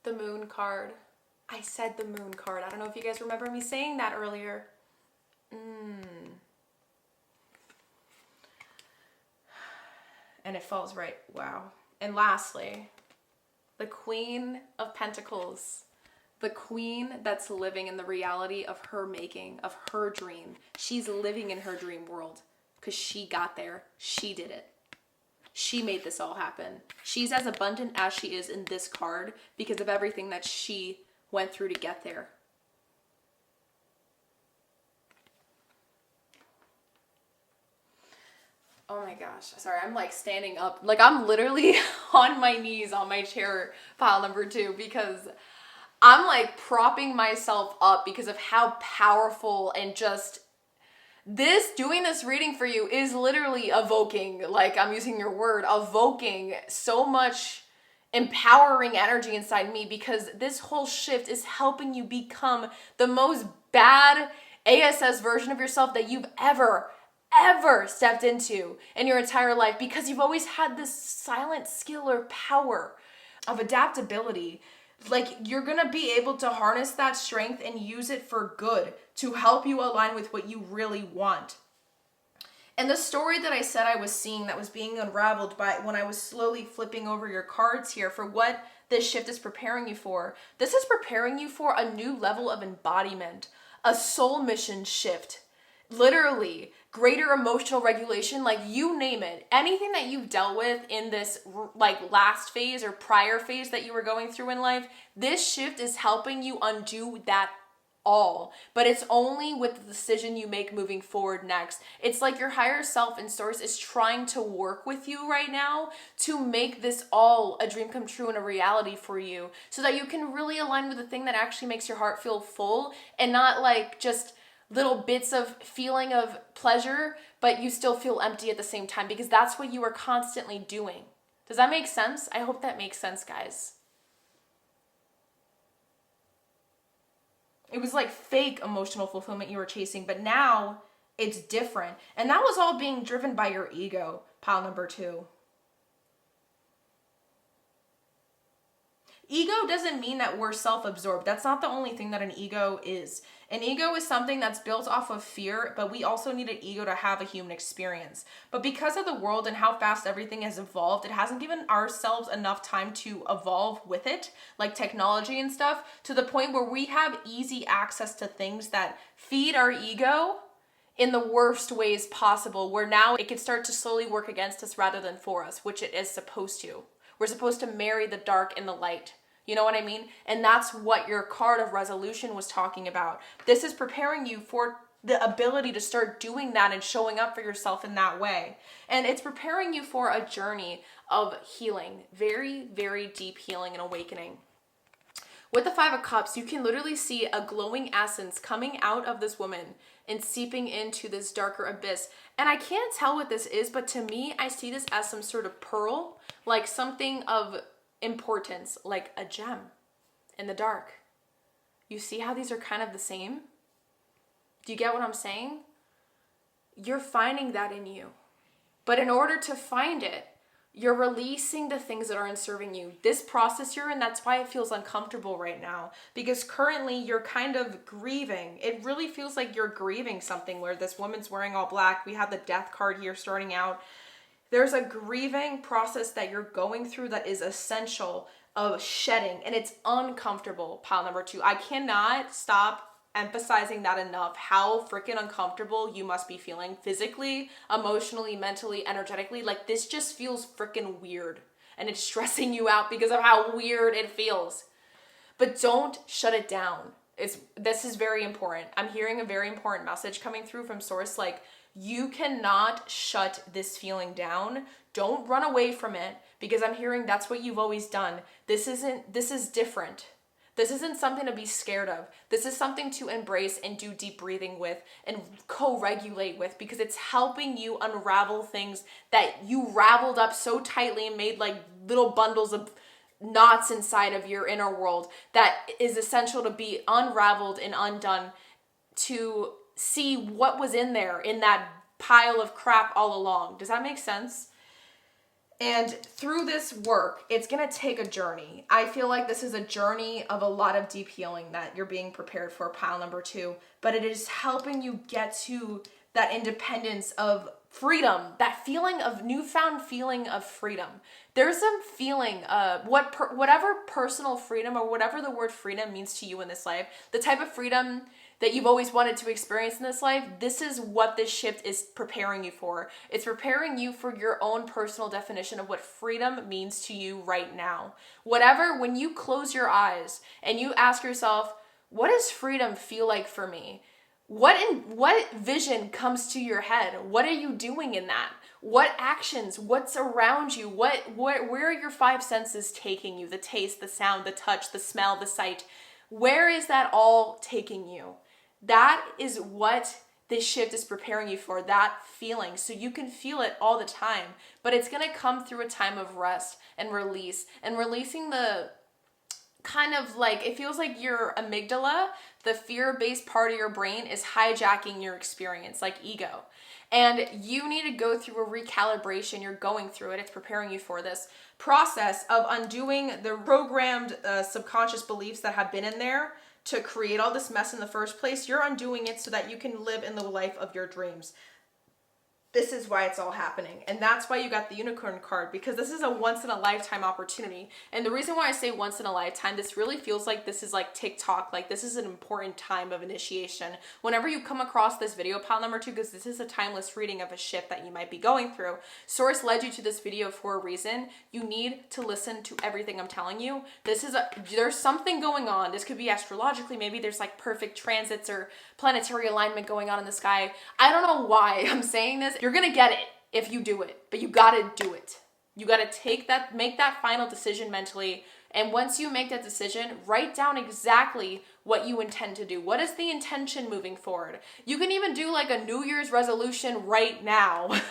The Moon card. I said the Moon card. I don't know if you guys remember me saying that earlier. And it falls right. Wow. And lastly, the Queen of Pentacles. The queen that's living in the reality of her making, of her dream. She's living in her dream world because she got there. She did it. She made this all happen. She's as abundant as she is in this card because of everything that she went through to get there. Oh my gosh. Sorry, I'm like standing up. Like I'm literally on my knees on my chair, pile number 2, because I'm like propping myself up because of how powerful and just doing this reading for you is literally evoking, like I'm using your word, evoking so much empowering energy inside me because this whole shift is helping you become the most bad ASS version of yourself that you've ever stepped into in your entire life because you've always had this silent skill or power of adaptability. Like you're gonna be able to harness that strength and use it for good to help you align with what you really want. And the story that I said I was seeing that was being unraveled by when I was slowly flipping over your cards here for what this shift is preparing you for. This is preparing you for a new level of embodiment, a soul mission shift. Literally, greater emotional regulation, like you name it. Anything that you've dealt with in this like last phase or prior phase that you were going through in life, this shift is helping you undo that all. But it's only with the decision you make moving forward next. It's like your higher self and source is trying to work with you right now to make this all a dream come true and a reality for you so that you can really align with the thing that actually makes your heart feel full and not like just little bits of feeling of pleasure, but you still feel empty at the same time because that's what you are constantly doing. Does that make sense? I hope that makes sense, guys. It was like fake emotional fulfillment you were chasing, but now it's different. And that was all being driven by your ego, pile number 2. Ego doesn't mean that we're self-absorbed. That's not the only thing that an ego is. An ego is something that's built off of fear, but we also need an ego to have a human experience. But because of the world and how fast everything has evolved, it hasn't given ourselves enough time to evolve with it, like technology and stuff, to the point where we have easy access to things that feed our ego in the worst ways possible, where now it can start to slowly work against us rather than for us, which it is supposed to. We're supposed to marry the dark and the light. You know what I mean? And that's what your card of resolution was talking about. This is preparing you for the ability to start doing that and showing up for yourself in that way. And it's preparing you for a journey of healing, very, very deep healing and awakening. With the Five of Cups, you can literally see a glowing essence coming out of this woman and seeping into this darker abyss. And I can't tell what this is, but to me, I see this as some sort of pearl, like something of importance, like a gem in the dark. You see how these are kind of the same? Do you get what I'm saying? You're finding that in you. But in order to find it, you're releasing the things that aren't serving you. This process you're in, that's why it feels uncomfortable right now. Because currently you're kind of grieving. It really feels like you're grieving something where this woman's wearing all black. We have the death card here starting out. There's a grieving process that you're going through that is essential of shedding. And it's uncomfortable, pile number 2. I cannot stop emphasizing that enough, how freaking uncomfortable you must be feeling physically, emotionally, mentally, energetically. Like this just feels freaking weird and it's stressing you out because of how weird it feels. But don't shut it down. This is very important. I'm hearing a very important message coming through from source. Like you cannot shut this feeling down. Don't run away from it because I'm hearing that's what you've always done. This is different. This isn't something to be scared of. This is something to embrace and do deep breathing with and co-regulate with because it's helping you unravel things that you raveled up so tightly and made like little bundles of knots inside of your inner world that is essential to be unraveled and undone to see what was in there in that pile of crap all along. Does that make sense? And through this work, it's going to take a journey. I feel like this is a journey of a lot of deep healing that you're being prepared for, pile number 2. But it is helping you get to that independence of freedom, that feeling of newfound feeling of freedom. There's some feeling of whatever personal freedom or whatever the word freedom means to you in this life, the type of freedom that you've always wanted to experience in this life, this is what this shift is preparing you for. It's preparing you for your own personal definition of what freedom means to you right now. When you close your eyes and you ask yourself, what does freedom feel like for me? What vision comes to your head? What are you doing in that? What actions? What's around you? Where are your 5 senses taking you? The taste, the sound, the touch, the smell, the sight. Where is that all taking you? That is what this shift is preparing you for, that feeling. So you can feel it all the time, but it's going to come through a time of rest and release and releasing the kind of like, it feels like your amygdala, the fear-based part of your brain is hijacking your experience, like ego. And you need to go through a recalibration. You're going through it. It's preparing you for this process of undoing the programmed subconscious beliefs that have been in there to create all this mess in the first place. You're undoing it so that you can live in the life of your dreams. This is why it's all happening. And that's why you got the unicorn card, because this is a once in a lifetime opportunity. And the reason why I say once in a lifetime, this really feels like this is like TikTok. Like this is an important time of initiation. Whenever you come across this video, pile number 2, because this is a timeless reading of a shift that you might be going through. Source led you to this video for a reason. You need to listen to everything I'm telling you. There's something going on. This could be astrologically. Maybe there's like perfect transits or planetary alignment going on in the sky. I don't know why I'm saying this. You're gonna get it if you do it, but you gotta do it. You gotta make that final decision mentally. And once you make that decision, write down exactly what you intend to do. What is the intention moving forward? You can even do like a New Year's resolution right now.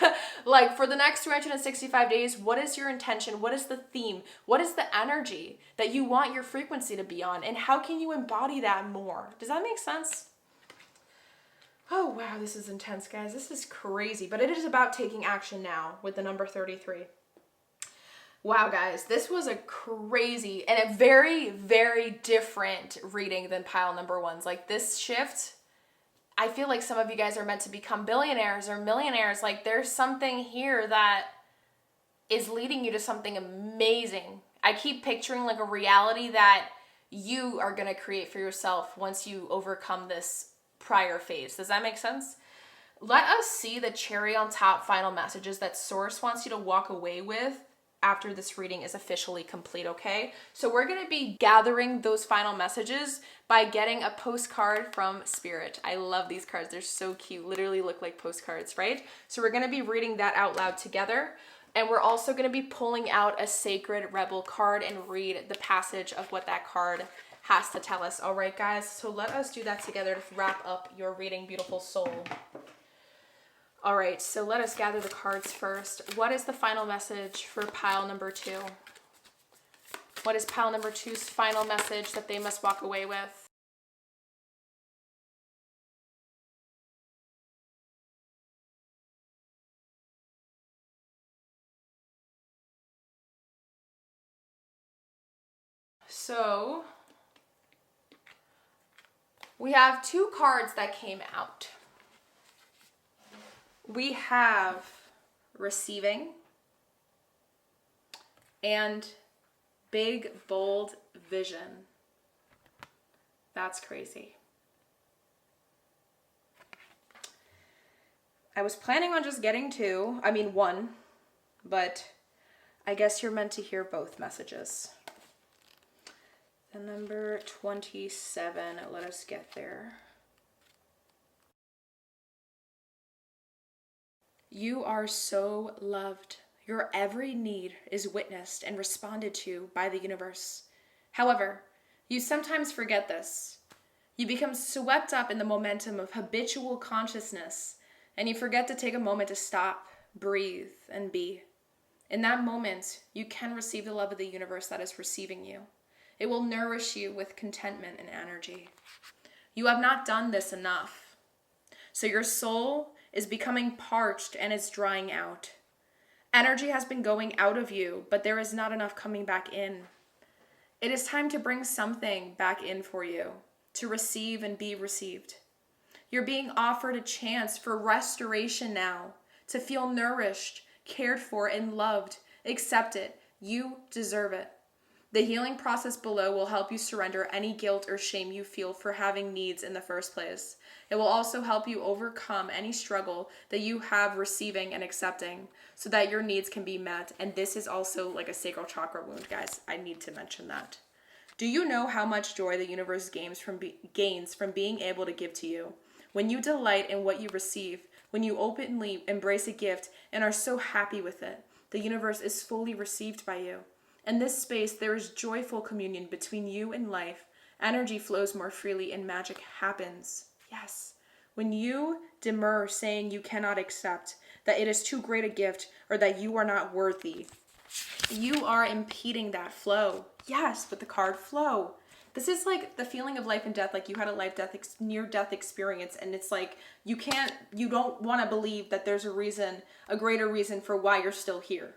Like for the next 365 days, what is your intention? What is the theme? What is the energy that you want your frequency to be on? And how can you embody that more? Does that make sense? Oh, wow, this is intense, guys. This is crazy, but it is about taking action now with the number 33. Wow, guys, this was a crazy and a very, very different reading than pile number 1's. Like this shift, I feel like some of you guys are meant to become billionaires or millionaires. Like there's something here that is leading you to something amazing. I keep picturing like a reality that you are going to create for yourself once you overcome this prior phase. Does that make sense? Let us see the cherry on top final messages that Source wants you to walk away with after this reading is officially complete, okay? So we're going to be gathering those final messages by getting a postcard from Spirit. I love these cards. They're so cute. Literally look like postcards, right? So we're going to be reading that out loud together. And we're also going to be pulling out a Sacred Rebel card and read the passage of what that card has to tell us. All right, guys? So let us do that together to wrap up your reading, beautiful soul. All right, so let us gather the cards first. What is the final message for pile number 2? What is pile number 2's final message that they must walk away with? So we have 2 cards that came out. We have receiving and big, bold vision. That's crazy. I was planning on just getting 1, but I guess you're meant to hear both messages. The number 27, let us get there. You are so loved. Your every need is witnessed and responded to by the universe. However, you sometimes forget this. You become swept up in the momentum of habitual consciousness, and you forget to take a moment to stop, breathe, and be. In that moment, you can receive the love of the universe that is receiving you. It will nourish you with contentment and energy. You have not done this enough. So your soul is becoming parched and is drying out. Energy has been going out of you, but there is not enough coming back in. It is time to bring something back in for you, to receive and be received. You're being offered a chance for restoration now, to feel nourished, cared for, and loved. Accept it. You deserve it. The healing process below will help you surrender any guilt or shame you feel for having needs in the first place. It will also help you overcome any struggle that you have receiving and accepting so that your needs can be met. And this is also like a sacral chakra wound, guys. I need to mention that. Do you know how much joy the universe gains from being able to give to you? When you delight in what you receive, when you openly embrace a gift and are so happy with it, the universe is fully received by you. In this space, there is joyful communion between you and life. Energy flows more freely and magic happens. Yes. When you demur saying you cannot accept, that it is too great a gift, or that you are not worthy, you are impeding that flow. Yes, with the card flow. This is like the feeling of life and death, like you had a near-death experience, and it's like you don't want to believe that there's a greater reason for why you're still here.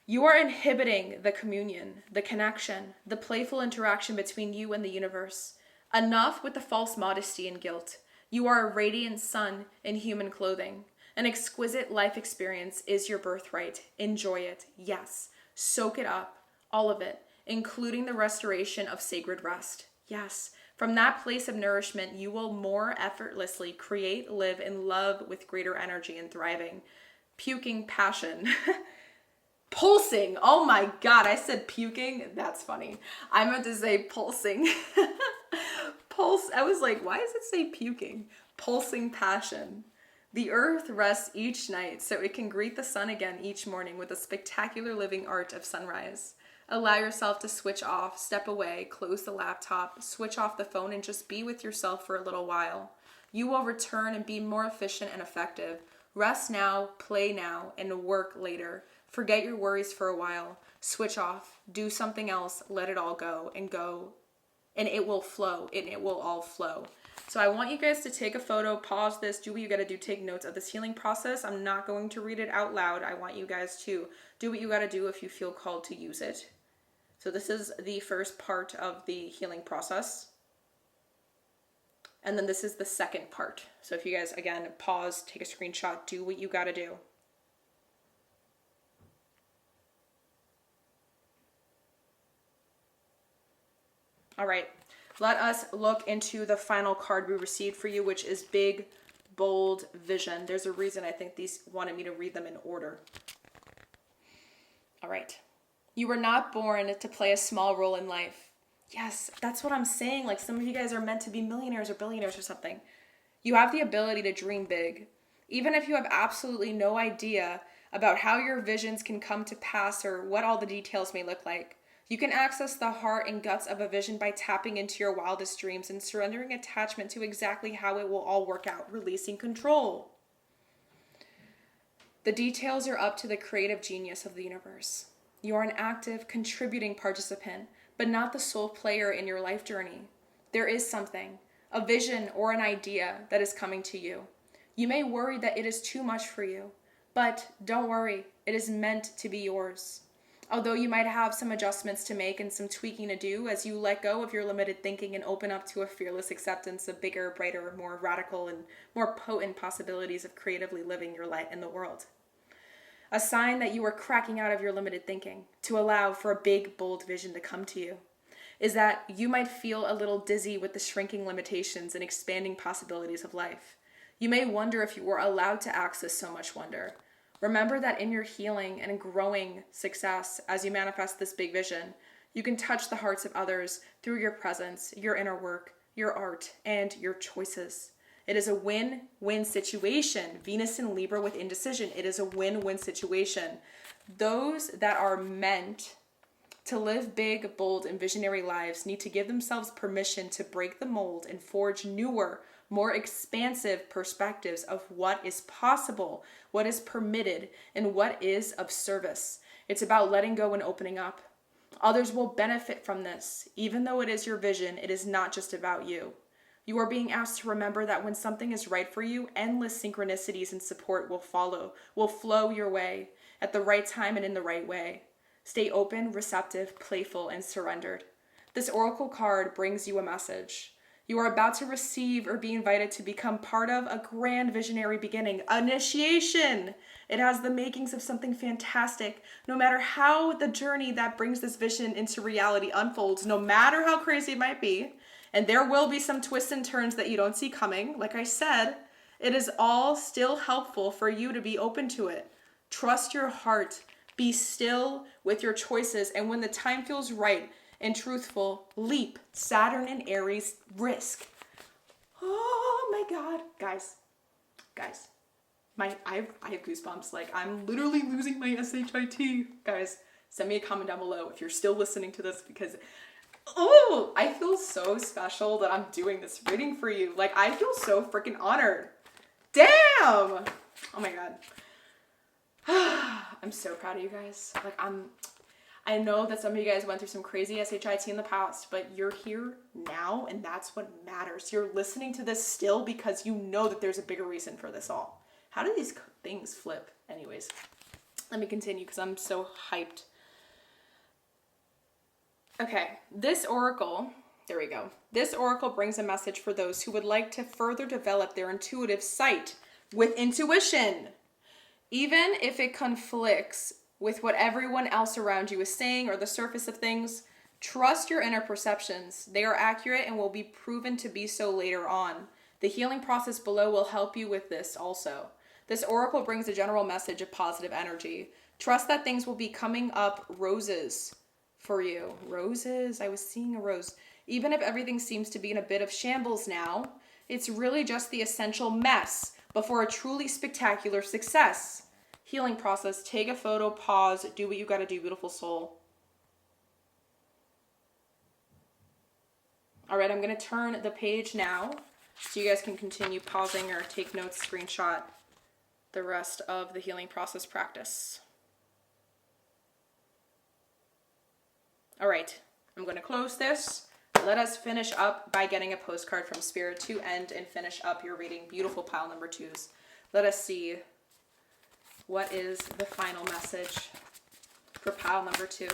You are inhibiting the communion, the connection, the playful interaction between you and the universe. Enough with the false modesty and guilt. You are a radiant sun in human clothing. An exquisite life experience is your birthright. Enjoy it. Yes. Soak it up. All of it, including the restoration of sacred rest. Yes. From that place of nourishment, you will more effortlessly create, live, and love with greater energy and thriving. Puking passion. Pulsing. Oh my God, I said puking. That's funny. I meant to say pulsing. Pulse. I was like, why does it say puking? Pulsing passion. The earth rests each night so it can greet the sun again each morning with a spectacular living art of sunrise. Allow yourself to switch off, step away, close the laptop, switch off the phone, and just be with yourself for a little while. You will return and be more efficient and effective. Rest now, play now, and work later. Forget your worries for a while. Switch off. Do something else. Let it all go. And it will flow. And it will all flow. So I want you guys to take a photo, pause this, do what you got to do, take notes of this healing process. I'm not going to read it out loud. I want you guys to do what you got to do if you feel called to use it. So this is the first part of the healing process. And then this is the second part. So if you guys, again, pause, take a screenshot, do what you got to do. All right, let us look into the final card we received for you, which is Big, Bold Vision. There's a reason I think these wanted me to read them in order. All right. You were not born to play a small role in life. Yes, that's what I'm saying. Like, some of you guys are meant to be millionaires or billionaires or something. You have the ability to dream big. Even if you have absolutely no idea about how your visions can come to pass or what all the details may look like, you can access the heart and guts of a vision by tapping into your wildest dreams and surrendering attachment to exactly how it will all work out, releasing control. The details are up to the creative genius of the universe. You are an active, contributing participant, but not the sole player in your life journey. There is something, a vision or an idea that is coming to you. You may worry that it is too much for you, but don't worry, it is meant to be yours. Although you might have some adjustments to make and some tweaking to do as you let go of your limited thinking and open up to a fearless acceptance of bigger, brighter, more radical, and more potent possibilities of creatively living your life in the world. A sign that you are cracking out of your limited thinking to allow for a big, bold vision to come to you is that you might feel a little dizzy with the shrinking limitations and expanding possibilities of life. You may wonder if you were allowed to access so much wonder. Remember that in your healing and growing success as you manifest this big vision, you can touch the hearts of others through your presence, your inner work, your art, and your choices. It is a win-win situation. Venus in Libra with indecision. It is a win-win situation. Those that are meant to live big, bold, and visionary lives need to give themselves permission to break the mold and forge newer, more expansive perspectives of what is possible, what is permitted, and what is of service. It's about letting go and opening up. Others will benefit from this. Even though it is your vision, it is not just about you. You are being asked to remember that when something is right for you, endless synchronicities and support will flow your way at the right time and in the right way. Stay open, receptive, playful, and surrendered. This oracle card brings you a message. You are about to receive or be invited to become part of a grand visionary beginning, initiation. It has the makings of something fantastic. No matter how the journey that brings this vision into reality unfolds, no matter how crazy it might be, and there will be some twists and turns that you don't see coming, like I said, it is all still helpful for you to be open to it. Trust your heart. Be still with your choices, and when the time feels right and truthful, leap. Saturn and Aries, risk. Oh my God, guys, I have goosebumps. Like, I'm literally losing my SHIT. Guys, send me a comment down below if you're still listening to this, because I feel so special that I'm doing this reading for you. Like, I feel so freaking honored. Damn! Oh my God. I'm so proud of you guys. Like, I know that some of you guys went through some crazy SHIT in the past, but you're here now, and that's what matters. You're listening to this still because you know that there's a bigger reason for this all. How do these things flip? Anyways, let me continue because I'm so hyped. Okay, this oracle, there we go. This oracle brings a message for those who would like to further develop their intuitive sight with intuition. Even if it conflicts with what everyone else around you is saying or the surface of things, trust your inner perceptions. They are accurate and will be proven to be so later on. The healing process below will help you with this also. This oracle brings a general message of positive energy. Trust that things will be coming up roses for you. Roses? I was seeing a rose. Even if everything seems to be in a bit of shambles now, it's really just the essential mess before a truly spectacular success. Healing process. Take a photo, pause, do what you gotta do, beautiful soul. All right, I'm gonna turn the page now so you guys can continue pausing or take notes, screenshot the rest of the healing process practice. All right, I'm gonna close this. Let us finish up by getting a postcard from Spirit to end and finish up your reading. Beautiful pile number 2s. Let us see what is the final message for pile number 2.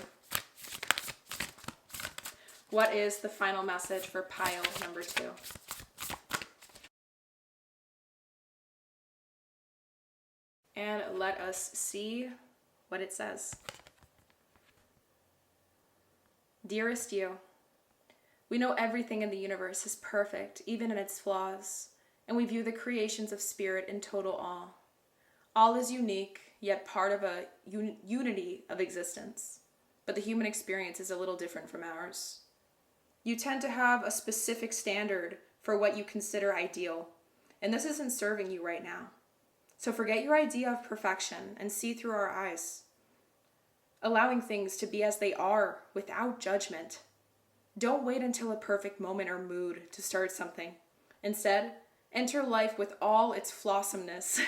What is the final message for pile number 2? And let us see what it says. Dearest you, we know everything in the universe is perfect, even in its flaws, and we view the creations of spirit in total awe. All is unique, yet part of a unity of existence. But the human experience is a little different from ours. You tend to have a specific standard for what you consider ideal, and this isn't serving you right now. So forget your idea of perfection and see through our eyes, allowing things to be as they are without judgment. Don't wait until a perfect moment or mood to start something. Instead, enter life with all its flawsomeness.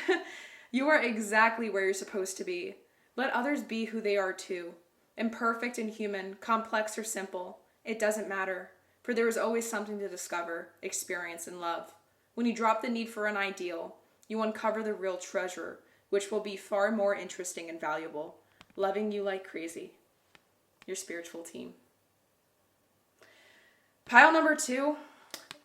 You are exactly where you're supposed to be. Let others be who they are too. Imperfect and human, complex or simple, it doesn't matter, for there is always something to discover, experience, and love. When you drop the need for an ideal, you uncover the real treasure, which will be far more interesting and valuable. Loving you like crazy. Your spiritual team. Pile number 2.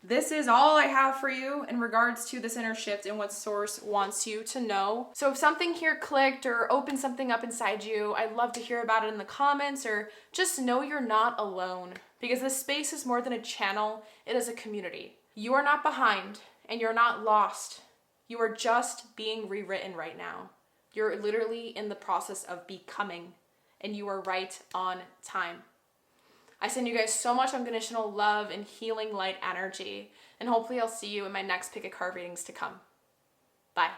This is all I have for you in regards to this inner shift and what Source wants you to know. So if something here clicked or opened something up inside you, I'd love to hear about it in the comments, or just know you're not alone, because this space is more than a channel, it is a community. You are not behind and you're not lost. You are just being rewritten right now. You're literally in the process of becoming, and you are right on time. I send you guys so much unconditional love and healing light energy, and hopefully I'll see you in my next pick a card readings to come. Bye.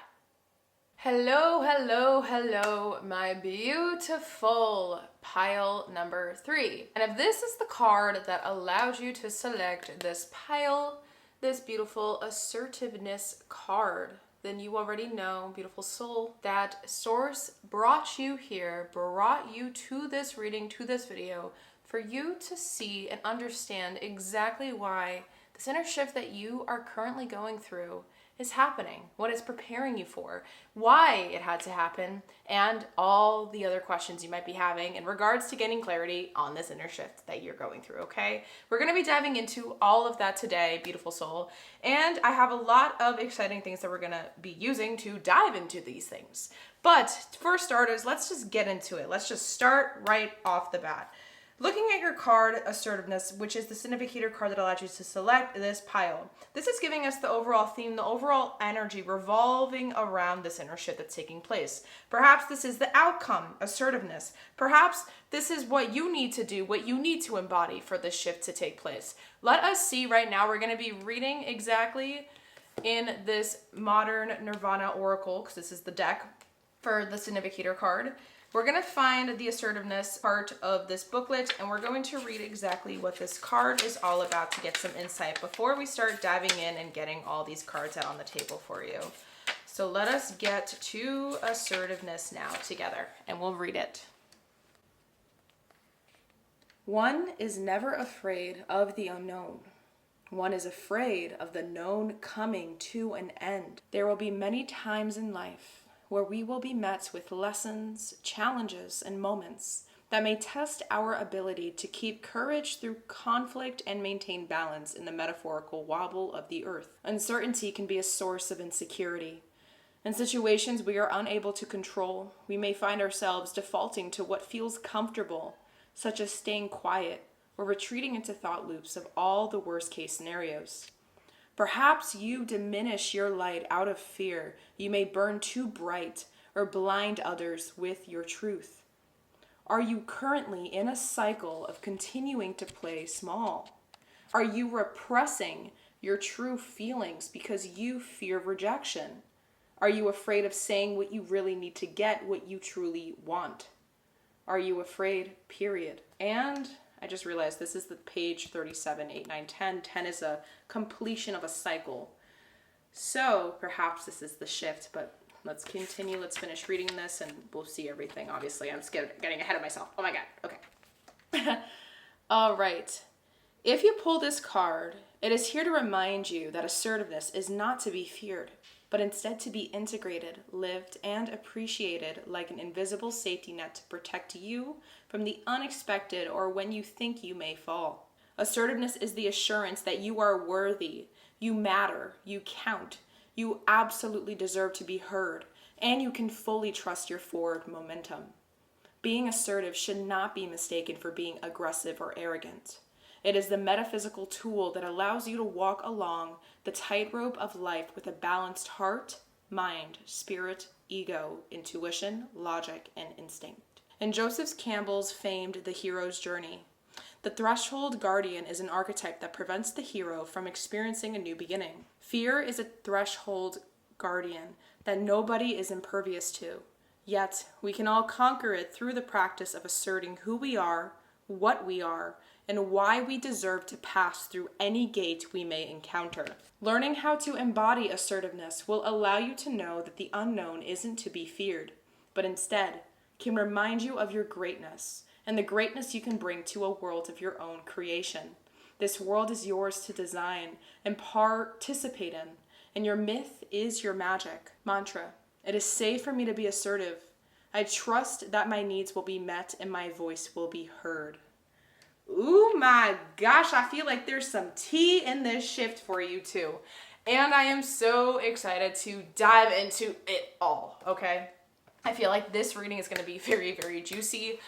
Hello, hello, hello, my beautiful pile number 3. And if this is the card that allows you to select this pile, this beautiful assertiveness card, then you already know, beautiful soul, that Source brought you here, brought you to this reading, to this video, for you to see and understand exactly why this inner shift that you are currently going through is happening, what it's preparing you for, why it had to happen, and all the other questions you might be having in regards to getting clarity on this inner shift that you're going through, okay? We're gonna be diving into all of that today, beautiful soul, and I have a lot of exciting things that we're gonna be using to dive into these things. But for starters, let's just get into it. Let's just start right off the bat. Looking at your card, Assertiveness, which is the significator card that allows you to select this pile. This is giving us the overall theme, the overall energy revolving around this inner shift that's taking place. Perhaps this is the outcome, assertiveness. Perhaps this is what you need to do, what you need to embody for this shift to take place. Let us see right now. We're going to be reading exactly in this modern Nirvana Oracle, because this is the deck for the significator card. We're going to find the assertiveness part of this booklet, and we're going to read exactly what this card is all about to get some insight before we start diving in and getting all these cards out on the table for you. So let us get to assertiveness now together, and we'll read it. One is never afraid of the unknown. One is afraid of the known coming to an end. There will be many times in life where we will be met with lessons, challenges, and moments that may test our ability to keep courage through conflict and maintain balance in the metaphorical wobble of the earth. Uncertainty can be a source of insecurity. In situations we are unable to control, we may find ourselves defaulting to what feels comfortable, such as staying quiet or retreating into thought loops of all the worst-case scenarios. Perhaps you diminish your light out of fear you may burn too bright or blind others with your truth. Are you currently in a cycle of continuing to play small? Are you repressing your true feelings because you fear rejection? Are you afraid of saying what you really need to get what you truly want? Are you afraid? Period. And I just realized this is the page 37, 8, 9, 10. 10 is a completion of a cycle. So perhaps this is the shift, but let's continue. Let's finish reading this and we'll see everything. Obviously, I'm just getting ahead of myself. Oh my God. Okay. All right. If you pull this card, it is here to remind you that assertiveness is not to be feared, but instead to be integrated, lived, and appreciated like an invisible safety net to protect you from the unexpected or when you think you may fall. Assertiveness is the assurance that you are worthy, you matter, you count, you absolutely deserve to be heard, and you can fully trust your forward momentum. Being assertive should not be mistaken for being aggressive or arrogant. It is the metaphysical tool that allows you to walk along the tightrope of life with a balanced heart, mind, spirit, ego, intuition, logic, and instinct. In Joseph Campbell's famed The Hero's Journey, the threshold guardian is an archetype that prevents the hero from experiencing a new beginning. Fear is a threshold guardian that nobody is impervious to. Yet, we can all conquer it through the practice of asserting who we are, what we are, and why we deserve to pass through any gate we may encounter. Learning how to embody assertiveness will allow you to know that the unknown isn't to be feared, but instead can remind you of your greatness and the greatness you can bring to a world of your own creation. This world is yours to design and participate in, and your myth is your magic. Mantra: it is safe for me to be assertive. I trust that my needs will be met and my voice will be heard. Ooh my gosh, I feel like there's some tea in this shift for you too. And I am so excited to dive into it all, okay? I feel like this reading is going to be very, very juicy.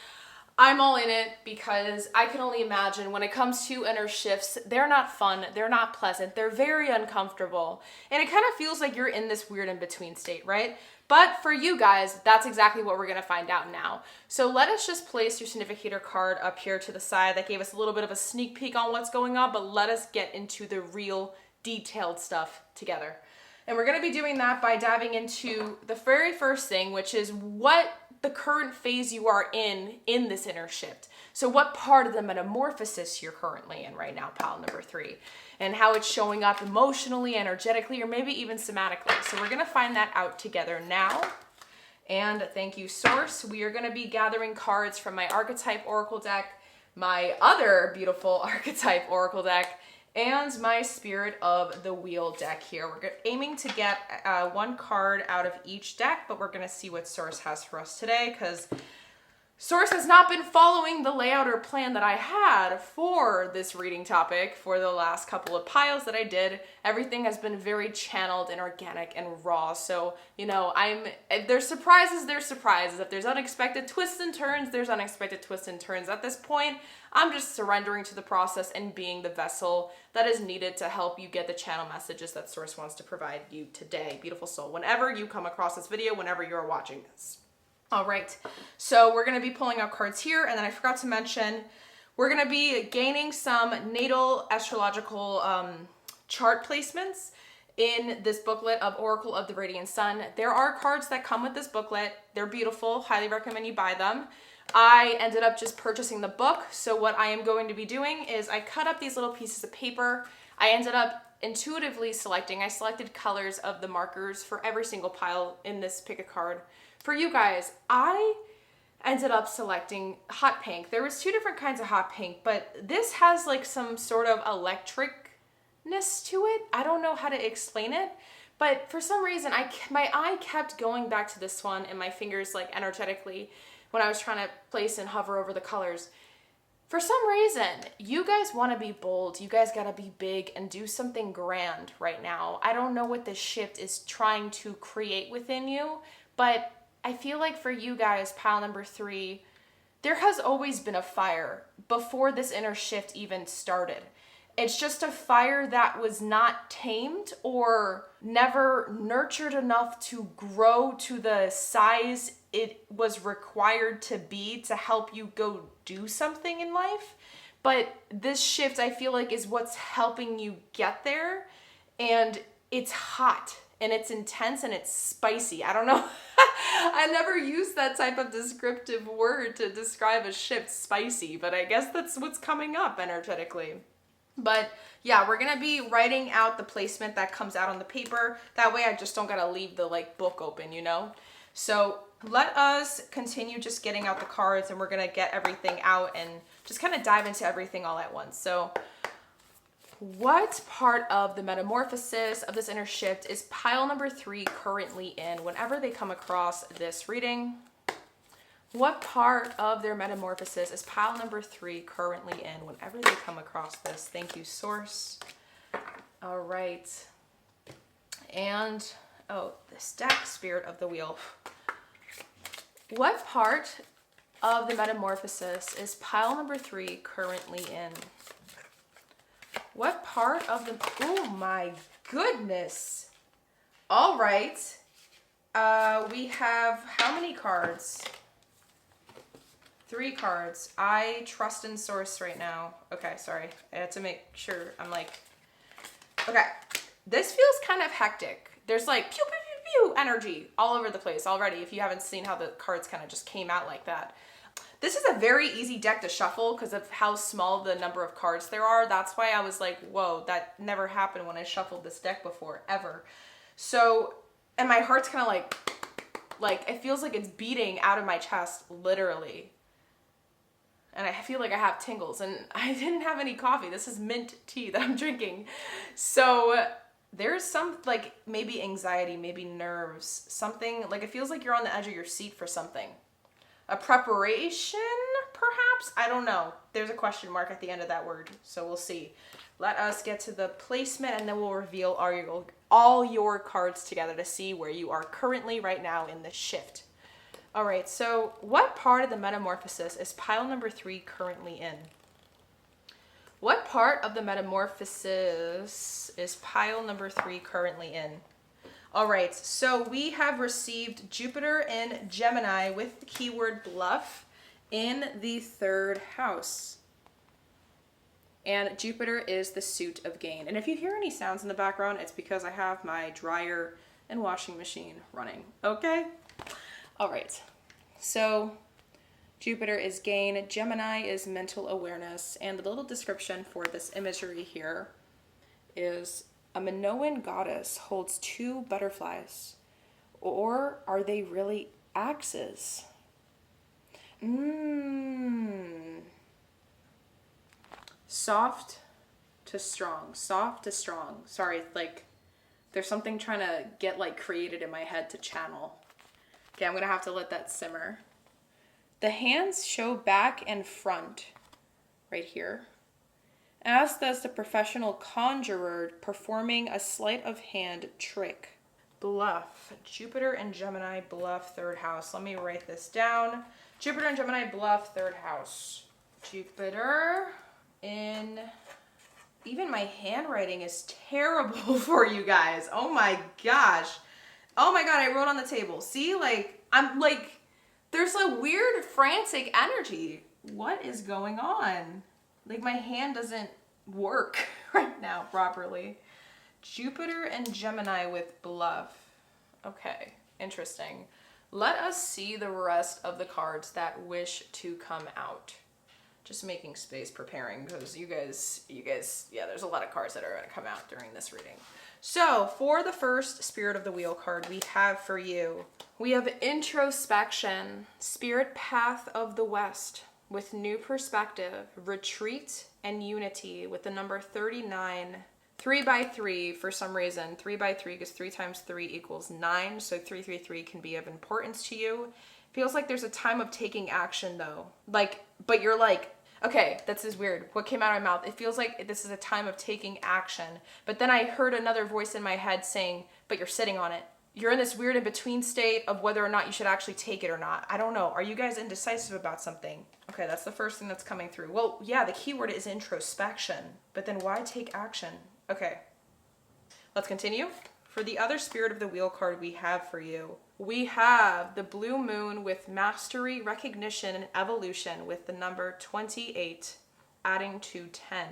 I'm all in it because I can only imagine when it comes to inner shifts, they're not fun, they're not pleasant, they're very uncomfortable. And it kind of feels like you're in this weird in-between state, right? But for you guys, that's exactly what we're going to find out now. So let us just place your significator card up here to the side. That gave us a little bit of a sneak peek on what's going on, but let us get into the real detailed stuff together. And we're going to be doing that by diving into the very first thing, which is what the current phase you are in this inner shift. So what part of the metamorphosis you're currently in right now, pile number 3, and how it's showing up emotionally, energetically, or maybe even somatically. So we're going to find that out together now. And thank you, Source. We are going to be gathering cards from my archetype oracle deck, my other beautiful archetype oracle deck, and my Spirit of the Wheel deck here. We're aiming to get one card out of each deck, but we're going to see what Source has for us today, because Source has not been following the layout or plan that I had for this reading topic for the last couple of piles that I did. Everything has been very channeled and organic and raw. So, you know, if there's surprises, there's surprises. If there's unexpected twists and turns, there's unexpected twists and turns. At this point, I'm just surrendering to the process and being the vessel that is needed to help you get the channel messages that Source wants to provide you today. Beautiful soul. Whenever you come across this video, whenever you're watching this. All right, so we're going to be pulling out cards here, and then I forgot to mention, we're going to be gaining some natal astrological chart placements in this booklet of Oracle of the Radiant Sun. There are cards that come with this booklet. They're beautiful. Highly recommend you buy them. I ended up just purchasing the book, so what I am going to be doing is I cut up these little pieces of paper. I ended up intuitively I selected colors of the markers for every single pile in this pick a card. For you guys, I ended up selecting hot pink. There was 2 different kinds of hot pink, but this has like some sort of electricness to it. I don't know how to explain it, but for some reason, my eye kept going back to this one and my fingers like energetically when I was trying to place and hover over the colors. For some reason, you guys want to be bold. You guys got to be big and do something grand right now. I don't know what this shift is trying to create within you, but I feel like for you guys, pile number 3, there has always been a fire before this inner shift even started. It's just a fire that was not tamed or never nurtured enough to grow to the size it was required to be to help you go do something in life. But this shift, I feel like, is what's helping you get there. And it's hot and it's intense and it's spicy. I don't know. I never used that type of descriptive word to describe a shift, spicy, but I guess that's what's coming up energetically. But yeah, we're going to be writing out the placement that comes out on the paper. That way I just don't got to leave the book open, you know? So let us continue just getting out the cards, and we're going to get everything out and just kind of dive into everything all at once. So what part of the metamorphosis of this inner shift is pile number 3 currently in whenever they come across this reading? What part of their metamorphosis is pile number 3 currently in whenever they come across this? Thank you, Source. All right. And, this deck, Spirit of the Wheel. What part of the metamorphosis is pile number 3 currently in? What part of the... Oh my goodness. All right. We have how many cards? 3 cards. I trust in source right now. Okay, sorry. I had to make sure I'm like, okay. This feels kind of hectic. There's like pew, pew, pew, pew energy all over the place already if you haven't seen how the cards kind of just came out like that. This is a very easy deck to shuffle because of how small the number of cards there are. That's why I was like, whoa, that never happened when I shuffled this deck before, ever. So, and my heart's kind of like, it feels like it's beating out of my chest, literally. And I feel like I have tingles, and I didn't have any coffee. This is mint tea that I'm drinking. So there's some, like, maybe anxiety, maybe nerves, something, like it feels like you're on the edge of your seat for something. A preparation, perhaps? I don't know. There's a question mark at the end of that word, so we'll see. Let us get to the placement, and then we'll reveal all your cards together to see where you are currently right now in the shift. All right, so what part of the metamorphosis is pile number 3 currently in? What part of the metamorphosis is pile number 3 currently in? All right, so we have received Jupiter in Gemini with the keyword bluff in the 3rd house. And Jupiter is the suit of gain. And if you hear any sounds in the background, it's because I have my dryer and washing machine running, okay? All right, so Jupiter is gain, Gemini is mental awareness, and the little description for this imagery here is a Minoan goddess holds 2 butterflies, or are they really axes? Soft to strong, soft to strong. Sorry, like there's something trying to get like created in my head to channel. Okay, I'm gonna have to let that simmer. The hands show back and front, right here, as does the professional conjurer performing a sleight of hand trick. Bluff, Jupiter and Gemini, bluff, 3rd house. Let me write this down. Jupiter and Gemini, bluff, 3rd house. Jupiter in... Even my handwriting is terrible for you guys. Oh my gosh. Oh my God, I wrote on the table. See, like, I'm like, there's a weird frantic energy. What is going on? Like my hand doesn't work right now properly. Jupiter and Gemini with bluff. Okay, interesting. Let us see the rest of the cards that wish to come out. Just making space, preparing, because you guys, yeah, there's a lot of cards that are going to come out during this reading. So for the first Spirit of the Wheel card we have for you, we have introspection, Spirit Path of the West with new perspective, retreat, and unity with the number 39. 3 by 3 for some reason. 3 by 3 because 3 times 3 equals 9. So 333 can be of importance to you. Feels like there's a time of taking action though. Like, but you're like, okay, this is weird. What came out of my mouth? It feels like this is a time of taking action. But then I heard another voice in my head saying, but you're sitting on it. You're in this weird in-between state of whether or not you should actually take it or not. I don't know. Are you guys indecisive about something? Okay, that's the first thing that's coming through. Well, yeah, the key word is introspection. But then why take action? Okay, let's continue. For the other Spirit of the Wheel card we have for you, we have the Blue Moon with mastery, recognition, and evolution with the number 28, adding to 10.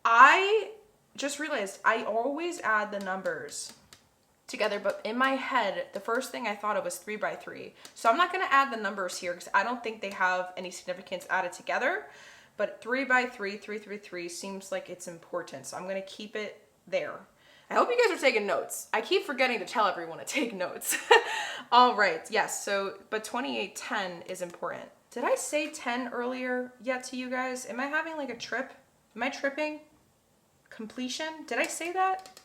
I just realized I always add the numbers together, but in my head, the first thing I thought of was 3 by 3. So I'm not going to add the numbers here because I don't think they have any significance added together. But 3 by 3, 333 seems like it's important. So I'm going to keep it there. I hope you guys are taking notes. I keep forgetting to tell everyone to take notes. All right. Yes. So, but 2810 is important. Did I say 10 earlier yet to you guys? Am I having like a trip? Am I tripping? Completion? Did I say that?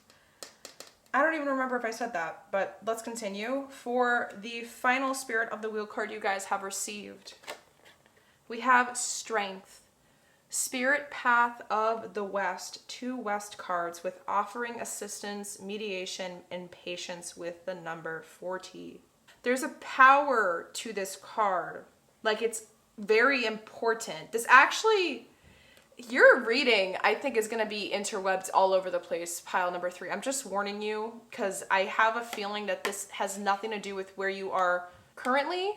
I don't even remember if I said that, but let's continue. For the final Spirit of the Wheel card you guys have received, we have Strength. Spirit Path of the West, 2 West cards with offering assistance, mediation, and patience with the number 40. There's a power to this card. Like it's very important. This actually, your reading, I think, is going to be interwebbed all over the place, pile number 3. I'm just warning you because I have a feeling that this has nothing to do with where you are currently.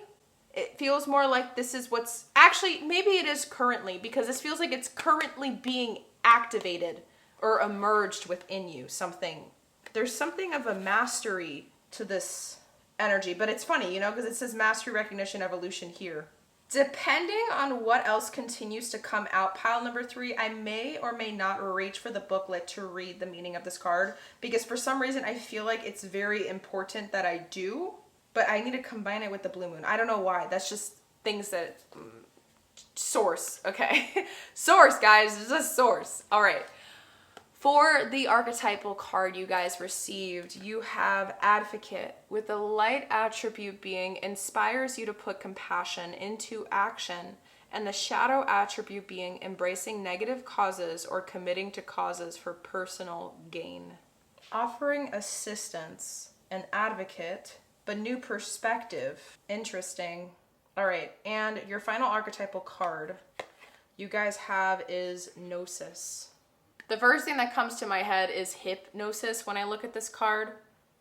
It feels more like this is what's actually, maybe it is currently, because this feels like it's currently being activated or emerged within you. There's something of a mastery to this energy, but it's funny, because it says mastery, recognition, evolution here. Depending on what else continues to come out, pile number 3, I may or may not reach for the booklet to read the meaning of this card, because for some reason I feel like it's very important that I do, but I need to combine it with the blue moon. I don't know why. That's just things that... source, okay? Source, guys. It's a source. All right. For the archetypal card you guys received, you have Advocate, with the light attribute being inspires you to put compassion into action, and the shadow attribute being embracing negative causes or committing to causes for personal gain. Offering assistance, an advocate, but new perspective. Interesting. All right, and your final archetypal card you guys have is Gnosis. The first thing that comes to my head is hypnosis when I look at this card,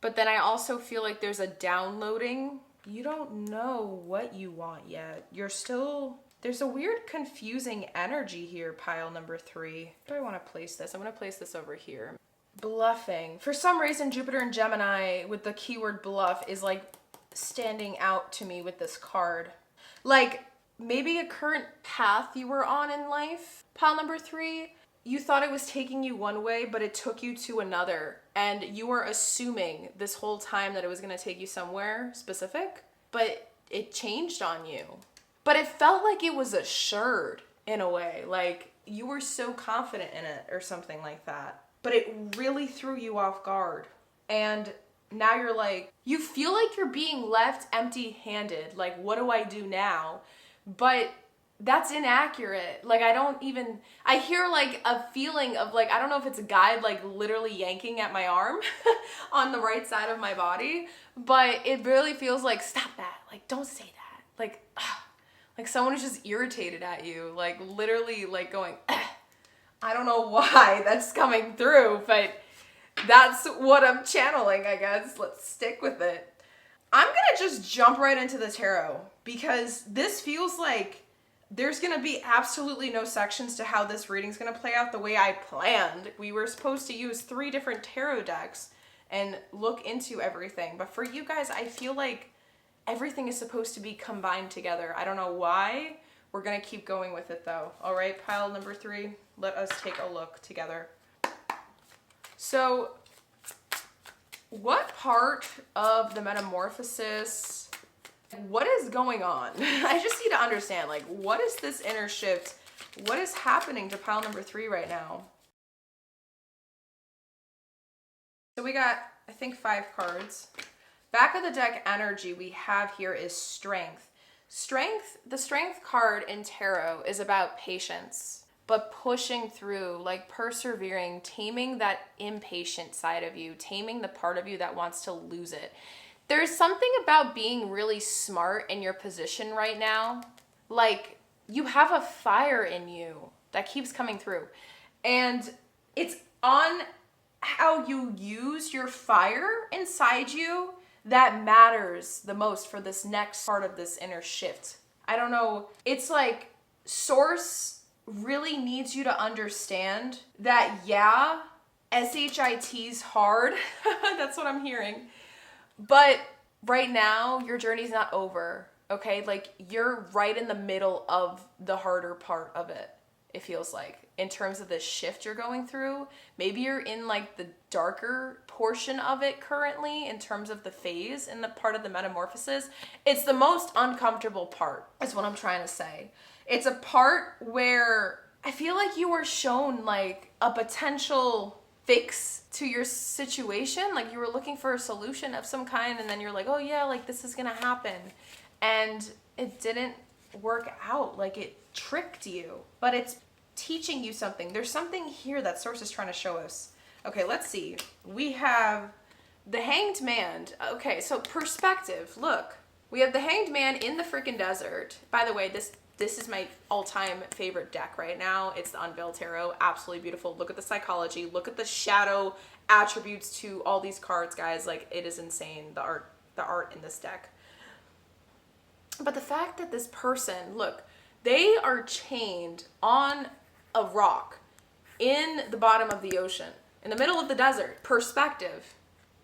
but then I also feel like there's a downloading. You don't know what you want yet. There's a weird confusing energy here, pile number 3. Where do I want to place this? I'm going to place this over here. Bluffing. For some reason, Jupiter and Gemini with the keyword bluff is like standing out to me with this card. Like maybe a current path you were on in life, pile number 3. You thought it was taking you one way, but it took you to another. And you were assuming this whole time that it was going to take you somewhere specific, but it changed on you. But it felt like it was assured in a way. Like you were so confident in it or something like that. But it really threw you off guard. And now you're like, you feel like you're being left empty-handed. Like, what do I do now? But that's inaccurate. Like, I hear like a feeling of like, I don't know if it's a guide like literally yanking at my arm on the right side of my body, but it really feels like, stop that. Like, don't say that. Like, like someone is just irritated at you. Like literally like going, I don't know why that's coming through, but that's what I'm channeling, I guess. Let's stick with it. I'm gonna just jump right into the tarot because this feels like there's going to be absolutely no sections to how this reading's going to play out the way I planned. We were supposed to use 3 different tarot decks and look into everything. But for you guys, I feel like everything is supposed to be combined together. I don't know why. We're going to keep going with it though. All right, pile number 3, let us take a look together. So, what part of the metamorphosis... what is going on? I just need to understand, like, what is this inner shift? What is happening to pile number 3 right now? So we got, I think, 5 cards. Back of the deck energy we have here is strength. The strength card in tarot is about patience, but pushing through, like persevering, taming that impatient side of you, taming the part of you that wants to lose it. There's something about being really smart in your position right now. Like, you have a fire in you that keeps coming through. And it's on how you use your fire inside you that matters the most for this next part of this inner shift. I don't know. It's like Source really needs you to understand that, yeah, SHIT's hard. That's what I'm hearing. But right now, your journey's not over, okay? Like, you're right in the middle of the harder part of it, it feels like. In terms of the shift you're going through, maybe you're in, like, the darker portion of it currently in terms of the phase and the part of the metamorphosis. It's the most uncomfortable part, is what I'm trying to say. It's a part where I feel like you were shown, like, a potential fix to your situation. Like you were looking for a solution of some kind, and then you're like, oh yeah, like this is gonna happen, and it didn't work out. Like it tricked you, but it's teaching you something. There's something here that Source is trying to show us. Okay, let's see. We have the Hanged Man. Okay, so perspective. Look, we have the Hanged Man in the freaking desert. By the way, this This is my all-time favorite deck right now. It's the Unveiled Tarot. Absolutely beautiful. Look at the psychology. Look at the shadow attributes to all these cards, guys. Like, it is insane, the art in this deck. But the fact that this person, look, they are chained on a rock in the bottom of the ocean, in the middle of the desert. Perspective,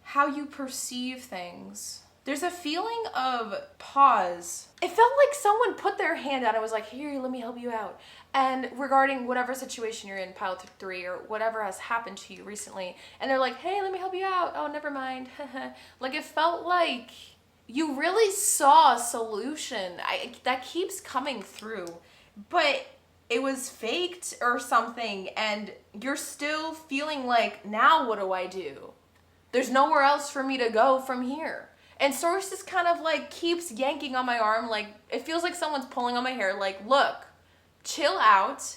how you perceive things. There's a feeling of pause. It felt like someone put their hand out and was like, here, let me help you out. And regarding whatever situation you're in, pile 3, or whatever has happened to you recently, and they're like, hey, let me help you out. Oh, never mind. Like, it felt like you really saw a solution. That keeps coming through. But it was faked or something, and you're still feeling like, now what do I do? There's nowhere else for me to go from here. And Source just kind of like keeps yanking on my arm, like it feels like someone's pulling on my hair, like, look, chill out.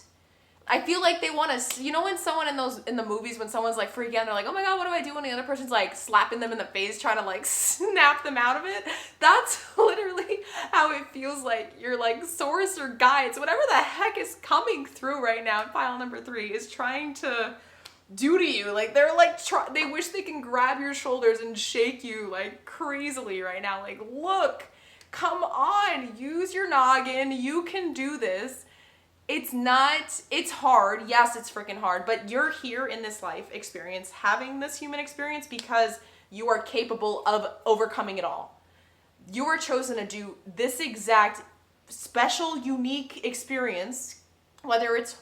I feel like they want to, you know, when someone in the movies, when someone's like freaking out, they're like, oh my God, what do I do? And the other person's like slapping them in the face, trying to like snap them out of it. That's literally how it feels like. You're like Source or guides, whatever the heck is coming through right now in pile number 3 is trying to do to you. Like, they're like, they wish they can grab your shoulders and shake you like crazily right now. Like, look, come on, use your noggin. You can do this. It's hard. Yes, it's freaking hard, but you're here in this life experience, having this human experience because you are capable of overcoming it all. You are chosen to do this exact special, unique experience, whether it's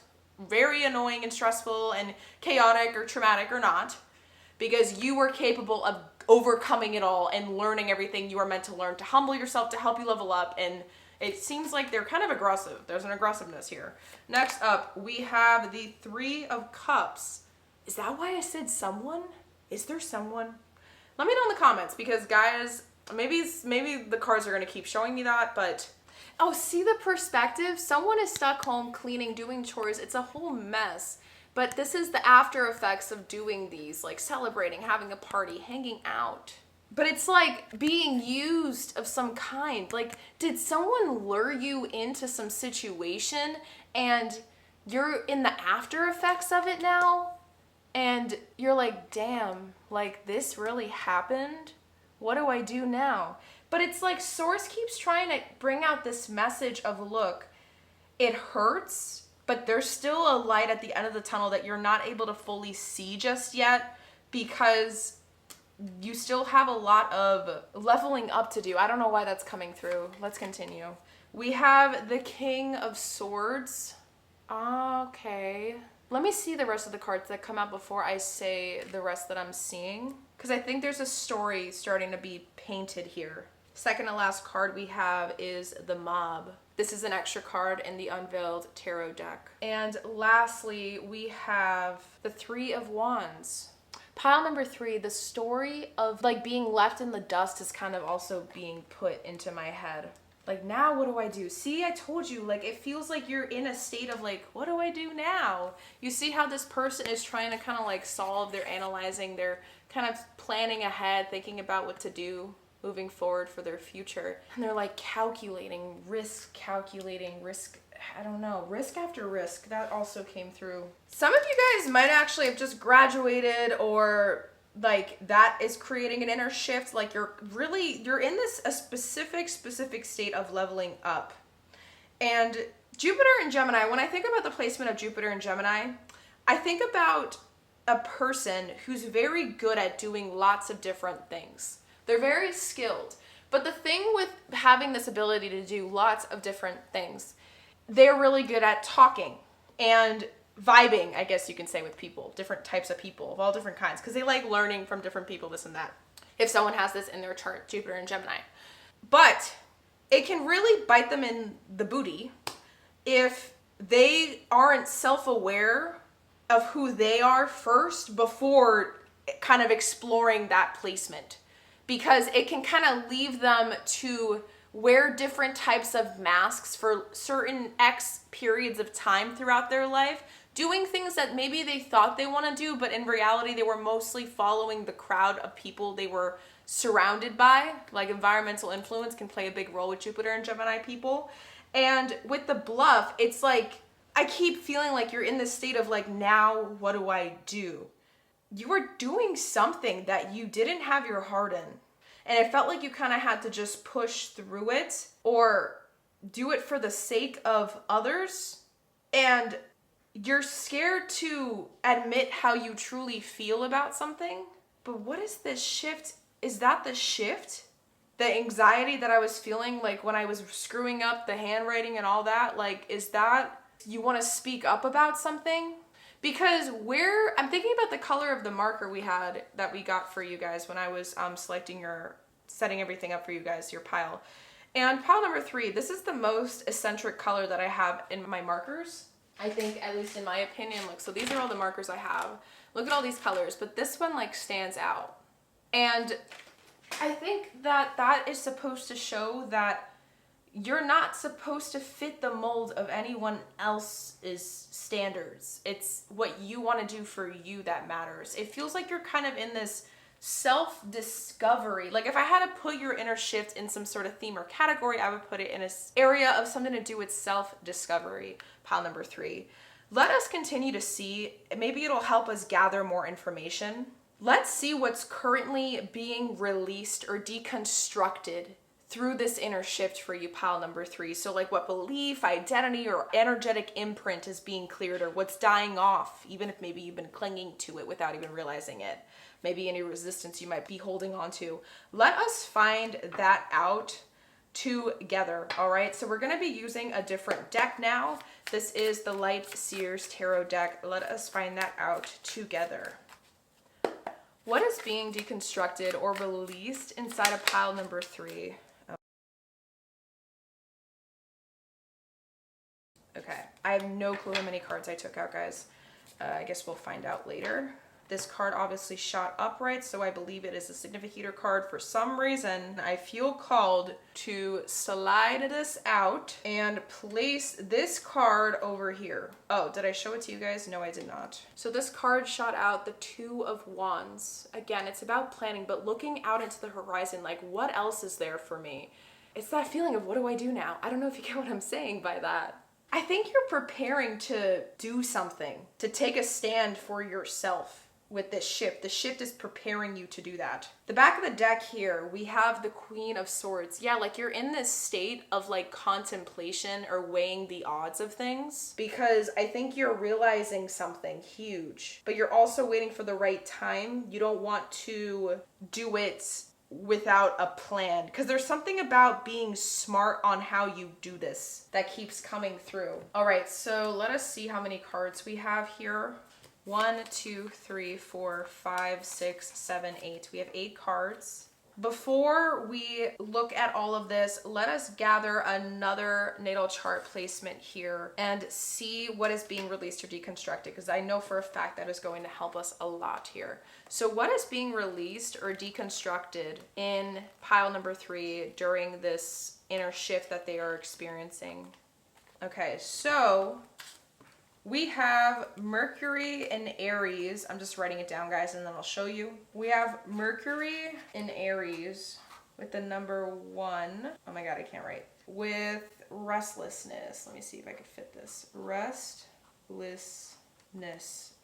very annoying and stressful and chaotic or traumatic or not, because you are capable of overcoming it all and learning everything you are meant to learn to humble yourself, to help you level up. And it seems like they're kind of aggressive. There's an aggressiveness here. Next up, we have the 3 of Cups. Is that why I said someone? Is there someone? Let me know in the comments, because guys, maybe the cards are going to keep showing me that, but oh, see the perspective? Someone is stuck home cleaning, doing chores. It's a whole mess. But this is the after effects of doing these, like celebrating, having a party, hanging out. But it's like being used of some kind. Like, did someone lure you into some situation and you're in the after effects of it now? And you're like, damn, like this really happened? What do I do now? But it's like Source keeps trying to bring out this message of, look, it hurts, but there's still a light at the end of the tunnel that you're not able to fully see just yet, because you still have a lot of leveling up to do. I don't know why that's coming through. Let's continue. We have the King of Swords. Okay. Let me see the rest of the cards that come out before I say the rest that I'm seeing, because I think there's a story starting to be painted here. Second to last card we have is the Mob. This is an extra card in the Unveiled Tarot deck. And lastly, we have the 3 of Wands. Pile number 3, the story of like being left in the dust is kind of also being put into my head. Like, now what do I do? See, I told you, like, it feels like you're in a state of like, what do I do now? You see how this person is trying to kind of like solve, they're analyzing, they're kind of planning ahead, thinking about what to do moving forward for their future. And they're like calculating risk, I don't know, risk after risk. That also came through. Some of you guys might actually have just graduated, or like that is creating an inner shift. Like you're in this a specific state of leveling up. And Jupiter and Gemini, when I think about the placement of Jupiter and Gemini, I think about a person who's very good at doing lots of different things. They're very skilled. But the thing with having this ability to do lots of different things, they're really good at talking and vibing, I guess you can say, with people, different types of people of all different kinds, because they like learning from different people, this and that, if someone has this in their chart, Jupiter and Gemini. But it can really bite them in the booty if they aren't self-aware of who they are first before kind of exploring that placement. Because it can kind of leave them to wear different types of masks for certain X periods of time throughout their life, doing things that maybe they thought they want to do, but in reality they were mostly following the crowd of people they were surrounded by. Like, environmental influence can play a big role with Jupiter and Gemini people. And with the bluff, it's like, I keep feeling like you're in this state of like, now what do I do? You were doing something that you didn't have your heart in. And it felt like you kind of had to just push through it or do it for the sake of others. And you're scared to admit how you truly feel about something. But what is this shift? Is that the shift? The anxiety that I was feeling like when I was screwing up the handwriting and all that, like, is that you want to speak up about something? Because I'm thinking about the color of the marker that we got for you guys when I was setting everything up for you guys, your pile. And pile number 3, this is the most eccentric color that I have in my markers. I think, at least in my opinion. Look, so these are all the markers I have. Look at all these colors, but this one like stands out. And I think that is supposed to show that you're not supposed to fit the mold of anyone else's standards. It's what you want to do for you that matters. It feels like you're kind of in this self-discovery. Like if I had to put your inner shift in some sort of theme or category, I would put it in an area of something to do with self-discovery, pile number 3. Let us continue to see. Maybe it'll help us gather more information. Let's see what's currently being released or deconstructed through this inner shift for you, pile number 3. So like what belief, identity, or energetic imprint is being cleared, or what's dying off, even if maybe you've been clinging to it without even realizing it. Maybe any resistance you might be holding on to. Let us find that out together, all right? So we're gonna be using a different deck now. This is the Light Seers Tarot deck. Let us find that out together. What is being deconstructed or released inside of pile number 3? Okay, I have no clue how many cards I took out, guys. I guess we'll find out later. This card obviously shot upright, so I believe it is a significator card. For some reason, I feel called to slide this out and place this card over here. Oh, did I show it to you guys? No, I did not. So this card shot out the 2 of Wands. Again, it's about planning, but looking out into the horizon, like what else is there for me? It's that feeling of what do I do now? I don't know if you get what I'm saying by that. I think you're preparing to do something, to take a stand for yourself with this shift. The shift is preparing you to do that. The back of the deck here, we have the Queen of Swords. Yeah, like you're in this state of like contemplation or weighing the odds of things, because I think you're realizing something huge, but you're also waiting for the right time. You don't want to do it without a plan, because there's something about being smart on how you do this that keeps coming through. All right, so let us see how many cards we have here. 1, 2, 3, 4, 5, 6, 7, 8. We have 8 cards. Before we look at all of this, let us gather another natal chart placement here and see what is being released or deconstructed, because I know for a fact that is going to help us a lot here. So what is being released or deconstructed in pile number 3 during this inner shift that they are experiencing? Okay, so we have Mercury in Aries. I'm just writing it down, guys, and then I'll show you. We have Mercury in Aries with the number 1. Oh my God, I can't write. With restlessness. Let me see if I could fit this. Restlessness.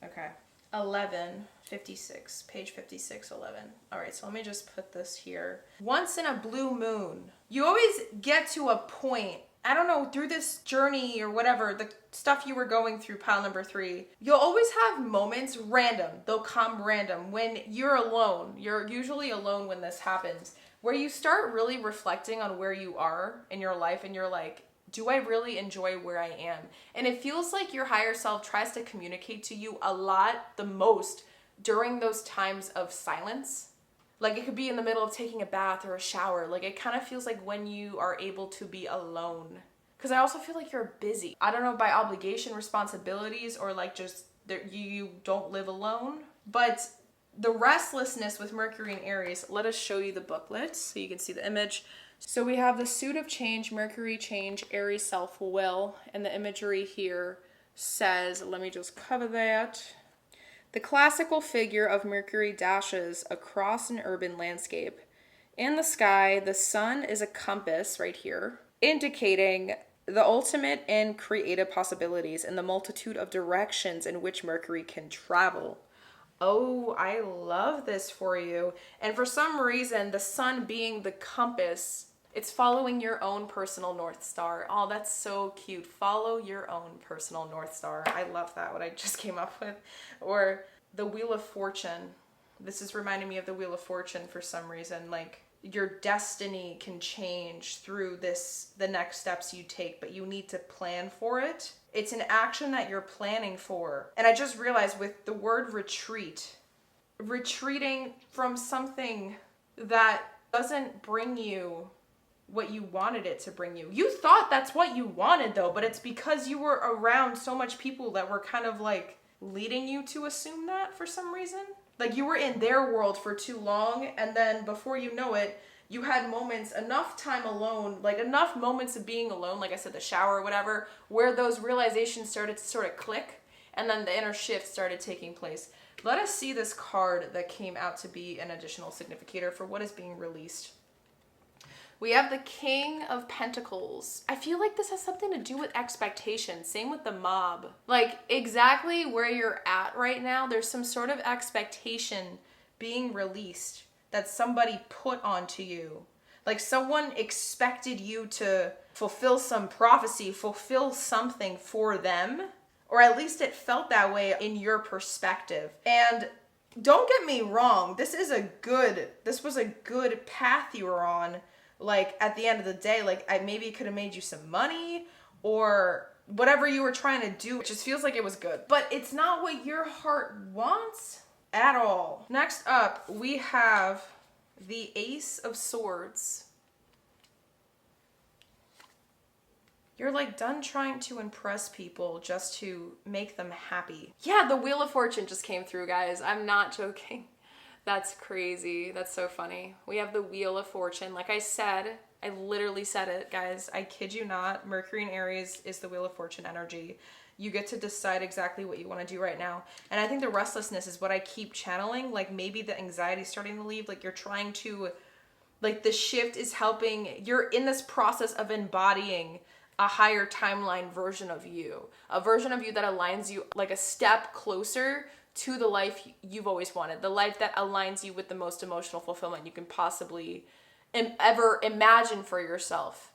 Okay. 1156, page 56, 11. All right, so let me just put this here. Once in a blue moon, you always get to a point, I don't know, through this journey or whatever, the stuff you were going through, pile number 3, you'll always have moments, random, they'll come random, when you're alone. You're usually alone when this happens, where you start really reflecting on where you are in your life, and you're like, do I really enjoy where I am? And it feels like your higher self tries to communicate to you a lot, the most, during those times of silence. Like it could be in the middle of taking a bath or a shower. Like it kind of feels like when you are able to be alone. Because I also feel like you're busy. I don't know, by obligation, responsibilities, or like just you don't live alone. But the restlessness with Mercury and Aries, let us show you the booklet so you can see the image. So we have the suit of change, Mercury change, Aries self-will, and the imagery here says, let me just cover that. The classical figure of Mercury dashes across an urban landscape. In the sky, the sun is a compass right here, indicating The ultimate in creative possibilities and the multitude of directions in which Mercury can travel. Oh, I love this for you. And for some reason, the sun being the compass, it's following your own personal North Star. Oh, that's so cute. Follow your own personal North Star. I love that, what I just came up with. Or the Wheel of Fortune. This is reminding me of the Wheel of Fortune for some reason. Like, your destiny can change through the next steps you take, but you need to plan for it. It's an action that you're planning for. And I just realized with the word retreat, retreating from something that doesn't bring you what you wanted it to bring you. You thought that's what you wanted though, but it's because you were around so much people that were kind of like leading you to assume that for some reason. Like you were in their world for too long, and then before you know it, you had moments, enough time alone, like enough moments of being alone, like I said, the shower or whatever, where those realizations started to sort of click, and then the inner shift started taking place. Let us see this card that came out to be an additional significator for what is being released. We have the King of Pentacles. I feel like this has something to do with expectation. Same with the Mob. Like exactly where you're at right now, there's some sort of expectation being released that somebody put onto you. Like someone expected you to fulfill some prophecy, fulfill something for them, or at least it felt that way in your perspective. And don't get me wrong, this was a good path you were on. Like at the end of the day, like maybe it could have made you some money or whatever you were trying to do. It just feels like it was good, but it's not what your heart wants at all. Next up, we have the Ace of Swords. You're like done trying to impress people just to make them happy. Yeah, the Wheel of Fortune just came through, guys. I'm not joking. That's crazy. That's so funny. We have the Wheel of Fortune. Like I said, I literally said it, guys. I kid you not. Mercury in Aries is the Wheel of Fortune energy. You get to decide exactly what you want to do right now. And I think the restlessness is what I keep channeling. Like maybe the anxiety is starting to leave. Like you're trying to, like the shift is helping. You're in this process of embodying a higher timeline version of you. A version of you that aligns you like a step closer to the life you've always wanted, the life that aligns you with the most emotional fulfillment you can possibly ever imagine for yourself.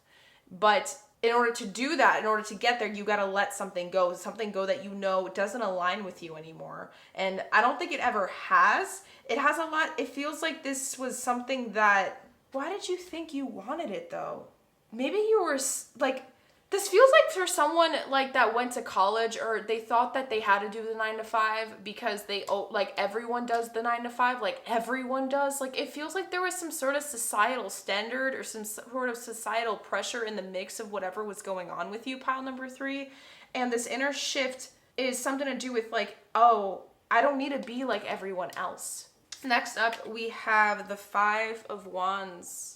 But in order to do that, in order to get there, you got to let something go that you know doesn't align with you anymore. And I don't think it ever has. It has a lot. It feels like this was something that, why did you think you wanted it though? Maybe you were like, this feels like for someone like that went to college or they thought that they had to do the 9 to 5 because like everyone does the 9 to 5, like everyone does. Like it feels like there was some sort of societal standard or some sort of societal pressure in the mix of whatever was going on with you, pile number 3. And this inner shift is something to do with like, oh, I don't need to be like everyone else. Next up, we have the 5 of Wands.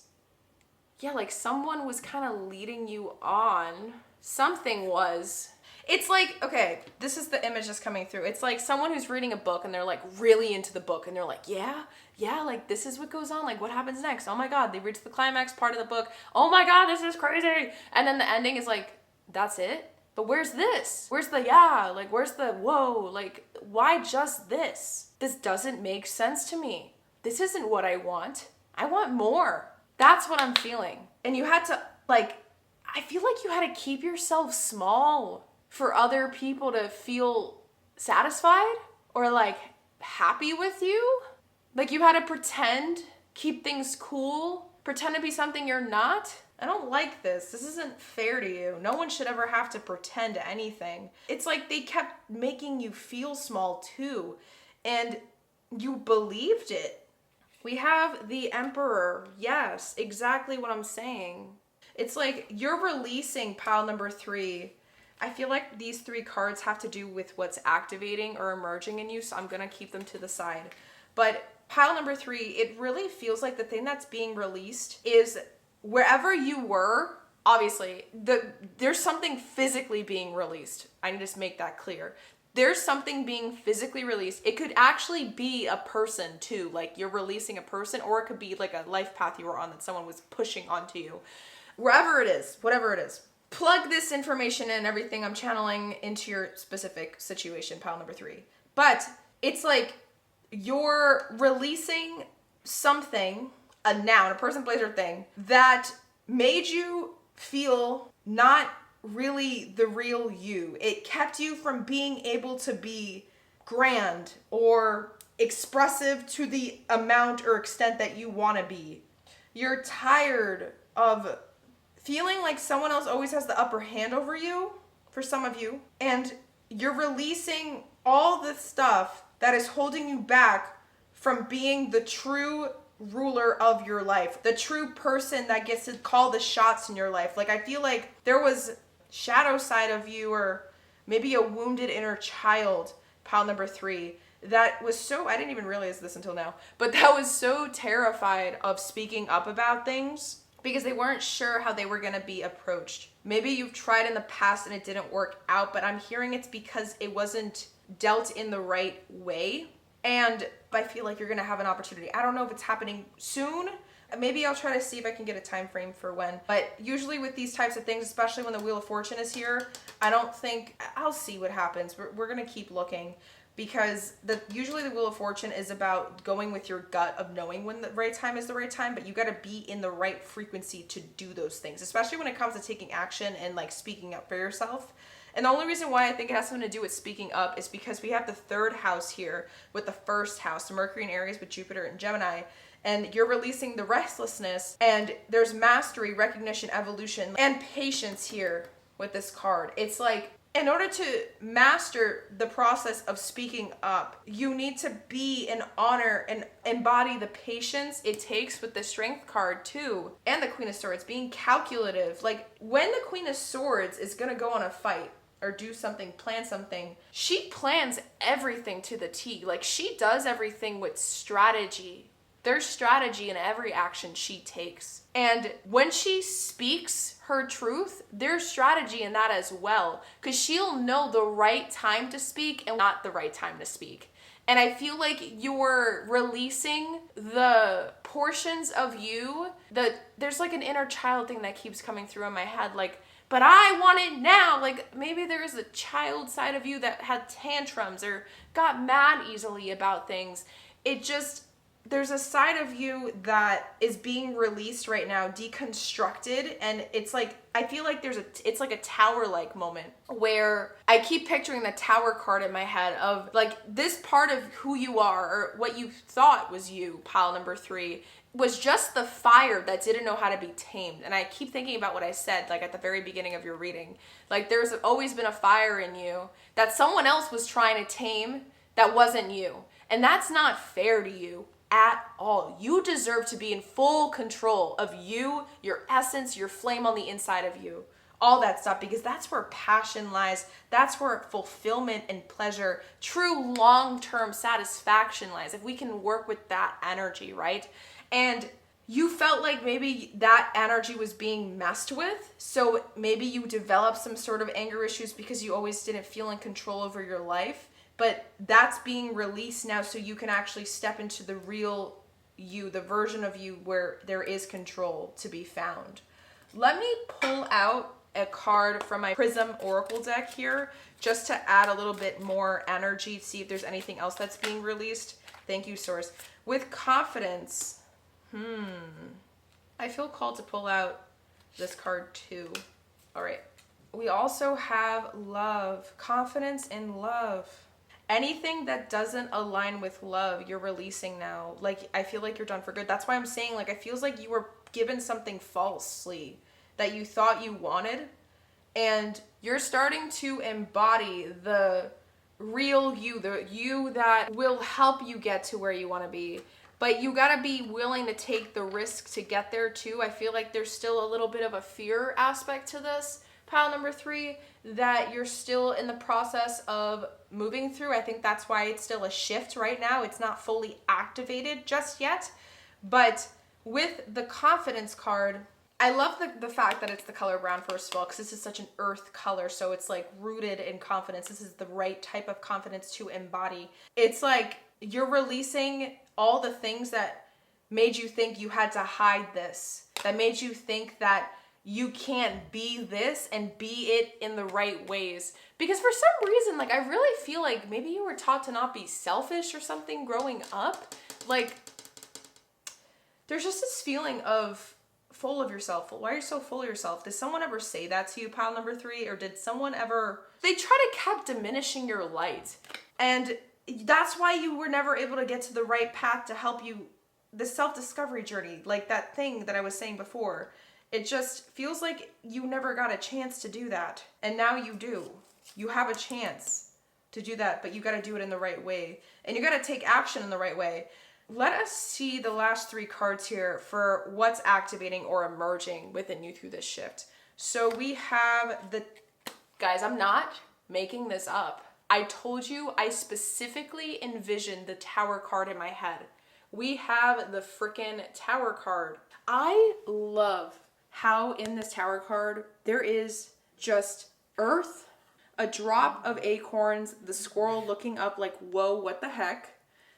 Yeah, like someone was kind of leading you on. Something was. It's like, okay, this is the image that's coming through. It's like someone who's reading a book and they're like really into the book and they're like, yeah, like this is what goes on. Like what happens next? Oh my God, they reach the climax part of the book. Oh my God, this is crazy. And then the ending is like, that's it? But where's this? Where's the like where's the whoa? Like why just this? This doesn't make sense to me. This isn't what I want. I want more. That's what I'm feeling. And you had to, like, I feel like you had to keep yourself small for other people to feel satisfied or, like, happy with you. Like, you had to pretend, keep things cool, pretend to be something you're not. I don't like this. This isn't fair to you. No one should ever have to pretend anything. It's like they kept making you feel small, too. And you believed it. We have the Emperor. Yes, exactly what I'm saying. It's like you're releasing pile number 3. I feel like these 3 cards have to do with what's activating or emerging in you, so I'm going to keep them to the side. But pile number 3, it really feels like the thing that's being released is wherever you were, obviously, there's something physically being released. I need to make that clear. There's something being physically released. It could actually be a person too. Like you're releasing a person, or it could be like a life path you were on that someone was pushing onto you. Wherever it is, whatever it is. plug this information and everything I'm channeling into your specific situation, pile number 3. But it's like you're releasing something, a noun, a person, place, or thing, that made you feel not really the real you. It kept you from being able to be grand or expressive to the amount or extent that you want to be. You're tired of feeling like someone else always has the upper hand over you, for some of you, and you're releasing all the stuff that is holding you back from being the true ruler of your life, the true person that gets to call the shots in your life. Like, I feel like there was shadow side of you, or maybe a wounded inner child, pile number 3, that was so, I didn't even realize this until now, but that was so terrified of speaking up about things because they weren't sure how they were going to be approached. Maybe you've tried in the past and it didn't work out, but I'm hearing it's because it wasn't dealt in the right way. And I feel like you're going to have an opportunity. I don't know if it's happening soon. Maybe I'll try to see if I can get a time frame for when. But usually with these types of things, especially when the Wheel of Fortune is here, I don't think, I'll see what happens. We're going to keep looking, because usually the Wheel of Fortune is about going with your gut of knowing when the right time is the right time, but you got to be in the right frequency to do those things, especially when it comes to taking action and like speaking up for yourself. And the only reason why I think it has something to do with speaking up is because we have the 3rd house here with the 1st house, Mercury in Aries with Jupiter and Gemini, and you're releasing the restlessness, and there's mastery, recognition, evolution, and patience here with this card. It's like, in order to master the process of speaking up, you need to be in honor and embody the patience it takes with the Strength card too, and the Queen of Swords, being calculative. Like, when the Queen of Swords is gonna go on a fight or do something, plan something, she plans everything to the T. Like, she does everything with strategy. There's strategy in every action she takes. And when she speaks her truth, there's strategy in that as well. Because she'll know the right time to speak and not the right time to speak. And I feel like you're releasing the portions of you that there's like an inner child thing that keeps coming through in my head. Like, but I want it now. Like, maybe there is a child side of you that had tantrums or got mad easily about things. There's a side of you that is being released right now, deconstructed, and it's like, I feel like it's like a tower-like moment where I keep picturing the Tower card in my head of like this part of who you are, or what you thought was you, pile number 3, was just the fire that didn't know how to be tamed. And I keep thinking about what I said like at the very beginning of your reading. Like, there's always been a fire in you that someone else was trying to tame that wasn't you. And that's not fair to you at all. You deserve to be in full control of you, your essence, your flame on the inside of you, all that stuff, because that's where passion lies. That's where fulfillment and pleasure, true long-term satisfaction lies, if we can work with that energy, right? And you felt like maybe that energy was being messed with, so maybe you developed some sort of anger issues because you always didn't feel in control over your life. But that's being released now, so you can actually step into the real you, the version of you where there is control to be found. Let me pull out a card from my Prism Oracle deck here, just to add a little bit more energy, see if there's anything else that's being released. Thank you, Source. With confidence, I feel called to pull out this card too. All right. We also have love, confidence in love. Anything that doesn't align with love, you're releasing now. Like, I feel like you're done for good. That's why I'm saying, like, it feels like you were given something falsely that you thought you wanted, and you're starting to embody the real you, the you that will help you get to where you want to be. But you gotta be willing to take the risk to get there too. I feel like there's still a little bit of a fear aspect to this, pile number 3, that you're still in the process of moving through. I think that's why it's still a shift right now. It's not fully activated just yet. But with the confidence card, I love the fact that it's the color brown, first of all, because this is such an earth color. So it's like rooted in confidence. This is the right type of confidence to embody. It's like you're releasing all the things that made you think you had to hide this, that made you think that you can't be this and be it in the right ways. Because for some reason, like, I really feel like maybe you were taught to not be selfish or something growing up. Like, there's just this feeling of full of yourself. Why are you so full of yourself? Did someone ever say that to you, pile number 3? Or did someone ever... They try to keep diminishing your light. And that's why you were never able to get to the right path to help you, the self-discovery journey. Like that thing that I was saying before. It just feels like you never got a chance to do that. And now you do. You have a chance to do that, but you got to do it in the right way. And you got to take action in the right way. Let us see the last 3 cards here for what's activating or emerging within you through this shift. So we have the... Guys, I'm not making this up. I told you I specifically envisioned the Tower card in my head. We have the freaking Tower card. I love how in this Tower card there is just earth, a drop of acorns, the squirrel looking up like, whoa, what the heck?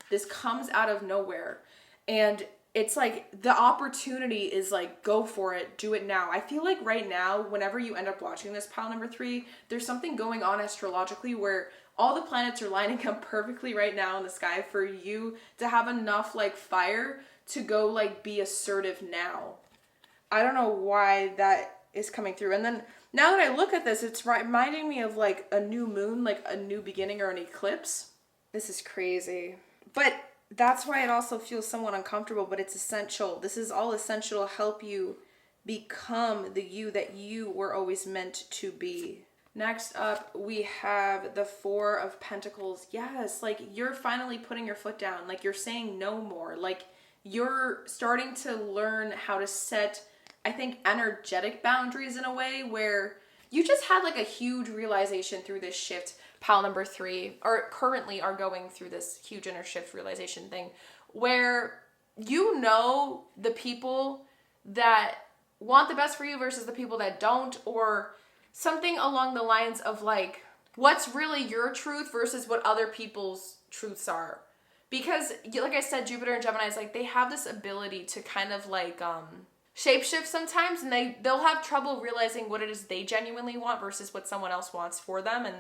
This comes out of nowhere. And it's like the opportunity is like, go for it, do it now. I feel like right now, whenever you end up watching this pile number 3, there's something going on astrologically where all the planets are lining up perfectly right now in the sky for you to have enough like fire to go like be assertive now. I don't know why that is coming through. And then now that I look at this, it's reminding me of like a new moon, like a new beginning or an eclipse. This is crazy. But that's why it also feels somewhat uncomfortable, but it's essential. This is all essential to help you become the you that you were always meant to be. Next up, we have the 4 of Pentacles. Yes, like you're finally putting your foot down. Like you're saying no more. Like you're starting to learn how to set, I think, energetic boundaries in a way where you just had like a huge realization through this shift. Pile number 3, or currently are going through this huge inner shift realization thing where you know the people that want the best for you versus the people that don't, or something along the lines of like what's really your truth versus what other people's truths are. Because like I said, Jupiter and Gemini is like, they have this ability to kind of like shapeshift sometimes, and they'll have trouble realizing what it is they genuinely want versus what someone else wants for them, and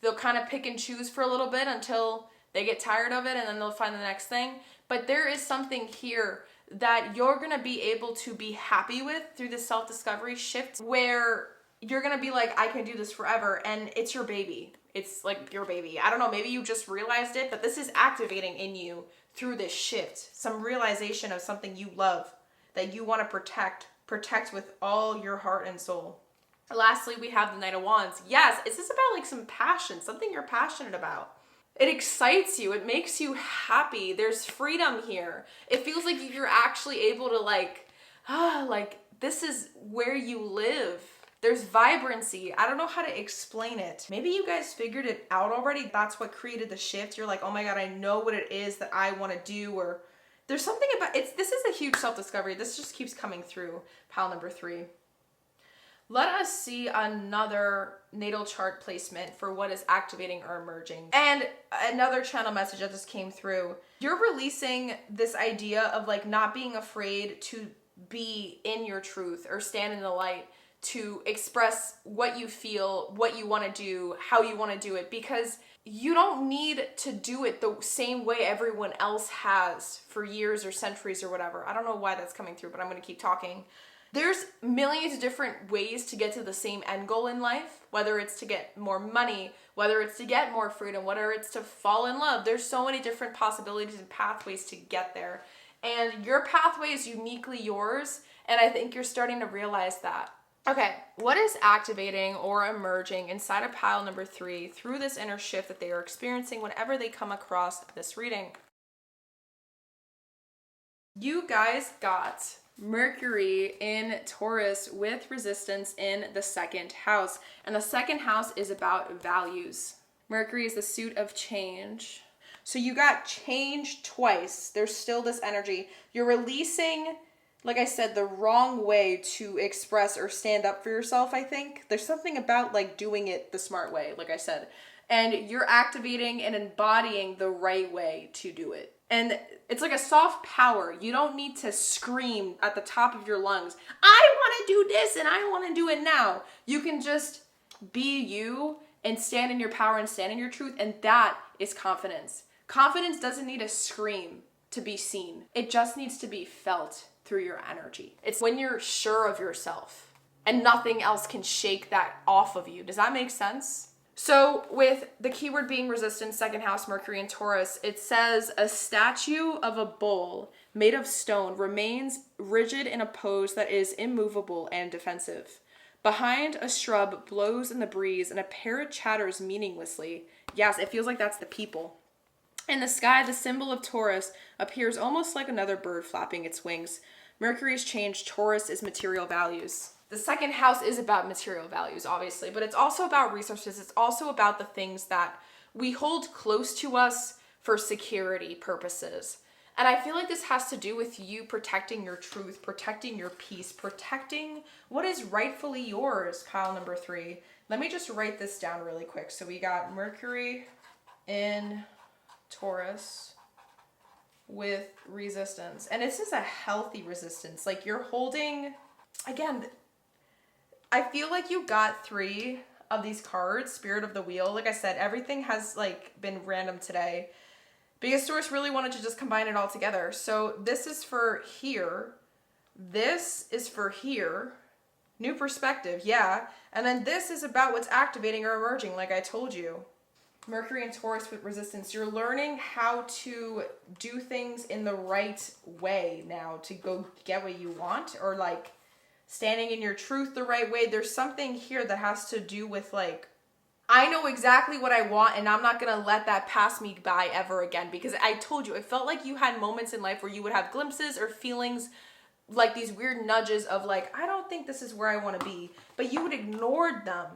they'll kind of pick and choose for a little bit until they get tired of it, and then they'll find the next thing. But there is something here that you're going to be able to be happy with through this self-discovery shift where you're going to be like, I can do this forever, and it's your baby. It's like your baby. I don't know, maybe you just realized it, but this is activating in you through this shift. Some realization of something you love that you want to protect with all your heart and soul. Lastly, we have the Knight of Wands. Yes, is this about like some passion, something you're passionate about? It excites you. It makes you happy. There's freedom here. It feels like you're actually able to like this is where you live. There's vibrancy. I don't know how to explain it. Maybe you guys figured it out already. That's what created the shift. You're like, oh my God, I know what it is that I want to do, or there's something about it. This is a huge self-discovery. This just keeps coming through. Pile number 3. Let us see another natal chart placement for what is activating or emerging. And another channel message that just came through. You're releasing this idea of like not being afraid to be in your truth or stand in the light, to express what you feel, what you want to do, how you want to do it, because you don't need to do it the same way everyone else has for years or centuries or whatever. I don't know why that's coming through, but I'm going to keep talking. There's millions of different ways to get to the same end goal in life, whether it's to get more money, whether it's to get more freedom, whether it's to fall in love. There's so many different possibilities and pathways to get there. And your pathway is uniquely yours, and I think you're starting to realize that. Okay, what is activating or emerging inside of pile number 3 through this inner shift that they are experiencing whenever they come across this reading? You guys got Mercury in Taurus with resistance in the 2nd house. And the 2nd house is about values. Mercury is the suit of change. So you got change twice. There's still this energy. You're releasing, like I said, the wrong way to express or stand up for yourself, I think. There's something about like doing it the smart way, like I said. And you're activating and embodying the right way to do it. And it's like a soft power. You don't need to scream at the top of your lungs, I want to do this and I want to do it now. You can just be you and stand in your power and stand in your truth. And that is confidence. Confidence doesn't need a scream to be seen. It just needs to be felt through your energy. It's when you're sure of yourself and nothing else can shake that off of you. Does that make sense? So with the keyword being resistance, second house, Mercury and Taurus, it says a statue of a bull made of stone remains rigid in a pose that is immovable and defensive. Behind a shrub blows in the breeze and a parrot chatters meaninglessly. Yes, it feels like that's the people. In the sky, the symbol of Taurus appears almost like another bird flapping its wings. Mercury's changed, Taurus is material values. The second house is about material values, obviously, but it's also about resources. It's also about the things that we hold close to us for security purposes. And I feel like this has to do with you protecting your truth, protecting your peace, protecting what is rightfully yours, pile number 3. Let me just write this down really quick. So we got Mercury in Taurus with resistance. And this is a healthy resistance. Like you're holding, again, I feel like you got 3 of these cards, Spirit of the Wheel. Like I said, everything has like been random today because Taurus really wanted to just combine it all together. So this is for here. This is for here. New perspective, yeah. And then this is about what's activating or emerging, like I told you. Mercury and Taurus with resistance. You're learning how to do things in the right way now to go get what you want, or like standing in your truth the right way. There's something here that has to do with like, I know exactly what I want and I'm not going to let that pass me by ever again, because I told you, it felt like you had moments in life where you would have glimpses or feelings like these weird nudges of like, I don't think this is where I want to be, but you would ignore them.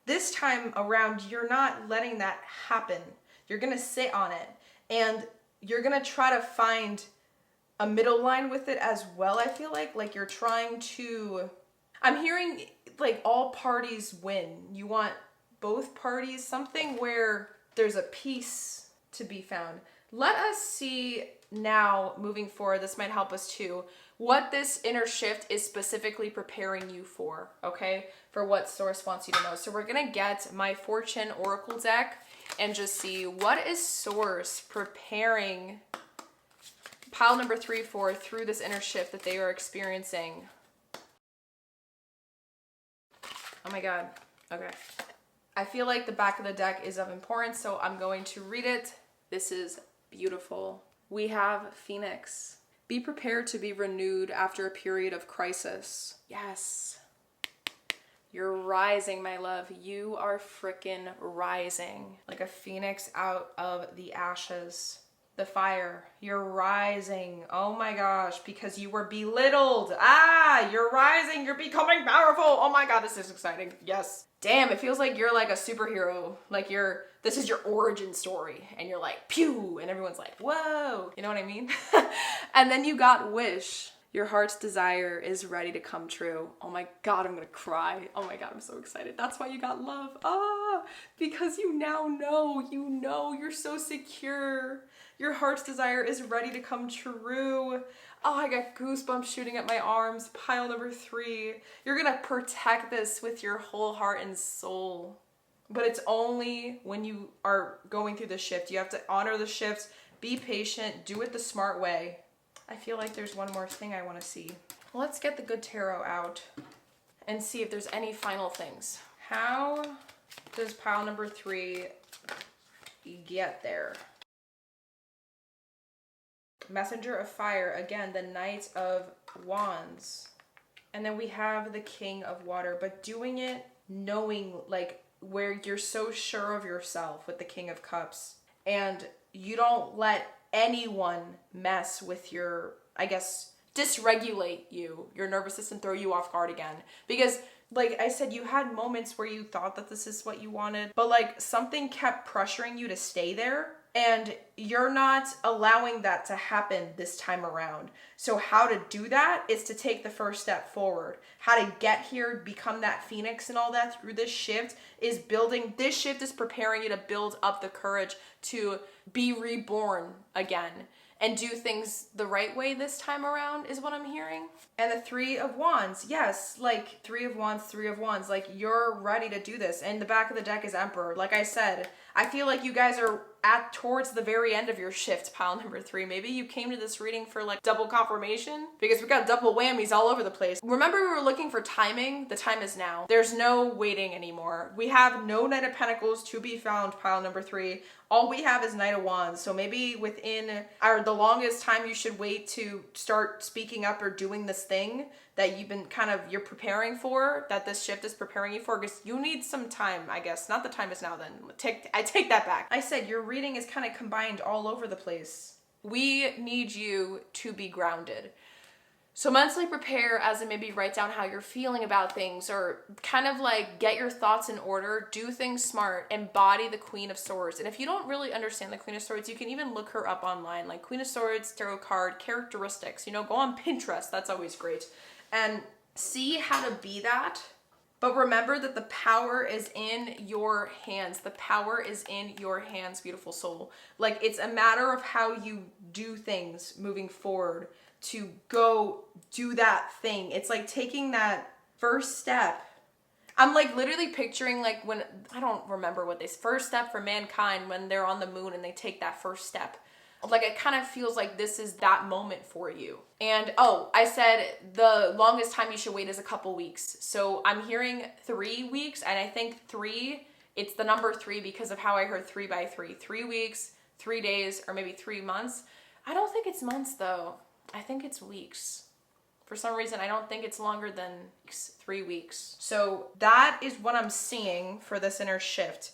This time around, you're not letting that happen. You're going to sit on it and you're going to try to find a middle line with it as well. I feel like you're trying to, I'm hearing like all parties win. You want both parties, something where there's a peace to be found. Let us see now, moving forward, this might help us too, what this inner shift is specifically preparing you for, okay? For what Source wants you to know. So we're gonna get my Fortune Oracle deck and just see what is Source preparing pile number 3 for through this inner shift that they are experiencing. Oh my God, okay. I feel like the back of the deck is of importance, so I'm going to read it. This is beautiful. We have Phoenix. Be prepared to be renewed after a period of crisis. Yes. You're rising, my love. You are frickin' rising. Like a phoenix out of the ashes. The fire. You're rising. Oh my gosh, because you were belittled. You're rising. You're becoming powerful. Oh my God, this is exciting. Yes. Damn, it feels like you're like a superhero. Like this is your origin story. And you're like, pew. And everyone's like, whoa. You know what I mean? And then you got Wish. Your heart's desire is ready to come true. Oh my God, I'm gonna cry. Oh my God, I'm so excited. That's why you got Love. Because you now know, you're so secure. Your heart's desire is ready to come true. Oh, I got goosebumps shooting at my arms. Pile number 3. You're gonna protect this with your whole heart and soul. But it's only when you are going through the shift. You have to honor the shifts, be patient, do it the smart way. I feel like there's one more thing I want to see. Let's get the good tarot out and see if there's any final things. How does pile number 3 get there? Messenger of Fire, again, the Knight of Wands. And then we have the King of Water, but doing it knowing like where you're so sure of yourself with the King of Cups. And you don't let anyone mess with your, I guess, dysregulate you, your nervous system, throw you off guard again. Because like I said, you had moments where you thought that this is what you wanted, but like something kept pressuring you to stay there. And you're not allowing that to happen this time around. So how to do that is to take the first step forward. How to get here, become that phoenix and all that through this shift is building. This shift is preparing you to build up the courage to be reborn again and do things the right way this time around is what I'm hearing. And the Three of Wands, yes, like Three of Wands, like you're ready to do this. And the back of the deck is Emperor. Like I said, I feel like you guys are at towards the very end of your shift, pile number 3. Maybe you came to this reading for like double confirmation because we got double whammies all over the place. Remember we were looking for timing? The time is now. There's no waiting anymore. We have no Knight of Pentacles to be found, pile number 3. All we have is Knight of Wands. So maybe within the longest time you should wait to start speaking up or doing this thing that you've been you're preparing for, that this shift is preparing you for, because you need some time, I guess. Not the time is now then. I take that back. I said your reading is kind of combined all over the place. We need you to be grounded. So mentally prepare, as in maybe write down how you're feeling about things, or kind of like get your thoughts in order, do things smart, embody the Queen of Swords. And if you don't really understand the Queen of Swords, you can even look her up online, like Queen of Swords, tarot card, characteristics, go on Pinterest, that's always great. And see how to be that. But remember that the power is in your hands. The power is in your hands, beautiful soul. Like it's a matter of how you do things moving forward to go do that thing. It's like taking that first step. I'm like literally picturing like when, I don't remember what they, first step for mankind when they're on the moon and they take that first step. Like it kind of feels like this is that moment for you. And I said the longest time you should wait is a couple weeks. So I'm hearing 3 weeks, and I think 3, it's the number 3 because of how I heard 3 by 3. 3 weeks, 3 days, or maybe 3 months. I don't think it's months though. I think it's weeks. For some reason, I don't think it's longer than 3 weeks. So that is what I'm seeing for this inner shift.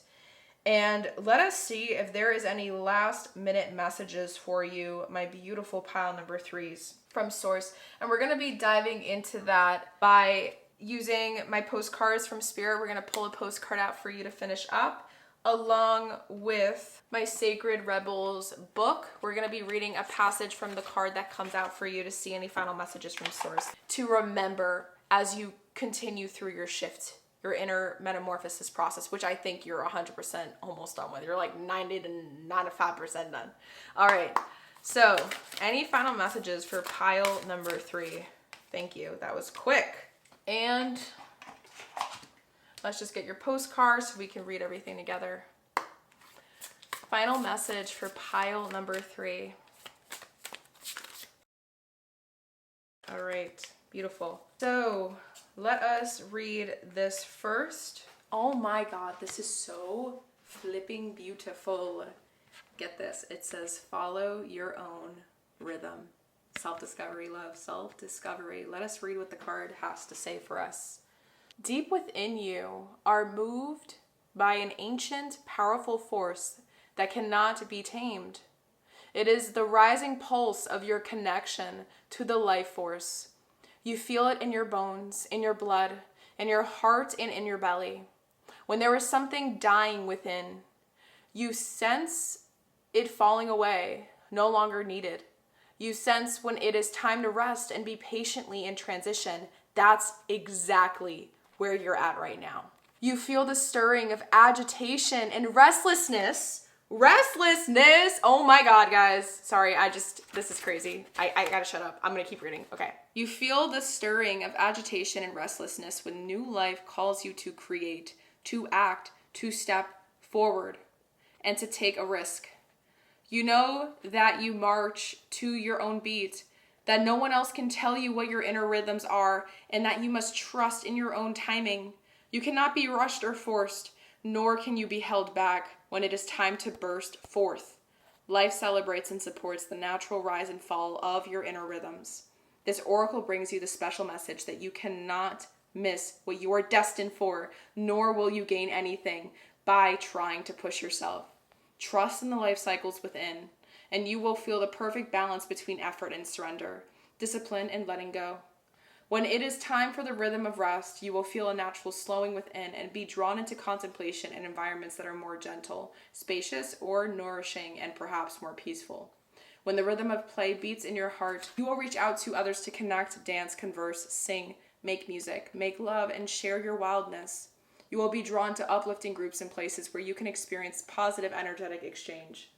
And let us see if there is any last minute messages for you, my beautiful pile number 3s from Source. And we're going to be diving into that by using my postcards from Spirit. We're going to pull a postcard out for you to finish up, along with my Sacred Rebels book. We're going to be reading a passage from the card that comes out for you to see any final messages from Source to remember as you continue through your shift, your inner metamorphosis process, which I think you're 100% almost done with. You're like 90 to 95% done. All right. So any final messages for pile number 3? Thank you. That was quick. And let's just get your postcards so we can read everything together. Final message for pile number 3. All right. Beautiful. So let us read this first. Oh my God, this is so flipping beautiful. Get this. It says, follow your own rhythm. Self-discovery, love, self-discovery. Let us read what the card has to say for us. Deep within you are moved by an ancient, powerful force that cannot be tamed. It is the rising pulse of your connection to the life force. You feel it in your bones, in your blood, in your heart, and in your belly. When there is something dying within, you sense it falling away, no longer needed. You sense when it is time to rest and be patiently in transition. That's exactly where you're at right now. You feel the stirring of agitation and restlessness. Oh my God, guys. Sorry, this is crazy. I gotta shut up. I'm gonna keep reading. Okay. You feel the stirring of agitation and restlessness when new life calls you to create, to act, to step forward, and to take a risk. You know that you march to your own beat, that no one else can tell you what your inner rhythms are, and that you must trust in your own timing. You cannot be rushed or forced, nor can you be held back when it is time to burst forth. Life celebrates and supports the natural rise and fall of your inner rhythms. This oracle brings you the special message that you cannot miss what you are destined for, nor will you gain anything by trying to push yourself. Trust in the life cycles within, and you will feel the perfect balance between effort and surrender, discipline and letting go. When it is time for the rhythm of rest, you will feel a natural slowing within and be drawn into contemplation in environments that are more gentle, spacious, or nourishing, and perhaps more peaceful. When the rhythm of play beats in your heart, you will reach out to others to connect, dance, converse, sing, make music, make love, and share your wildness. You will be drawn to uplifting groups and places where you can experience positive energetic exchange.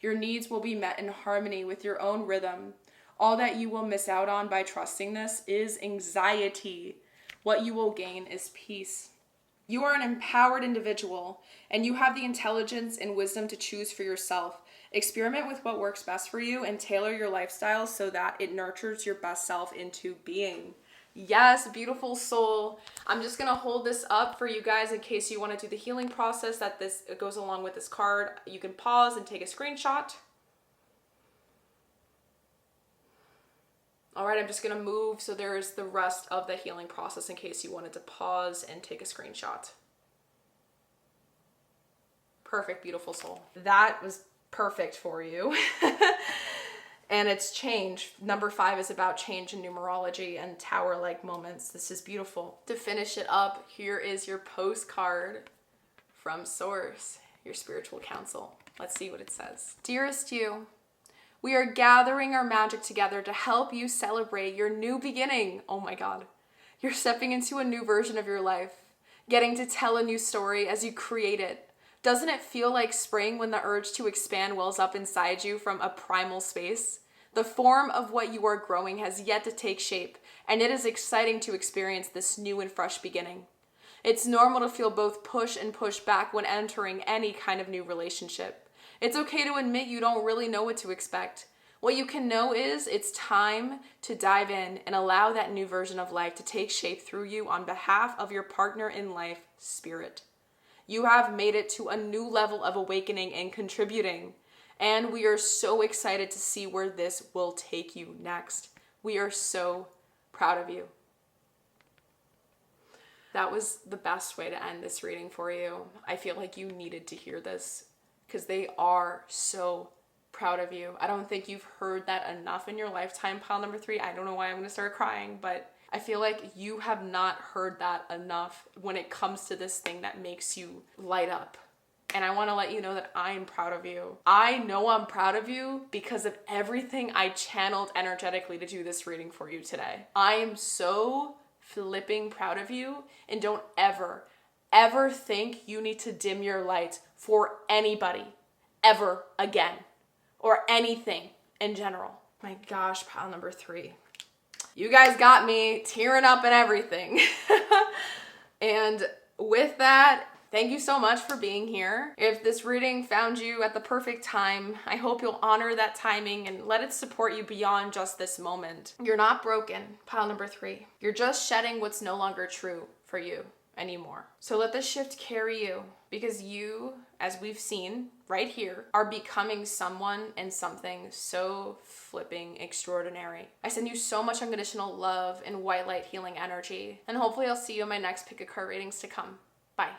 Your needs will be met in harmony with your own rhythm. All that you will miss out on by trusting this is anxiety. What you will gain is peace. You are an empowered individual, and you have the intelligence and wisdom to choose for yourself. Experiment with what works best for you and tailor your lifestyle so that it nurtures your best self into being. Yes, beautiful soul. I'm just going to hold this up for you guys in case you want to do the healing process that this goes along with this card. You can pause and take a screenshot. All right, I'm just going to move so there's the rest of the healing process in case you wanted to pause and take a screenshot. Perfect, beautiful soul. That was perfect for you. And it's change. Number 5 is about change in numerology and tower-like moments. This is beautiful. To finish it up, here is your postcard from Source, your spiritual counsel. Let's see what it says. Dearest you, we are gathering our magic together to help you celebrate your new beginning. Oh my God. You're stepping into a new version of your life, getting to tell a new story as you create it. Doesn't it feel like spring when the urge to expand wells up inside you from a primal space? The form of what you are growing has yet to take shape, and it is exciting to experience this new and fresh beginning. It's normal to feel both push and push back when entering any kind of new relationship. It's okay to admit you don't really know what to expect. What you can know is it's time to dive in and allow that new version of life to take shape through you on behalf of your partner in life, Spirit. You have made it to a new level of awakening and contributing, and we are so excited to see where this will take you next. We are so proud of you. That was the best way to end this reading for you. I feel like you needed to hear this because they are so proud of you. I don't think you've heard that enough in your lifetime, pile number 3. I don't know why I'm going to start crying, but I feel like you have not heard that enough when it comes to this thing that makes you light up. And I want to let you know that I'm proud of you. I know I'm proud of you because of everything I channeled energetically to do this reading for you today. I am so flipping proud of you, and don't ever think you need to dim your light for anybody ever again or anything in general. My gosh, pile number 3. You guys got me tearing up and everything. And with that, thank you so much for being here. If this reading found you at the perfect time, I hope you'll honor that timing and let it support you beyond just this moment. You're not broken, pile number 3. You're just shedding what's no longer true for you anymore. So let this shift carry you, because you, as we've seen right here, are becoming someone and something so flipping extraordinary. I send you so much unconditional love and white light healing energy, and hopefully I'll see you in my next pick a card readings to come. Bye.